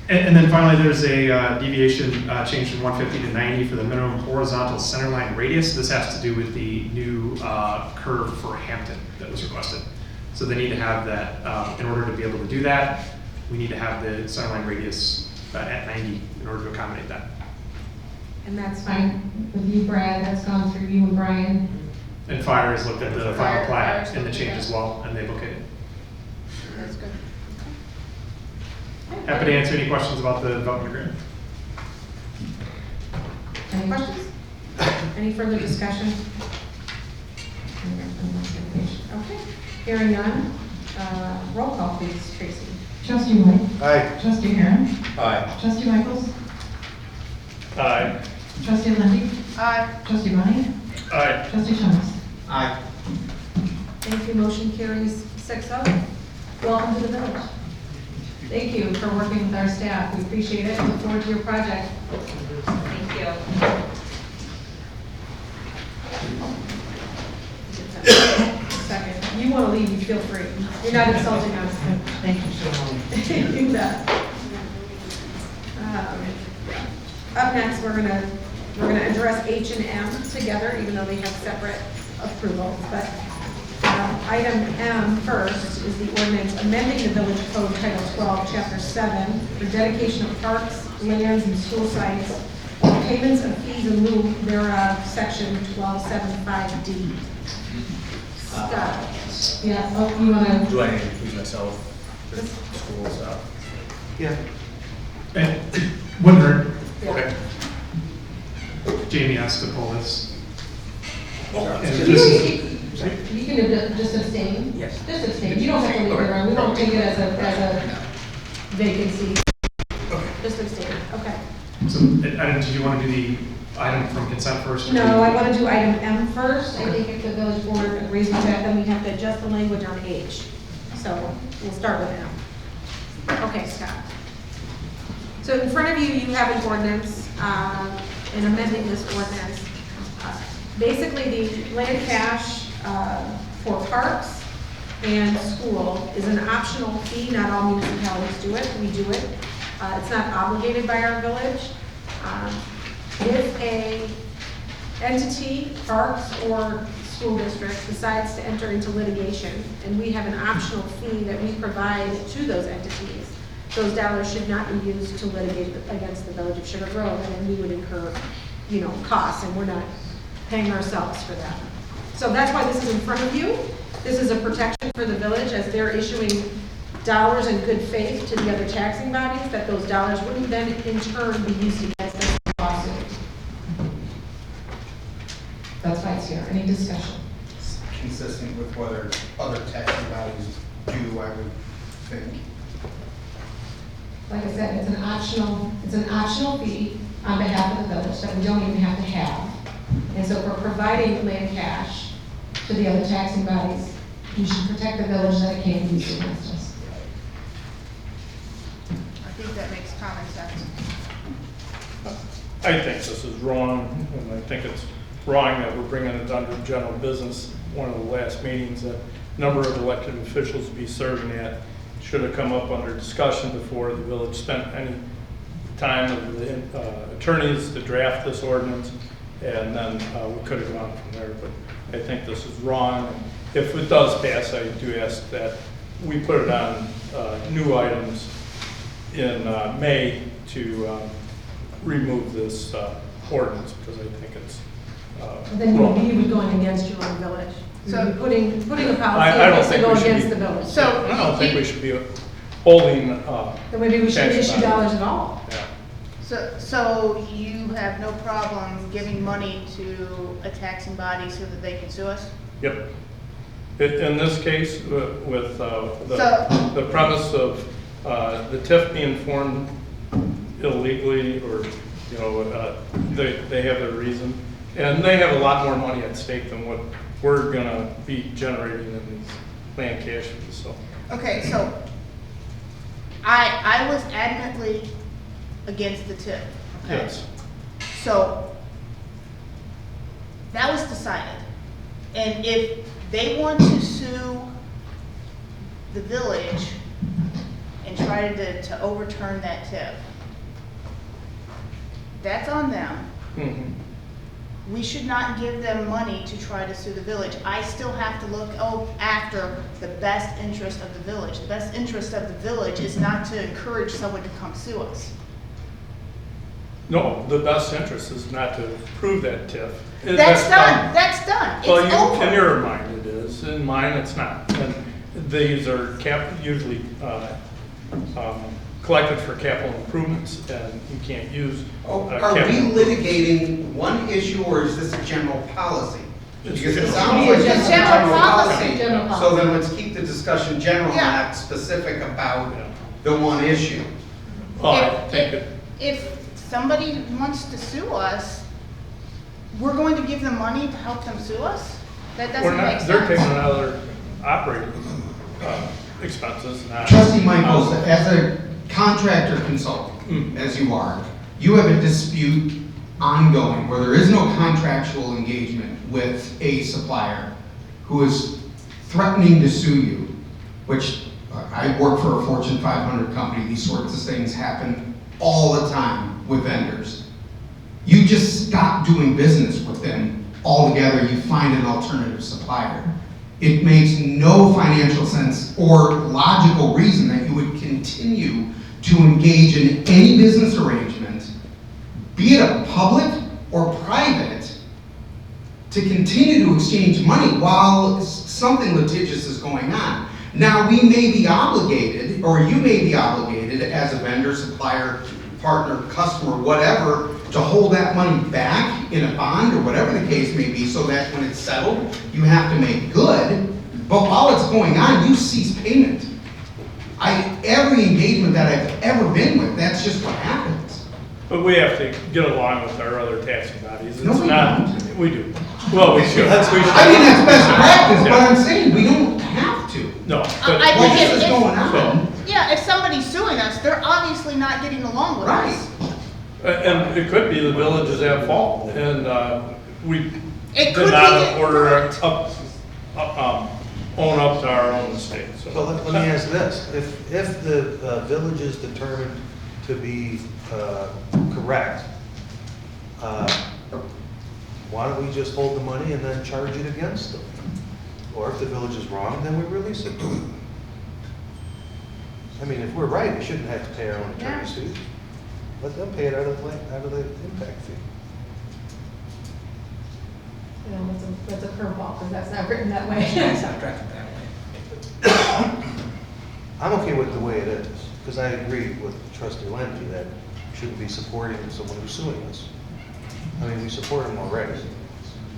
And then finally, there's a deviation change from 150 to 90 for the minimum horizontal centerline radius. This has to do with the new curve for Hampton that was requested. So they need to have that, in order to be able to do that, we need to have the centerline radius at 90 in order to accommodate that. And that's fine with you, Brad, that's gone through you and Brian. And Fire has looked at the final Fire's plat and the looked change at as well, and they've okayed it. That's good. Happy to answer any questions about the development agreement. Any questions? Any further discussion? Okay, hearing none, roll call please, Tracy. Trustee White? Aye. Trustee Aaron? Aye. Trustee Michaels? Aye. Trustee Lindy? Aye. Trustee Bonnie? Aye. Trustee Thomas? Aye. Thank you, motion carries 6-0. Welcome to the village. Thank you for working with our staff, we appreciate it, look forward to your project. Thank you. Second, you want to leave, you feel free, you're not insulting us. Thank you so much. You bet. Up next, we're gonna address H and M together, even though they have separate approvals. But item M first is the ordinance amending the Village Code Title 12, Chapter 7 for dedication of parks, lands, and school sites, payments of fees in lieu thereof, Section 1275D. Scott. Yeah. Oh, you wanna? Do I need to include myself? Schools up. Yeah. And wouldn't hurt. Yeah. Okay. Jamie has to pull this. You can just abstain? Yes. Just abstain, you don't have to leave it around, we don't take it as a vacancy. Okay. Just abstain, okay. So, did you want to do the item from consent first? or No, do you- I want to do item M first, I think if the village board agrees with that, then we have to adjust the language on H. So, we'll start with M. Okay, Scott. So in front of you, you have an ordinance, and amending this ordinance. Basically, the land cash for parks and school is an optional fee. Not all municipalities do it. We do it. It's not obligated by our village. If a entity, parks or school district, decides to enter into litigation, and we have an optional fee that we provide to those entities, those dollars should not be used to litigate against the Village of Sugar Grove, and then we would incur, you know, costs, and we're not paying ourselves for that. So that's why this is in front of you. This is a protection for the village as they're issuing dollars in good faith to the other taxing bodies, that those dollars wouldn't then in turn be used against us in a lawsuit. That's why it's here. Any discussion? Consistent with whether other taxing bodies do, I would think. Like I said, it's an optional fee on behalf of the village that we don't even have to have. And so for providing land cash to the other taxing bodies, you should protect the village that it can't be used against us. I think that makes common sense. I think this is wrong, and I think it's wrong that we're bringing it under general business. One of the last meetings, a number of elected officials to be serving at should have come up under discussion before the village spent any time of the attorneys to draft this ordinance, and then we could have gone from there. But I think this is wrong. If it does pass, I do ask that we put it on new items in May to remove this ordinance, because I think it's Then you would wrong. be going against your own village. So- You'd be putting a policy I don't against to think go we should against be- the village. So- I don't think we should be holding. Then maybe we shouldn't tax issue dollars. dollars at all. Yeah. So you have no problem giving money to a taxing body so that they can sue us? Yep. In this case, with So- the premise of the TIF being formed illegally, or, you know, they have their reason, and they have a lot more money at stake than what we're gonna be generating in these land cash fees, so. Okay, so I was adamantly against the TIF. Okay? Yes. So that was decided. And if they want to sue the village and try to overturn that TIF, that's on them. Mhm. We should not give them money to try to sue the village. I still have to look after the best interest of the village. The best interest of the village is not to encourage someone to come sue us. No, the best interest is not to approve that TIF. That's done, that's done, Well, it's in over. your mind it is, in mine it's not. And these are usually collected for capital improvements, and you can't use. Are we capital- litigating one issue, or is this a general policy? It's Because it general. sounds like It's it's a general general policy. policy. General So policy. then let's keep the discussion general, Yeah. not specific about the one issue. Oh, I If- think it, If somebody wants to sue us, we're going to give them money to help them sue us? That we're doesn't make not, they're taking sense. another operating expenses, not. Trustee Michaels, as a contractor consultant, as you are, you have a dispute ongoing where there is no contractual engagement with a supplier who is threatening to sue you, which I work for a Fortune 500 company. These sorts of things happen all the time with vendors. You just stop doing business with them altogether. You find an alternative supplier. It makes no financial sense or logical reason that you would continue to engage in any business arrangement, be it a public or private, to continue to exchange money while something litigious is going on. Now, we may be obligated, or you may be obligated as a vendor, supplier, partner, customer, whatever, to hold that money back in a bond or whatever the case may be, so that when it's settled, you have to make good. But while it's going on, you cease payment. Every engagement that I've ever been with, that's just what happens. But we have to get along with our other taxing bodies. No, It's we not, don't. we do. Well, we should. I mean, that's best practice, but I'm saying we don't have to. No. I think What's if- going on? Yeah, if somebody's suing us, they're obviously not getting along with Right. us. And it could be the village is at fault, and we It could did not be- order own up to our own mistake, so. So let me ask this, if the village is determined to be correct, why don't we just hold the money and then charge it against them? Or if the village is wrong, then we release it. I mean, if we're right, we shouldn't have to pay our own attorney's fees. Let them pay it out of the impact fee. You know, that's a curveball, because that's not written that way. It's not drafted that way. I'm okay with the way it is, because I agree with Trustee Lemke that we shouldn't be supporting someone who's suing us. I mean, we support them already,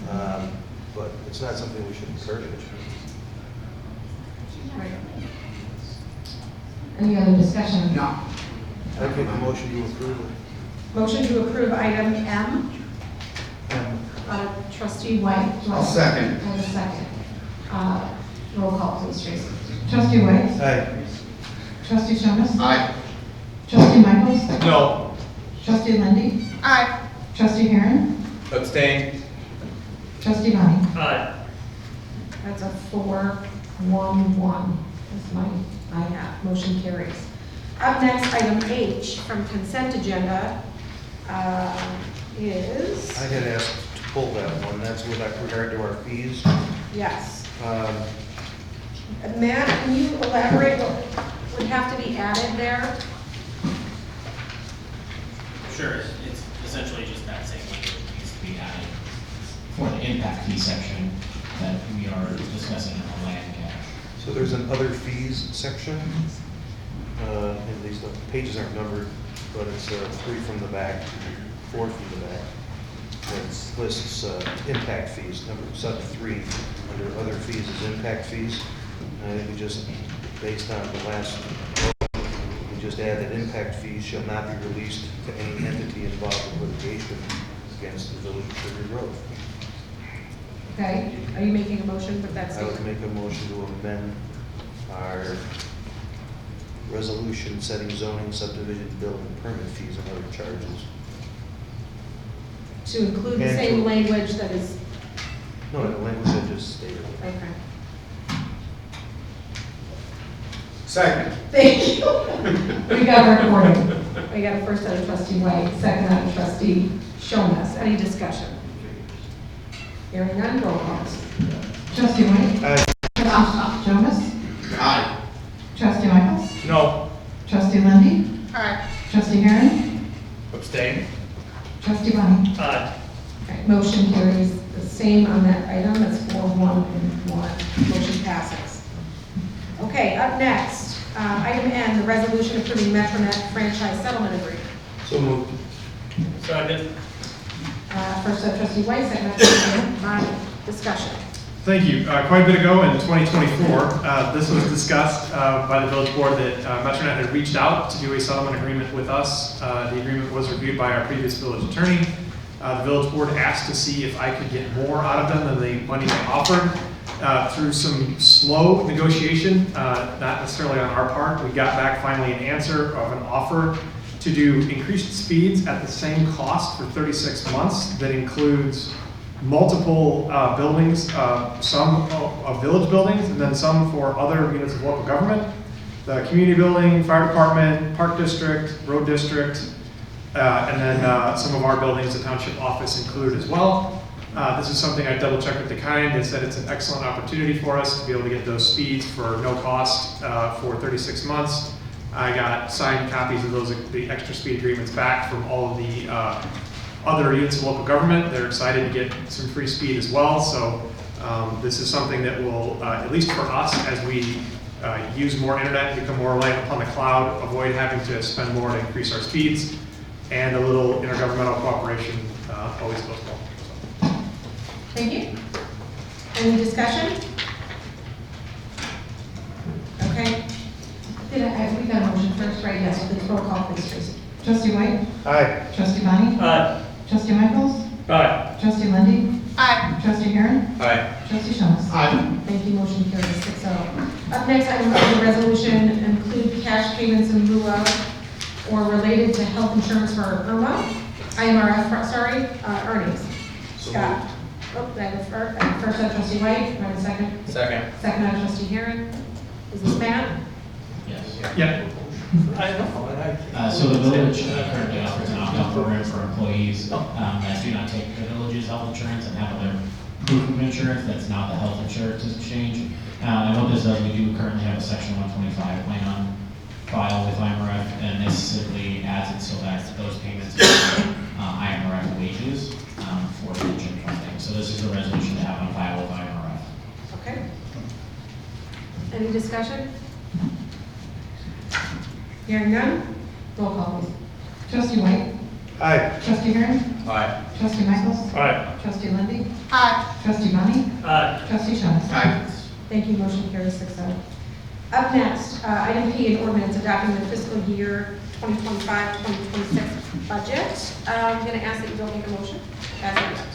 but it's not something we should encourage. Right. Any other discussion? No. I make a motion to approve it. Motion to approve item M. Trustee White. I'll second. And a second. Roll call, please, Tracy. Trustee White? Aye. Trustee Thomas? Aye. Trustee Michaels? No. Trustee Lindy? Aye. Trustee Heron? Abstain. Trustee Bonnie? Aye. That's a 4-1-1. That's I have. Motion carries. Up next, item H from consent agenda is, I had asked to pull that one, that's with regard to our fees. yes. Um, Matt, can you elaborate what would have to be added there? Sure, it's essentially just that same language that needs to be added for the impact fee section that we are discussing in the land cash. So there's an other fees section. And these pages aren't numbered, but it's 3 from the back, 4 from the back. It lists impact fees, sub 3 under other fees is impact fees. And I think we just, based on the last vote, we just add that impact fees shall not be released to any entity involved in litigation against the Village of Sugar Grove. Okay, are you making a motion with that I would statement? make a motion to amend our resolution setting zoning, subdivision, building permit fees and other charges. To include the And same to- language that is, No, the language I just stated. okay. Second. Thank you. We got a recording. We got a first out of trustee White, second out of trustee Shomas. Any discussion? Hearing none, roll call. Trustee White? Aye. Trustee Thomas? Aye. Trustee Michaels? No. Trustee Lindy? Aye. Trustee Heron? Abstain. Trustee Bonnie? Aye. Okay, motion carries the same on that item. It's 4-1-1. Motion passes. Okay, up next, item N, the resolution approving Metronet franchise settlement agreement. So moved. Second. First out trustee White, second out trustee Bonnie. Discussion. Thank you. Quite a bit ago in 2024, this was discussed by the village board that Metronet had reached out to do a settlement agreement with us. The agreement was reviewed by our previous village attorney. The village board asked to see if I could get more out of them than the money they offered. Through some slow negotiation, not necessarily on our part, we got back finally an answer of an offer to do increased speeds at the same cost for 36 months that includes multiple buildings, some of village buildings, and then some for other units of local government. The community building, fire department, park district, road district, and then some of our buildings, the township office included as well. This is something I double checked with the kind. They said it's an excellent opportunity for us to be able to get those speeds for no cost for 36 months. I got signed copies of the extra speed agreements back from all of the other units of local government. They're excited to get some free speed as well. So this is something that will, at least for us, as we use more internet, become more reliant upon the cloud, avoid having to spend more to increase our speeds, and a little intergovernmental cooperation always goes well. Thank you. Any discussion? Okay. We got a motion first, right? Yes, please roll call, please, Tracy. Trustee White? Aye. Trustee Bonnie? Aye. Trustee Michaels? Aye. Trustee Lindy? Aye. Trustee Heron? Aye. Trustee Thomas? Aye. Thank you, motion carries 6-0. Up next, item the resolution include cash payments in lieu of or related to health insurance for IMRF, earnings. Scott. Oh, I have first out trustee White, do I have a second? Second. Second out trustee Heron. Is this Matt? Yes. Yeah. So the village currently offers an opt-out program for employees that do not take the village's health insurance and have other proof of insurance that's not the health insurance exchange. And what this does, we do currently have a section 125 plan file with IMRF, and this simply adds it so that those payments are IMRF wages for pension funding. So this is a resolution to have on file with IMRF. Okay. Any discussion? Hearing none? Roll call, please. Trustee White? Aye. Trustee Hearn? Aye. Trustee Michaels? Aye. Trustee Lindy? Aye. Trustee Bonnie? Aye. Trustee Shaughnessy? Aye. Thank you, motion carries 6-0. Up next, item P, an ordinance adopting the fiscal year 2025-2026 budget. I'm going to ask that you don't make a motion as of yet,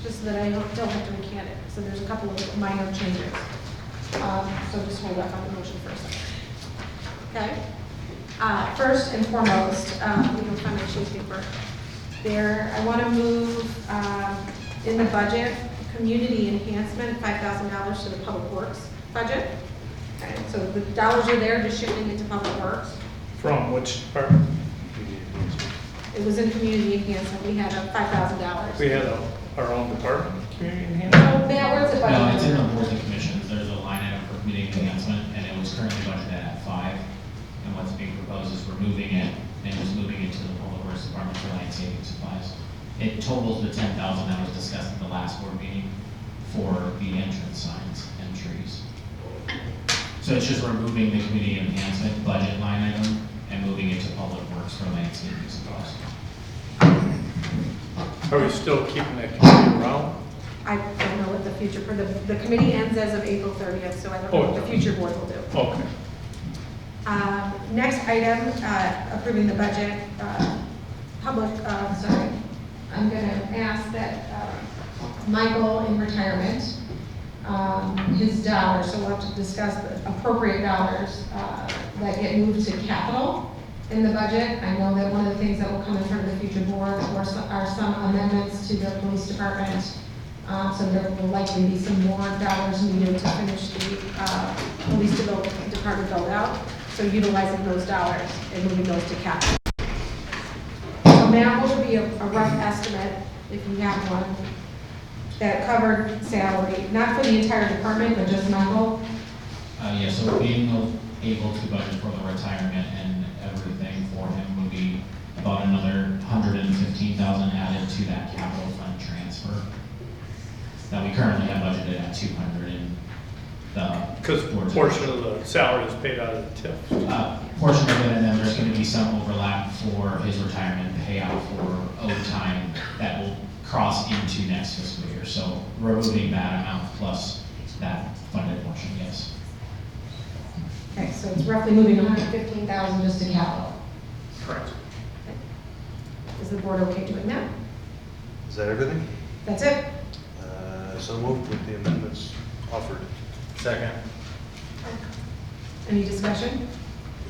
just so that I don't have to recant it. So there's a couple of minor changes. So just hold off on the motion for a second. Okay? First and foremost, we can find my sheet of paper. There, I want to move in the budget, community enhancement, $5,000 to the public works budget. Okay, so the dollars are there, just shifting into public works. From which department? It was in community enhancement, we had $5,000. We had our own department, community enhancement? Oh, Matt, where's the budget? No, it's in the boards and commissions. There's a line item for community enhancement, and it was currently budgeted at 5. And what's being proposed is removing it and just moving it to the public works department for landscaping supplies. It totals the 10,000 that was discussed at the last board meeting for the entrance signs and trees. So it's just removing the community enhancement budget line item and moving it to public works for landscaping supplies. Are we still keeping that committee around? I don't know what the future, for the committee ends as of April 30th, so I don't know what the future board will do. Okay. Next item, approving the budget, I'm going to ask that Michael in retirement, his dollars, so we'll have to discuss the appropriate dollars that get moved to capital in the budget. I know that one of the things that will come in front of the future board are some amendments to the police department. So there will likely be some more dollars needed to finish the police department build out. So utilizing those dollars and moving those to capital. So now what would be a rough estimate, if you have one, that covered salary, not for the entire department, but just Michael? Yeah, so being able to budget for the retirement and everything for him would be about another 115,000 added to that capital fund transfer that we currently have budgeted at 200 in the Because portion of the salary is paid out of the TIF. Portion of it, and then there's going to be some overlap for his retirement payout for overtime that will cross into next fiscal year. So removing that amount plus that funded portion, yes. Okay, so it's roughly moving 115,000 just to capital. Correct. Is the board okay doing that? Is that everything? That's it? So moved with the amendments offered. Second. Any discussion?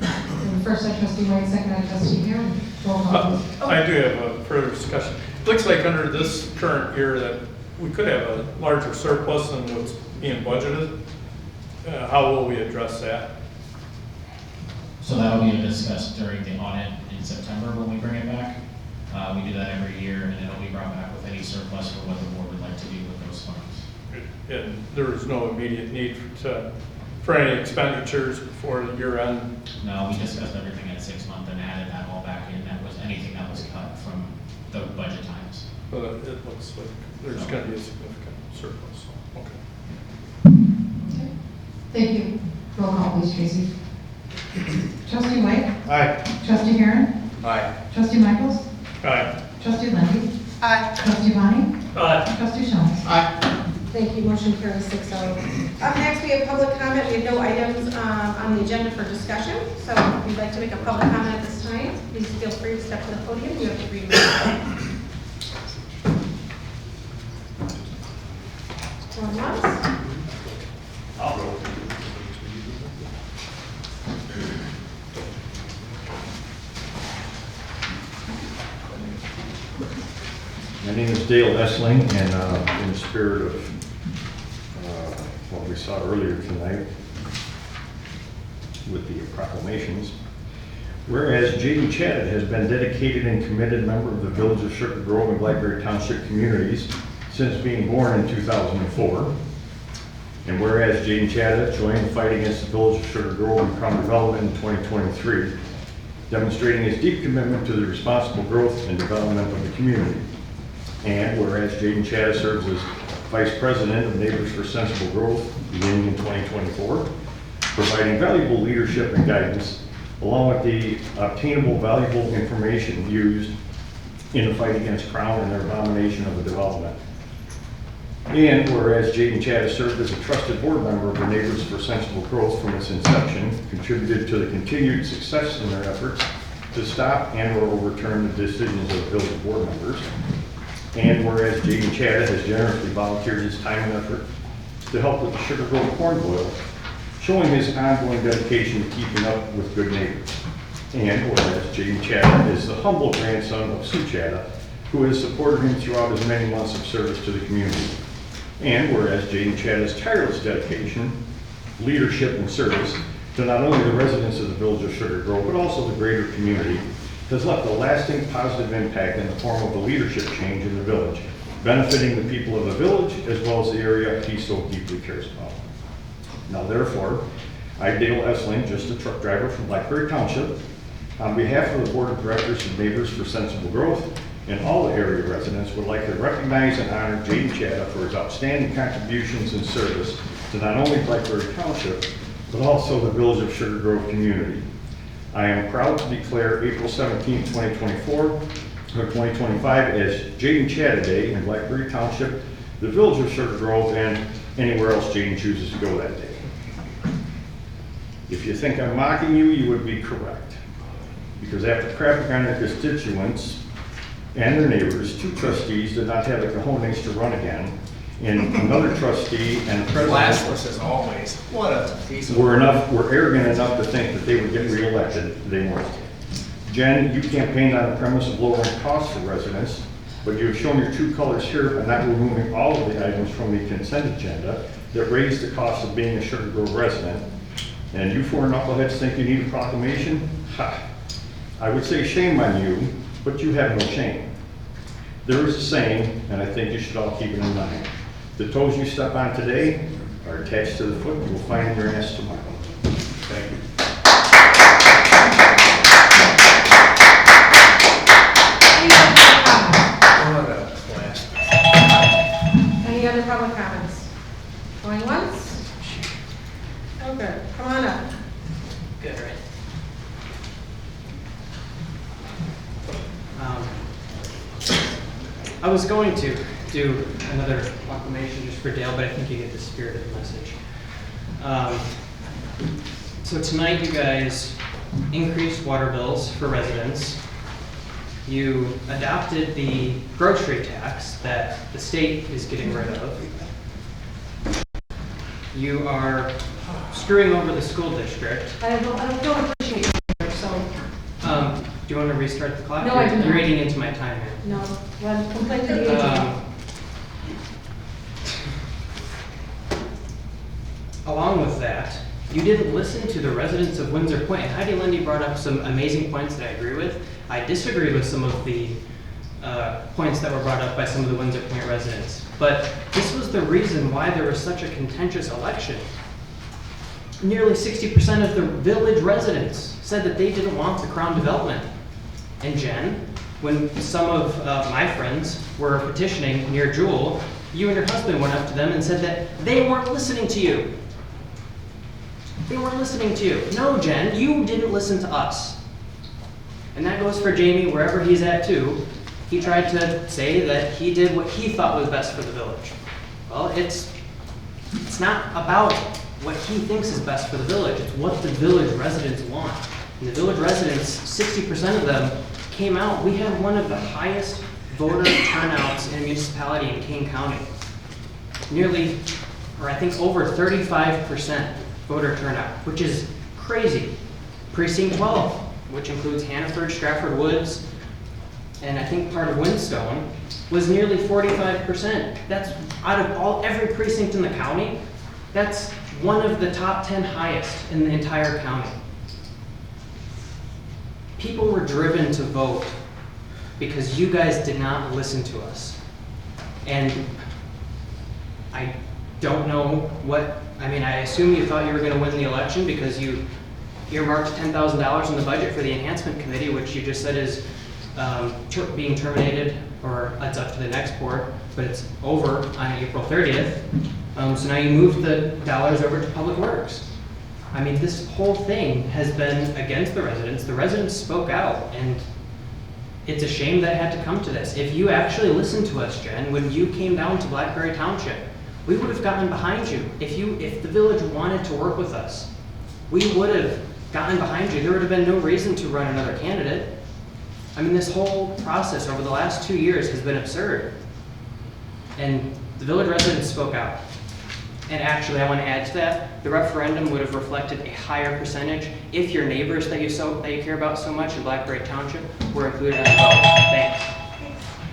And first by trustee White, second by trustee Heron. Roll call, please. I do have a further discussion. It looks like under this current year that we could have a larger surplus than what's being budgeted. How will we address that? So that'll be discussed during the audit in September when we bring it back. We do that every year, and it'll be brought back with any surplus for what the board would like to do with those funds. And there is no immediate need for any expenditures before the year end? No, we discussed everything at 6 months and added that all back in. That was anything that was cut from the budget times. But it looks like there's going to be a significant surplus, so, okay. Thank you. Roll call, please, Tracy. Trustee White? Aye. Trustee Heron? Aye. Trustee Michaels? Aye. Trustee Lindy? Aye. Trustee Bonnie? Aye. Trustee Shaughnessy? Aye. Thank you, motion carries 6-0. Up next, we have public comment. We have no items on the agenda for discussion. So if you'd like to make a public comment at this time, please feel free to step to the podium. You have 3 minutes. Going once? I'll go. My name is Dale Essling, and in the spirit of what we saw earlier tonight with the proclamations, whereas J.D. Chadid has been dedicated and committed member of the Village of Sugar Grove and Blackberry Township communities since being born in 2004. And whereas Jane Chatta joined the fight against the Village of Sugar Grove and Crown Development in 2023, demonstrating his deep commitment to the responsible growth and development of the community. And whereas Jaden Chatta serves as Vice President of Neighbors for Sensible Growth beginning in 2024, providing valuable leadership and guidance, along with the obtainable valuable information used in the fight against Crown and their abomination of the development. And whereas Jaden Chatta served as a trusted board member of the Neighbors for Sensible Growth from its inception, contributed to the continued success in their efforts to stop and or overturn the decisions of village board members. And whereas Jaden Chatta has generously volunteered his time and effort to help with the Sugar Grove corn boil, showing his ongoing dedication to keeping up with good neighbors. And whereas Jaden Chatta is the humble grandson of Sue Chatta, who has supported him throughout his many months of service to the community. And whereas Jaden Chatta's tireless dedication, leadership, and service to not only the residents of the Village of Sugar Grove, but also the greater community, has left a lasting positive impact in the form of a leadership change in the village, benefiting the people of the village as well as the area he so deeply cares about. Now therefore, I, Dale Essling, just a truck driver from Blackberry Township, on behalf of the Board of Directors of Neighbors for Sensible Growth and all the area residents, would like to recognize and honor Jaden Chatta for his outstanding contributions and service to not only Blackberry Township, but also the Village of Sugar Grove community. I am proud to declare April 17, 2024, or 2025 as Jaden Chatta Day in Blackberry Township, the Village of Sugar Grove, and anywhere else Jaden chooses to go that day. If you think I'm mocking you, you would be correct. Because after crapping on their constituents and their neighbors, 2 trustees did not have the cojones to run again, and another trustee and the president Classless as always. What a piece of... were arrogant enough to think that they would get reelected. They weren't. Jen, you campaigned on the premise of lowering costs for residents, but you have shown your true colors here by not removing all of the items from the consent agenda that raise the cost of being a Sugar Grove resident. And you 4 knuckleheads think you need a proclamation? Ha! I would say shame on you, but you have no shame. There is a saying, and I think you should all keep it in mind. The toes you step on today are attached to the foot you will find in your ass tomorrow. Thank you. Any other public comments? Going once? Okay, come on up. Good, right? I was going to do another proclamation just for Dale, but I think you get the spirit of the message. So tonight you guys increased water bills for residents. You adopted the grocery tax that the state is getting rid of. You are screwing over the school district. I don't appreciate it, so. Do you want to restart the clock? No, I do not. You're eating into my time here. No, well, complain to the agent. Along with that, you didn't listen to the residents of Windsor Point. Heidi Lindy brought up some amazing points that I agree with. I disagree with some of the points that were brought up by some of the Windsor Point residents. But this was the reason why there was such a contentious election. Nearly 60% of the village residents said that they didn't want the Crown development. And Jen, when some of my friends were petitioning near Jewel, you and your husband went up to them and said that they weren't listening to you. They weren't listening to you. No, Jen, you didn't listen to us. And that goes for Jamie wherever he's at too. He tried to say that he did what he thought was best for the village. Well, it's not about what he thinks is best for the village. It's what the village residents want. And the village residents, 60% of them came out. We had one of the highest voter turnouts in a municipality in Kane County. Nearly, or I think over 35% voter turnout, which is crazy. Precinct 12, which includes Hannaford, Stratford Woods, and I think part of Windstone, was nearly 45%. That's out of every precinct in the county, that's one of the top 10 highest in the entire county. People were driven to vote because you guys did not listen to us. And don't know what, I mean, I assume you thought you were gonna win the election because you earmarked $10,000 in the budget for the enhancement committee, which you just said is being terminated, or it's up to the next board, but it's over on April 30th. So now you moved the dollars over to Public Works. I mean, this whole thing has been against the residents. The residents spoke out, and it's a shame that it had to come to this. If you actually listened to us, Jen, when you came down to Blackberry Township, we would have gotten behind you. If the village wanted to work with us, we would have gotten behind you. There would have been no reason to run another candidate. I mean, this whole process over the last 2 years has been absurd. And the village residents spoke out. And actually, I want to add to that, the referendum would have reflected a higher percentage if your neighbors that you care about so much in Blackberry Township were included in the vote. Thanks.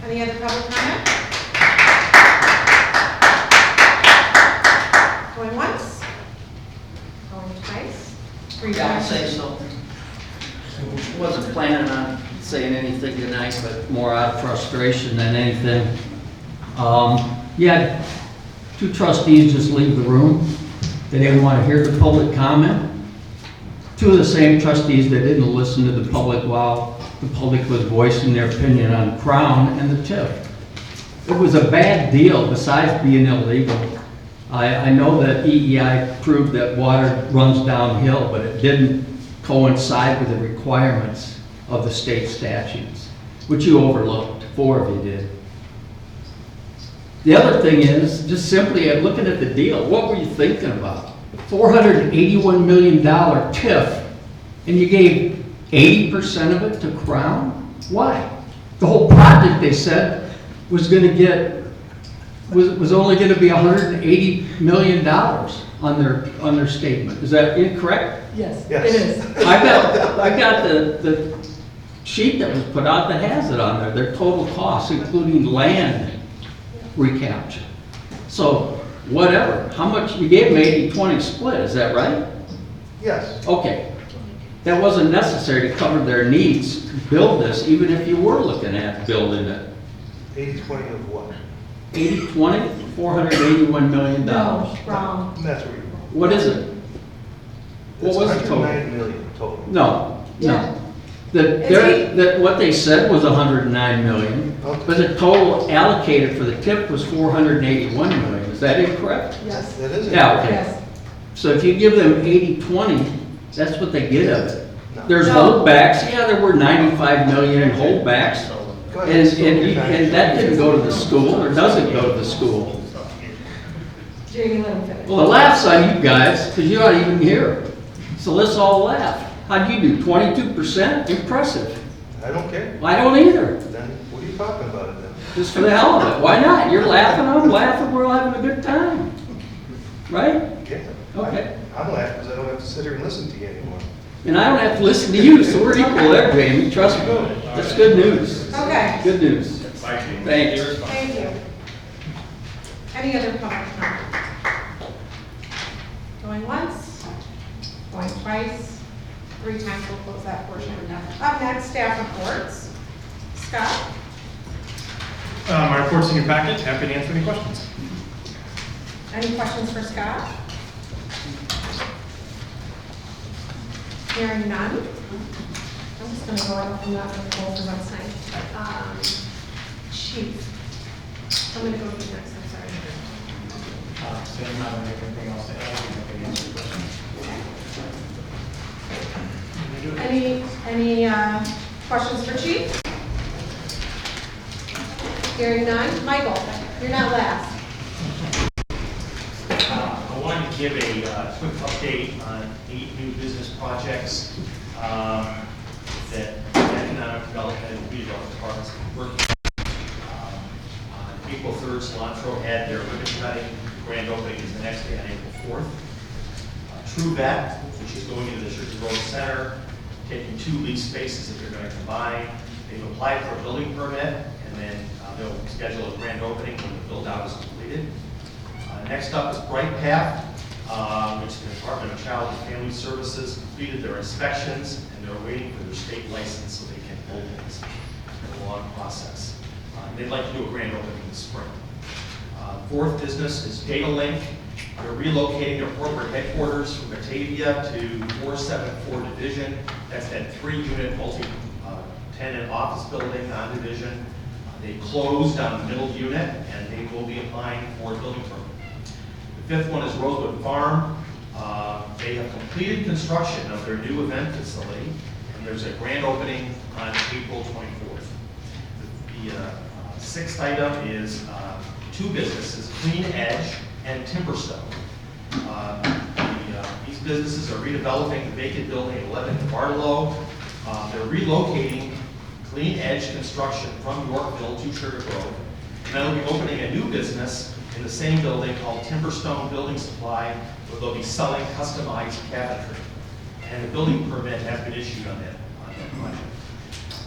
Any other public comment? Going once? Going twice? Three Yeah, I'll times? say something. Wasn't planning on saying anything tonight, but more out of frustration than anything. Yeah, 2 trustees just leave the room. They didn't want to hear the public comment. 2 of the same trustees that didn't listen to the public while the public was voicing their opinion on Crown and the TIF. It was a bad deal besides being illegal. I know that EEI proved that water runs downhill, but it didn't coincide with the requirements of the state statutes, which you overlooked. 4 of you did. The other thing is, just simply looking at the deal, what were you thinking about? $481 million TIF, and you gave 80% of it to Crown? Why? The whole project, they said, was going to get, was only going to be $180 million on their statement. Is that incorrect? Yes, Yes. it is. I got the sheet that was put out that has it on there, their total costs, including land recapture. So, whatever, how much, you gave them 80-20 split, is that right? Yes. Okay. That wasn't necessary to cover their needs to build this, even if you were looking at building it. 80-20 of what? 80-20, $481 million. No, wrong. That's where you're. What is it? What was the total? $109 million total. No. Yeah. What they said was 109 million, but the total allocated for the TIP was 481 million. Is that incorrect? Yes. That is. Yeah, okay. Yes. So if you give them 80-20, that's what they get of it. No. There's No. holdbacks. Yeah, there were 95 million in holdbacks. Go ahead. And that didn't go to the school, or doesn't go to the school. Jamie, let him finish. Well, the laugh's on you guys, because you're not even here. So let's all laugh. How'd you do? 22%? Impressive. I don't care. I don't either. Then what are you talking about it then? Just for the hell of it. Why not? You're laughing, I'm laughing, we're all having a good time. Right? Yeah. Okay. I'm laughing because I don't have to sit here and listen to you anymore. And I don't have to listen to you, so we're equal there, Jamie. Trust me. That's good news. Okay, Good news. Thank you. Thanks. thank you. Any other public comment? Going once? Going twice? 3 times, we'll close that portion. Up next, staff reports. Scott? My report's in your packet, happy to answer any questions. Any questions for Scott? Hearing none. I'm just gonna go out from that one for website. Chief, I'm gonna go to you next, I'm sorry. Sam, I don't have anything else to add. I can answer questions. Any questions for Chief? Hearing none. Michael, you're not last. I wanted to give a quick update on 8 new business projects that economic development and redevelopment departments are working on. On April 3rd, Cilantro had their ribbon cutting. Grand opening is the next day on April 4th. True Vet, which is going into the Church Road Center, taking 2 lease spaces that they're going to combine. They've applied for a building permit, and then they'll schedule a grand opening when the build-out is completed. Next up is Bright Path, which the Department of Child and Family Services completed their inspections, and they're waiting for their state license so they can open it. It's a long process. They'd like to do a grand opening in the spring. Fourth business is Data Link. They're relocating their corporate headquarters from Batavia to 474 Division. That's that 3-unit multi-tenant office building on Division. They closed on the middle unit, and they will be applying for a building permit. The 5th one is Rosewood Farm. They have completed construction of their new event facility, and there's a grand opening on April 24th. The 6th item is 2 businesses, Clean Edge and Timberstone. These businesses are redeveloping the vacant building at 11th Barlow. They're relocating Clean Edge Construction from Yorkville to Sugar Grove. And they'll be opening a new business in the same building called Timberstone Building Supply, where they'll be selling customized cabinetry. And the building permit has been issued on that project.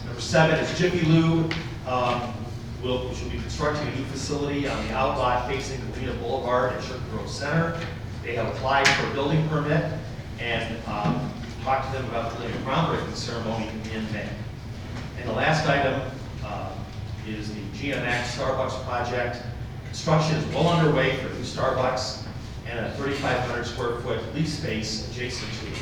Number 7 is Jiffy Lube, which will be constructing a new facility on the outlot facing Galena Boulevard at Sugar Grove Center. They have applied for a building permit and talked to them about the groundbreaking ceremony in May. And the last item is the GMX Starbucks project. Construction is well underway for a new Starbucks and a 3,500 square foot lease space adjacent to it.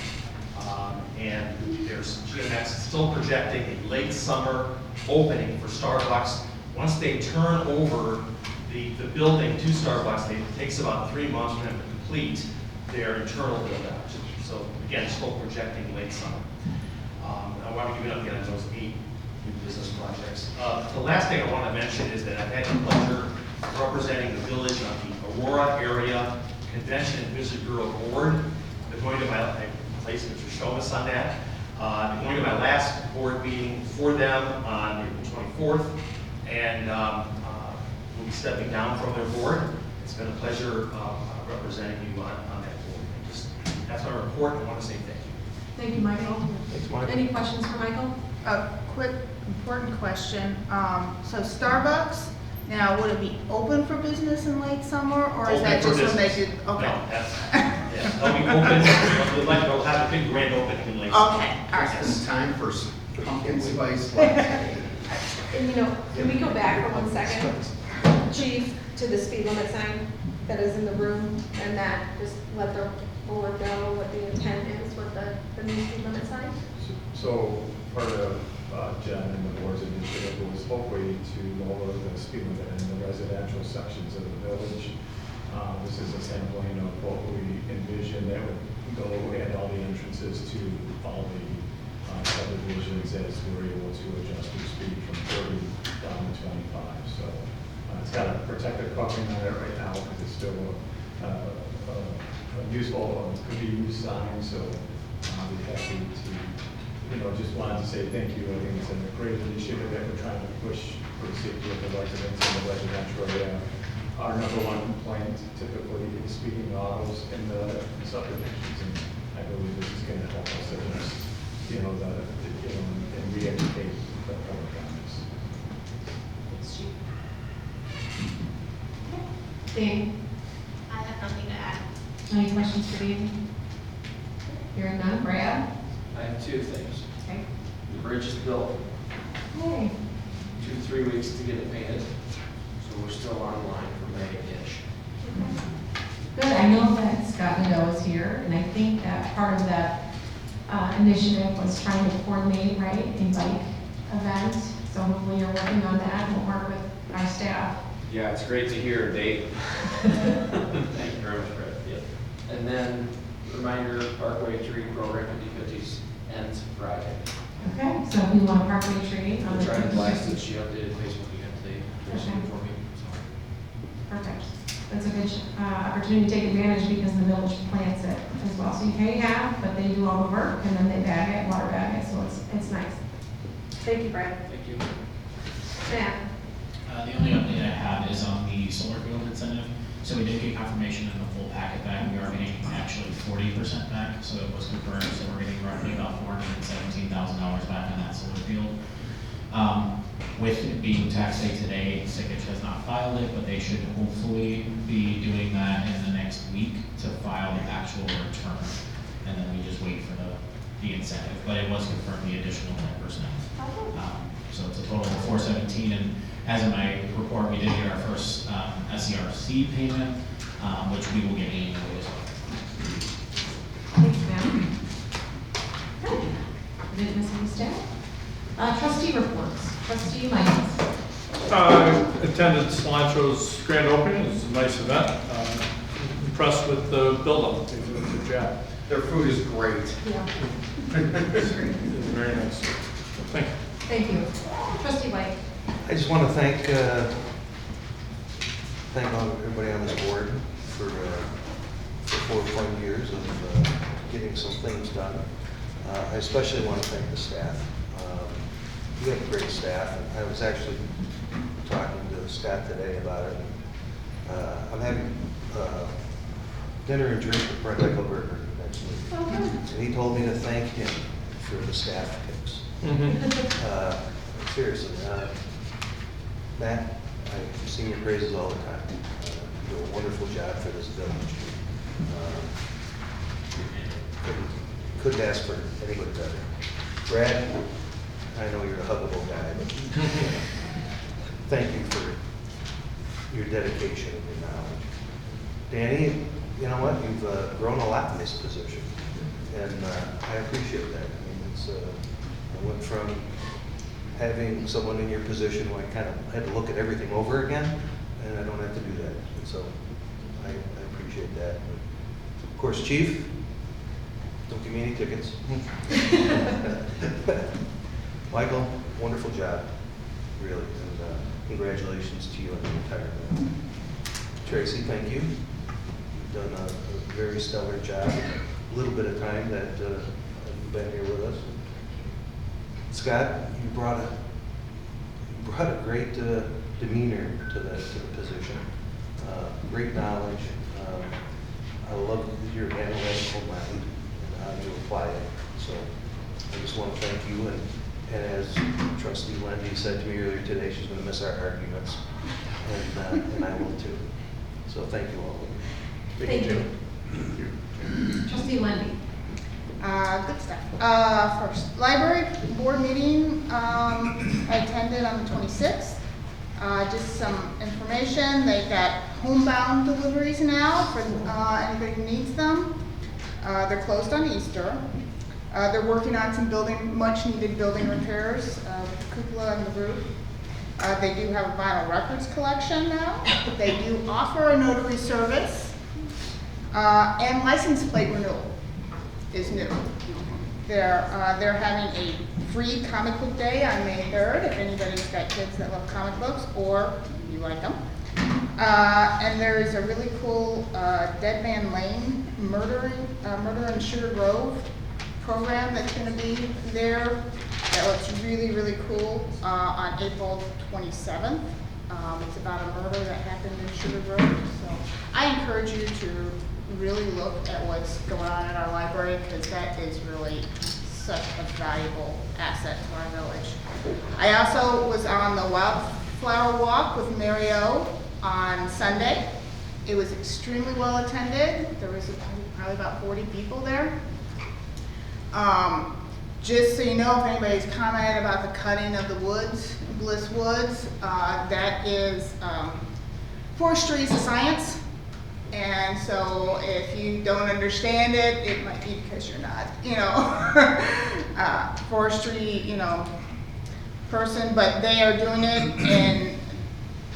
And there's GMX still projecting a late summer opening for Starbucks. Once they turn over the building to Starbucks, it takes about 3 months for them to complete their internal build out. So again, still projecting late summer. I want to give it up again on those 8 new business projects. The last thing I want to mention is that I've had the pleasure of representing the village on the Aurora Area Convention and Visitor Bureau Board. I'm going to I placed Mr. Shomas on that. I'm going to my last board meeting for them on April 24th, and we'll be stepping down from their board. It's been a pleasure representing you on that board. That's my report. I want to say thank you. Thank you, Michael. Thanks, Michael. Any questions for Michael? A quick, important question. So Starbucks, now would it be open for business in late summer, or is that Open for just when they business. do? Okay. No, that's, yeah, they'll be open. They'll have a big grand opening in late summer. Okay, all right. It's time for pumpkin spice latte. And can we go back for 1 second, Chief, to the speed limit sign that is in the room, and that just let the board know what the intent is with the new speed limit sign? So part of Jen and the board's initiative was hopefully to lower the speed limit in the residential sections of the village. This is a sampling of what we envision that would go at all the entrances to all the subdivisions as we're able to adjust the speed from 30 down to 25. So it's got a protective covering on it right now because it's still a useful, could be used sign. So I'll be happy to, just wanted to say thank you. I think it's a great initiative that we're trying to push for the safety of the residents in the residential area. Our number 1 complaint typically is speeding autos in the subdivisions, and I believe this is going to help us address, and re-educate the public on this. Thanks, Chief. Dan, I have nothing to add. any questions for Dan? Hearing none. Brad? I have 2 things. Okay. The bridge is built, Hey. 2-3 weeks to get it painted, so we're still online for May-ish. Good, I know that Scott Nadeau is here, and I think that part of that initiative was trying to coordinate, right, a bike event. So hopefully you're working on that, and we'll work with our staff. Yeah, it's great to hear a date. Thank you very much, Brett. Yep. And then, reminder, Parkway Tree Program 50/50s ends Friday. Okay, so if you want a Parkway tree on I'm the trying to 50th. blast it, she updated Facebook again today, Okay. for me, so. Perfect. That's a good opportunity to take advantage because the village plants it as well. So you pay half, but they do all the work, and then they bag it, water bag it, so it's nice. Thank you, Brad. Thank you. Matt? The only update I have is on the solar field incentive. So we did get confirmation in the full packet back. We are getting actually 40% back, so it was confirmed. So we're getting roughly about $417,000 back on that solar field. With it being tax day today, Sikich has not filed it, but they should hopefully be doing that in the next week to file the actual return. And then we just wait for the incentive, but it was confirmed the additional 10%. So it's a total of 417, and as in my report, we did get our first SERC payment which we will get annually as well. Thanks, ma'am. Okay. Didn't miss any staff. Trustee reports. Trustee Michaels. Attended Cilantro's grand opening. It was a nice event. Impressed with the build-up. They did a good job. Their food is great. Yeah. Very nice. Thank you. Thank you. Trustee White. I just want to thank everybody on this board for 4 fun years of getting some things done. I especially want to thank the staff. We have great staff. I was actually talking to Scott today about it. I'm having dinner and drink with Brent Eichelberger next week. Okay. And he told me to thank him for the staff picks. Seriously, Matt, I've seen your praises all the time. You do a wonderful job for this village. Couldn't ask for anybody better. Brad, I know you're a huggable guy, but thank you for your dedication and your knowledge. Danny, you know what? You've grown a lot in this position, and I appreciate that. I mean, I went from having someone in your position who I kind of had to look at everything over again, and I don't have to do that. And so I appreciate that. Of course, Chief, don't give me any tickets. Michael, wonderful job, really, and congratulations to you on the retirement. Tracy, thank you. You've done a very stellar job in a little bit of time that you've been here with us. Scott, you brought a great demeanor to the position, great knowledge. I love your analytical mind and how you apply it. So I just want to thank you. And as Trustee Lendy said to me earlier today, she's going to miss our arguments, and I will too. So thank you all. Thank you. Trustee Lendy. Good stuff. First, library board meeting, I attended on the 26th. Just some information, they've got homebound deliveries now for anybody who needs them. They're closed on Easter. They're working on some much needed building repairs, cupola and the roof. They do have a vinyl records collection now. They do offer a notary service, and license plate renewal is new. They're having a free comic book day on May 3rd, if anybody's got kids that love comic books or you like them. And there is a really cool Dead Man Lane Murder in Sugar Grove program that's going to be there. That looks really, really cool on April 27th. It's about a murder that happened in Sugar Grove. So I encourage you to really look at what's going on in our library, because that is really such a valuable asset to our village. I also was on the Wildflower Walk with Mary O on Sunday. It was extremely well attended. There was probably about 40 people there. Just so you know, if anybody's commented about the cutting of the woods, Bliss Woods, that is, forestry is a science. And so if you don't understand it, it might be because you're not, forestry, person, but they are doing it, and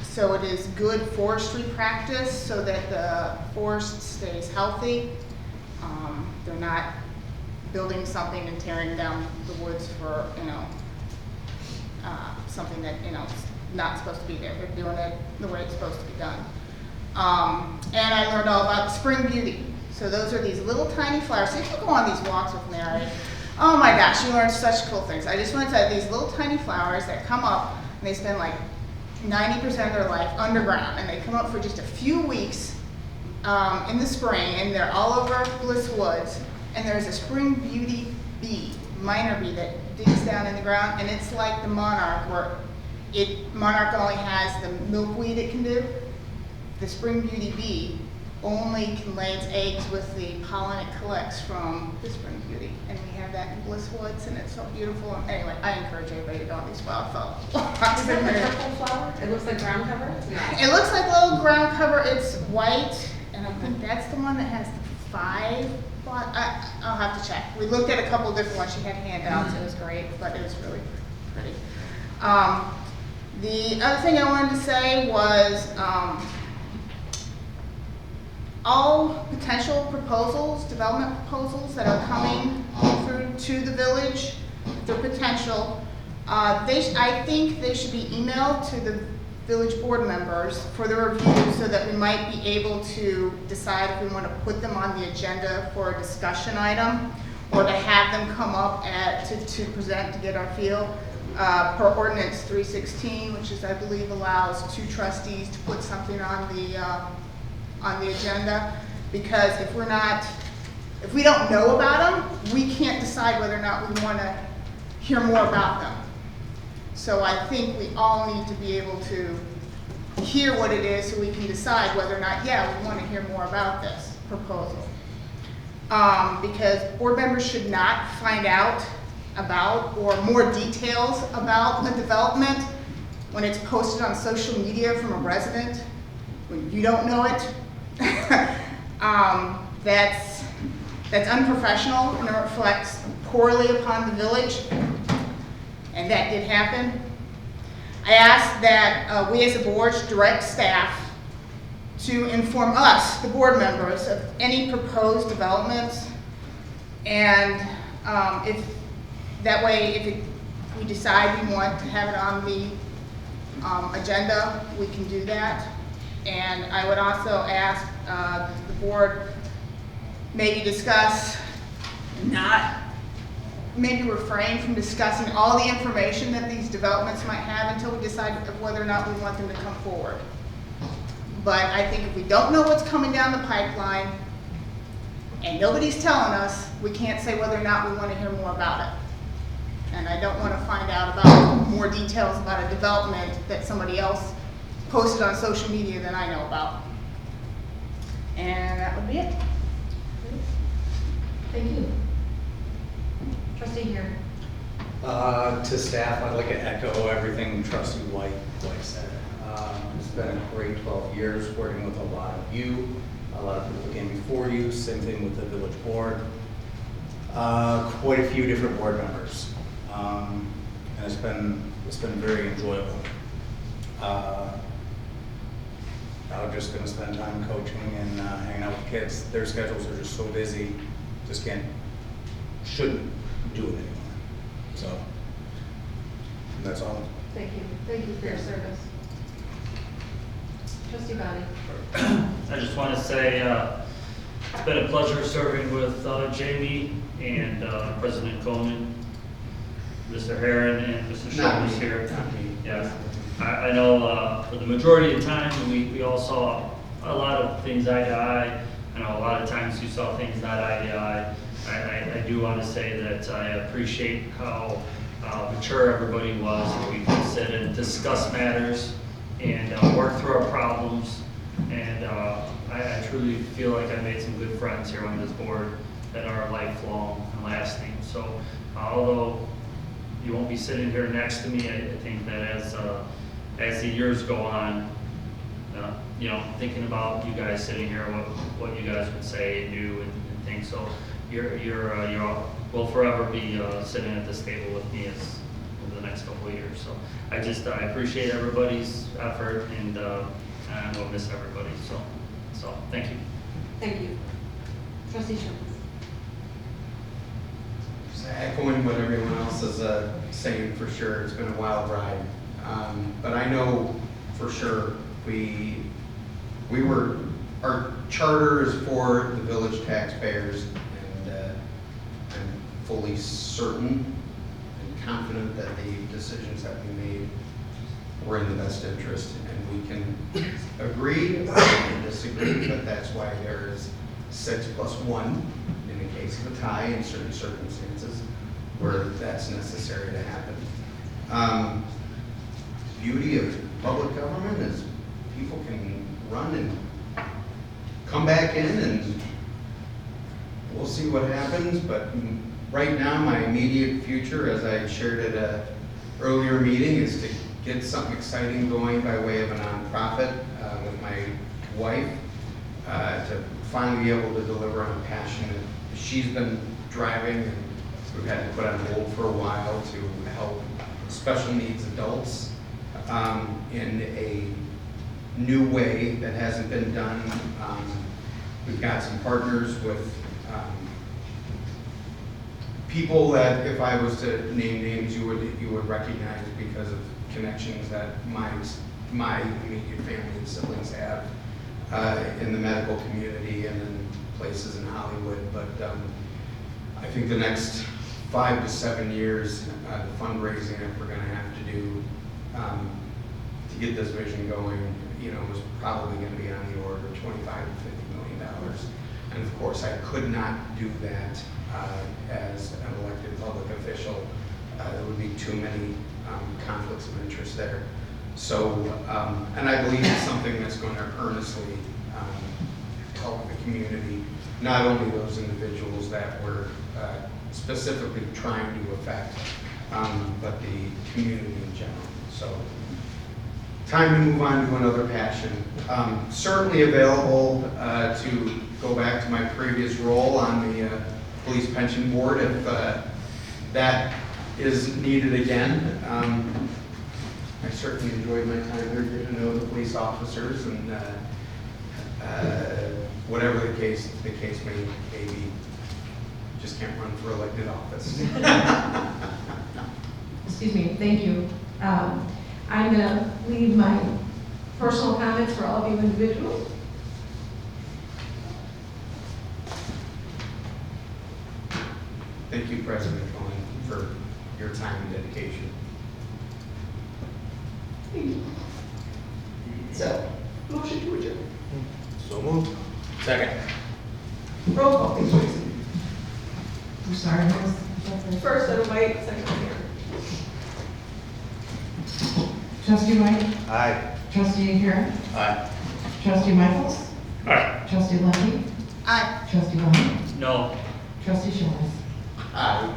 so it is good forestry practice so that the forest stays healthy. They're not building something and tearing down the woods for, something that, not supposed to be there. They're doing it the way it's supposed to be done. And I learned all about Spring Beauty. So those are these little tiny flowers. So if you go on these walks with Mary, oh my gosh, you learn such cool things. I just want to tell you, these little tiny flowers that come up, and they spend like 90% of their life underground, and they come up for just a few weeks in the spring, and they're all over Bliss Woods. And there's a Spring Beauty bee, minor bee, that digs down in the ground, and it's like the monarch, where monarch only has the milkweed it can do. The Spring Beauty bee only can lay its eggs with the pollen it collects from the Spring Beauty. And we have that in Bliss Woods, and it's so beautiful. Anyway, I encourage everybody to go on these wildflower walks. Is it a purple flower? It looks like ground cover? It looks like little ground cover. It's white, and think that's the one that has the 5, I'll have to check. We looked at a couple different ones, she had handouts, it was great, but it was really pretty. The other thing I wanted to say was, all potential proposals, development proposals that are coming through to the village, their potential, I think they should be emailed to the village board members for the review so that we might be able to decide if we want to put them on the agenda for a discussion item or to have them come up to present to get our feel. Per ordinance 316, which is I believe allows 2 trustees to put something on the agenda, because if we don't know about them, we can't decide whether or not we want to hear more about them. So I think we all need to be able to hear what it is so we can decide whether or not, yeah, we want to hear more about this proposal. Because board members should not find out about or more details about a development when it's posted on social media from a resident, when you don't know it. That's unprofessional and it reflects poorly upon the village, and that did happen. I asked that we as a board direct staff to inform us, the board members, of any proposed developments, and if that way, if we decide we want to have it on the agenda, we can do that. And I would also ask the board maybe discuss, maybe refrain from discussing all the information that these developments might have until we decide whether or not we want them to come forward. But I think if we don't know what's coming down the pipeline and nobody's telling us, we can't say whether or not we want to hear more about it. And I don't want to find out about more details about a development that somebody else posted on social media than I know about. And that would be it. Thank you. Trustee here. To staff, I'd like to echo everything Trustee White said. It's been a great 12 years working with a lot of you. A lot of people came before you, same thing with the village board. Quite a few different board members. And it's been very enjoyable. I'm just going to spend time coaching and hanging out with kids. Their schedules are just so busy, just shouldn't do it anymore. So that's all. Thank you. Thank you for your service. Trustee Bonnie. I just want to say it's been a pleasure serving with Jamie and President Coleman, Mr. Herron, and Mr. Schultz here. Yes. I know for the majority of the time we all saw a lot of things eye to eye. I know a lot of times you saw things not eye to eye. I do want to say that I appreciate how mature everybody was, and we could sit and discuss matters and work through our problems. And I truly feel like I made some good friends here on this board that are lifelong and lasting. So although you won't be sitting here next to me, I think that as the years go on, thinking about you guys sitting here, what you guys would say and do and things. So will forever be sitting at this table with me over the next couple of years. So I appreciate everybody's effort, and I will miss everybody. So thank you. Thank you. Trustee Schultz. Just echoing what everyone else is saying, for sure, it's been a wild ride. But I know for sure our charter is for the village taxpayers, and I'm fully certain and confident that the decisions that we made were in the best interest, and we can agree and disagree, but that's why there is 6+1 in the case of a tie in certain circumstances where that's necessary to happen. Beauty of public government is people can run and come back in, and we'll see what happens. But right now, my immediate future, as I shared at an earlier meeting, is to get something exciting going by way of a nonprofit with my wife, to finally be able to deliver on a passion that she's been driving, and we've had to put on hold for a while to help special needs adults in a new way that hasn't been done. We've got some partners with people that, if I was to name names, you would recognize because of connections that my immediate family and siblings have in the medical community and in places in Hollywood. But I think the next 5 to 7 years, the fundraising that we're going to have to do to get this vision going, is probably going to be on the order of $25 to $50 million. And of course, I could not do that as an elected public official. There would be too many conflicts of interest there. So, and I believe it's something that's going to earnestly help the community, not only those individuals that we're specifically trying to affect, but the community in general. So, time to move on to another passion. Certainly available to go back to my previous role on the police pension board if that is needed again. I certainly enjoyed my time there, getting to know the police officers, and whatever the case may be, just can't run for elected office. Excuse me, thank you. I'm going to leave my personal comments for all of you individuals. Thank you, President Cohen, for your time and dedication. So, motion to adjourn. So moved. Second. Roll call, please. I'm sorry, First, I White, second, here. Trustee White? Aye. Trustee Harris? Aye. Trustee Michaels? Aye. Trustee Lucky? Aye. Trustee Bond? No. Trustee Shores? Aye.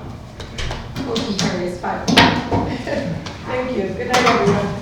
Motion carries 5. Thank you. Good night, everyone.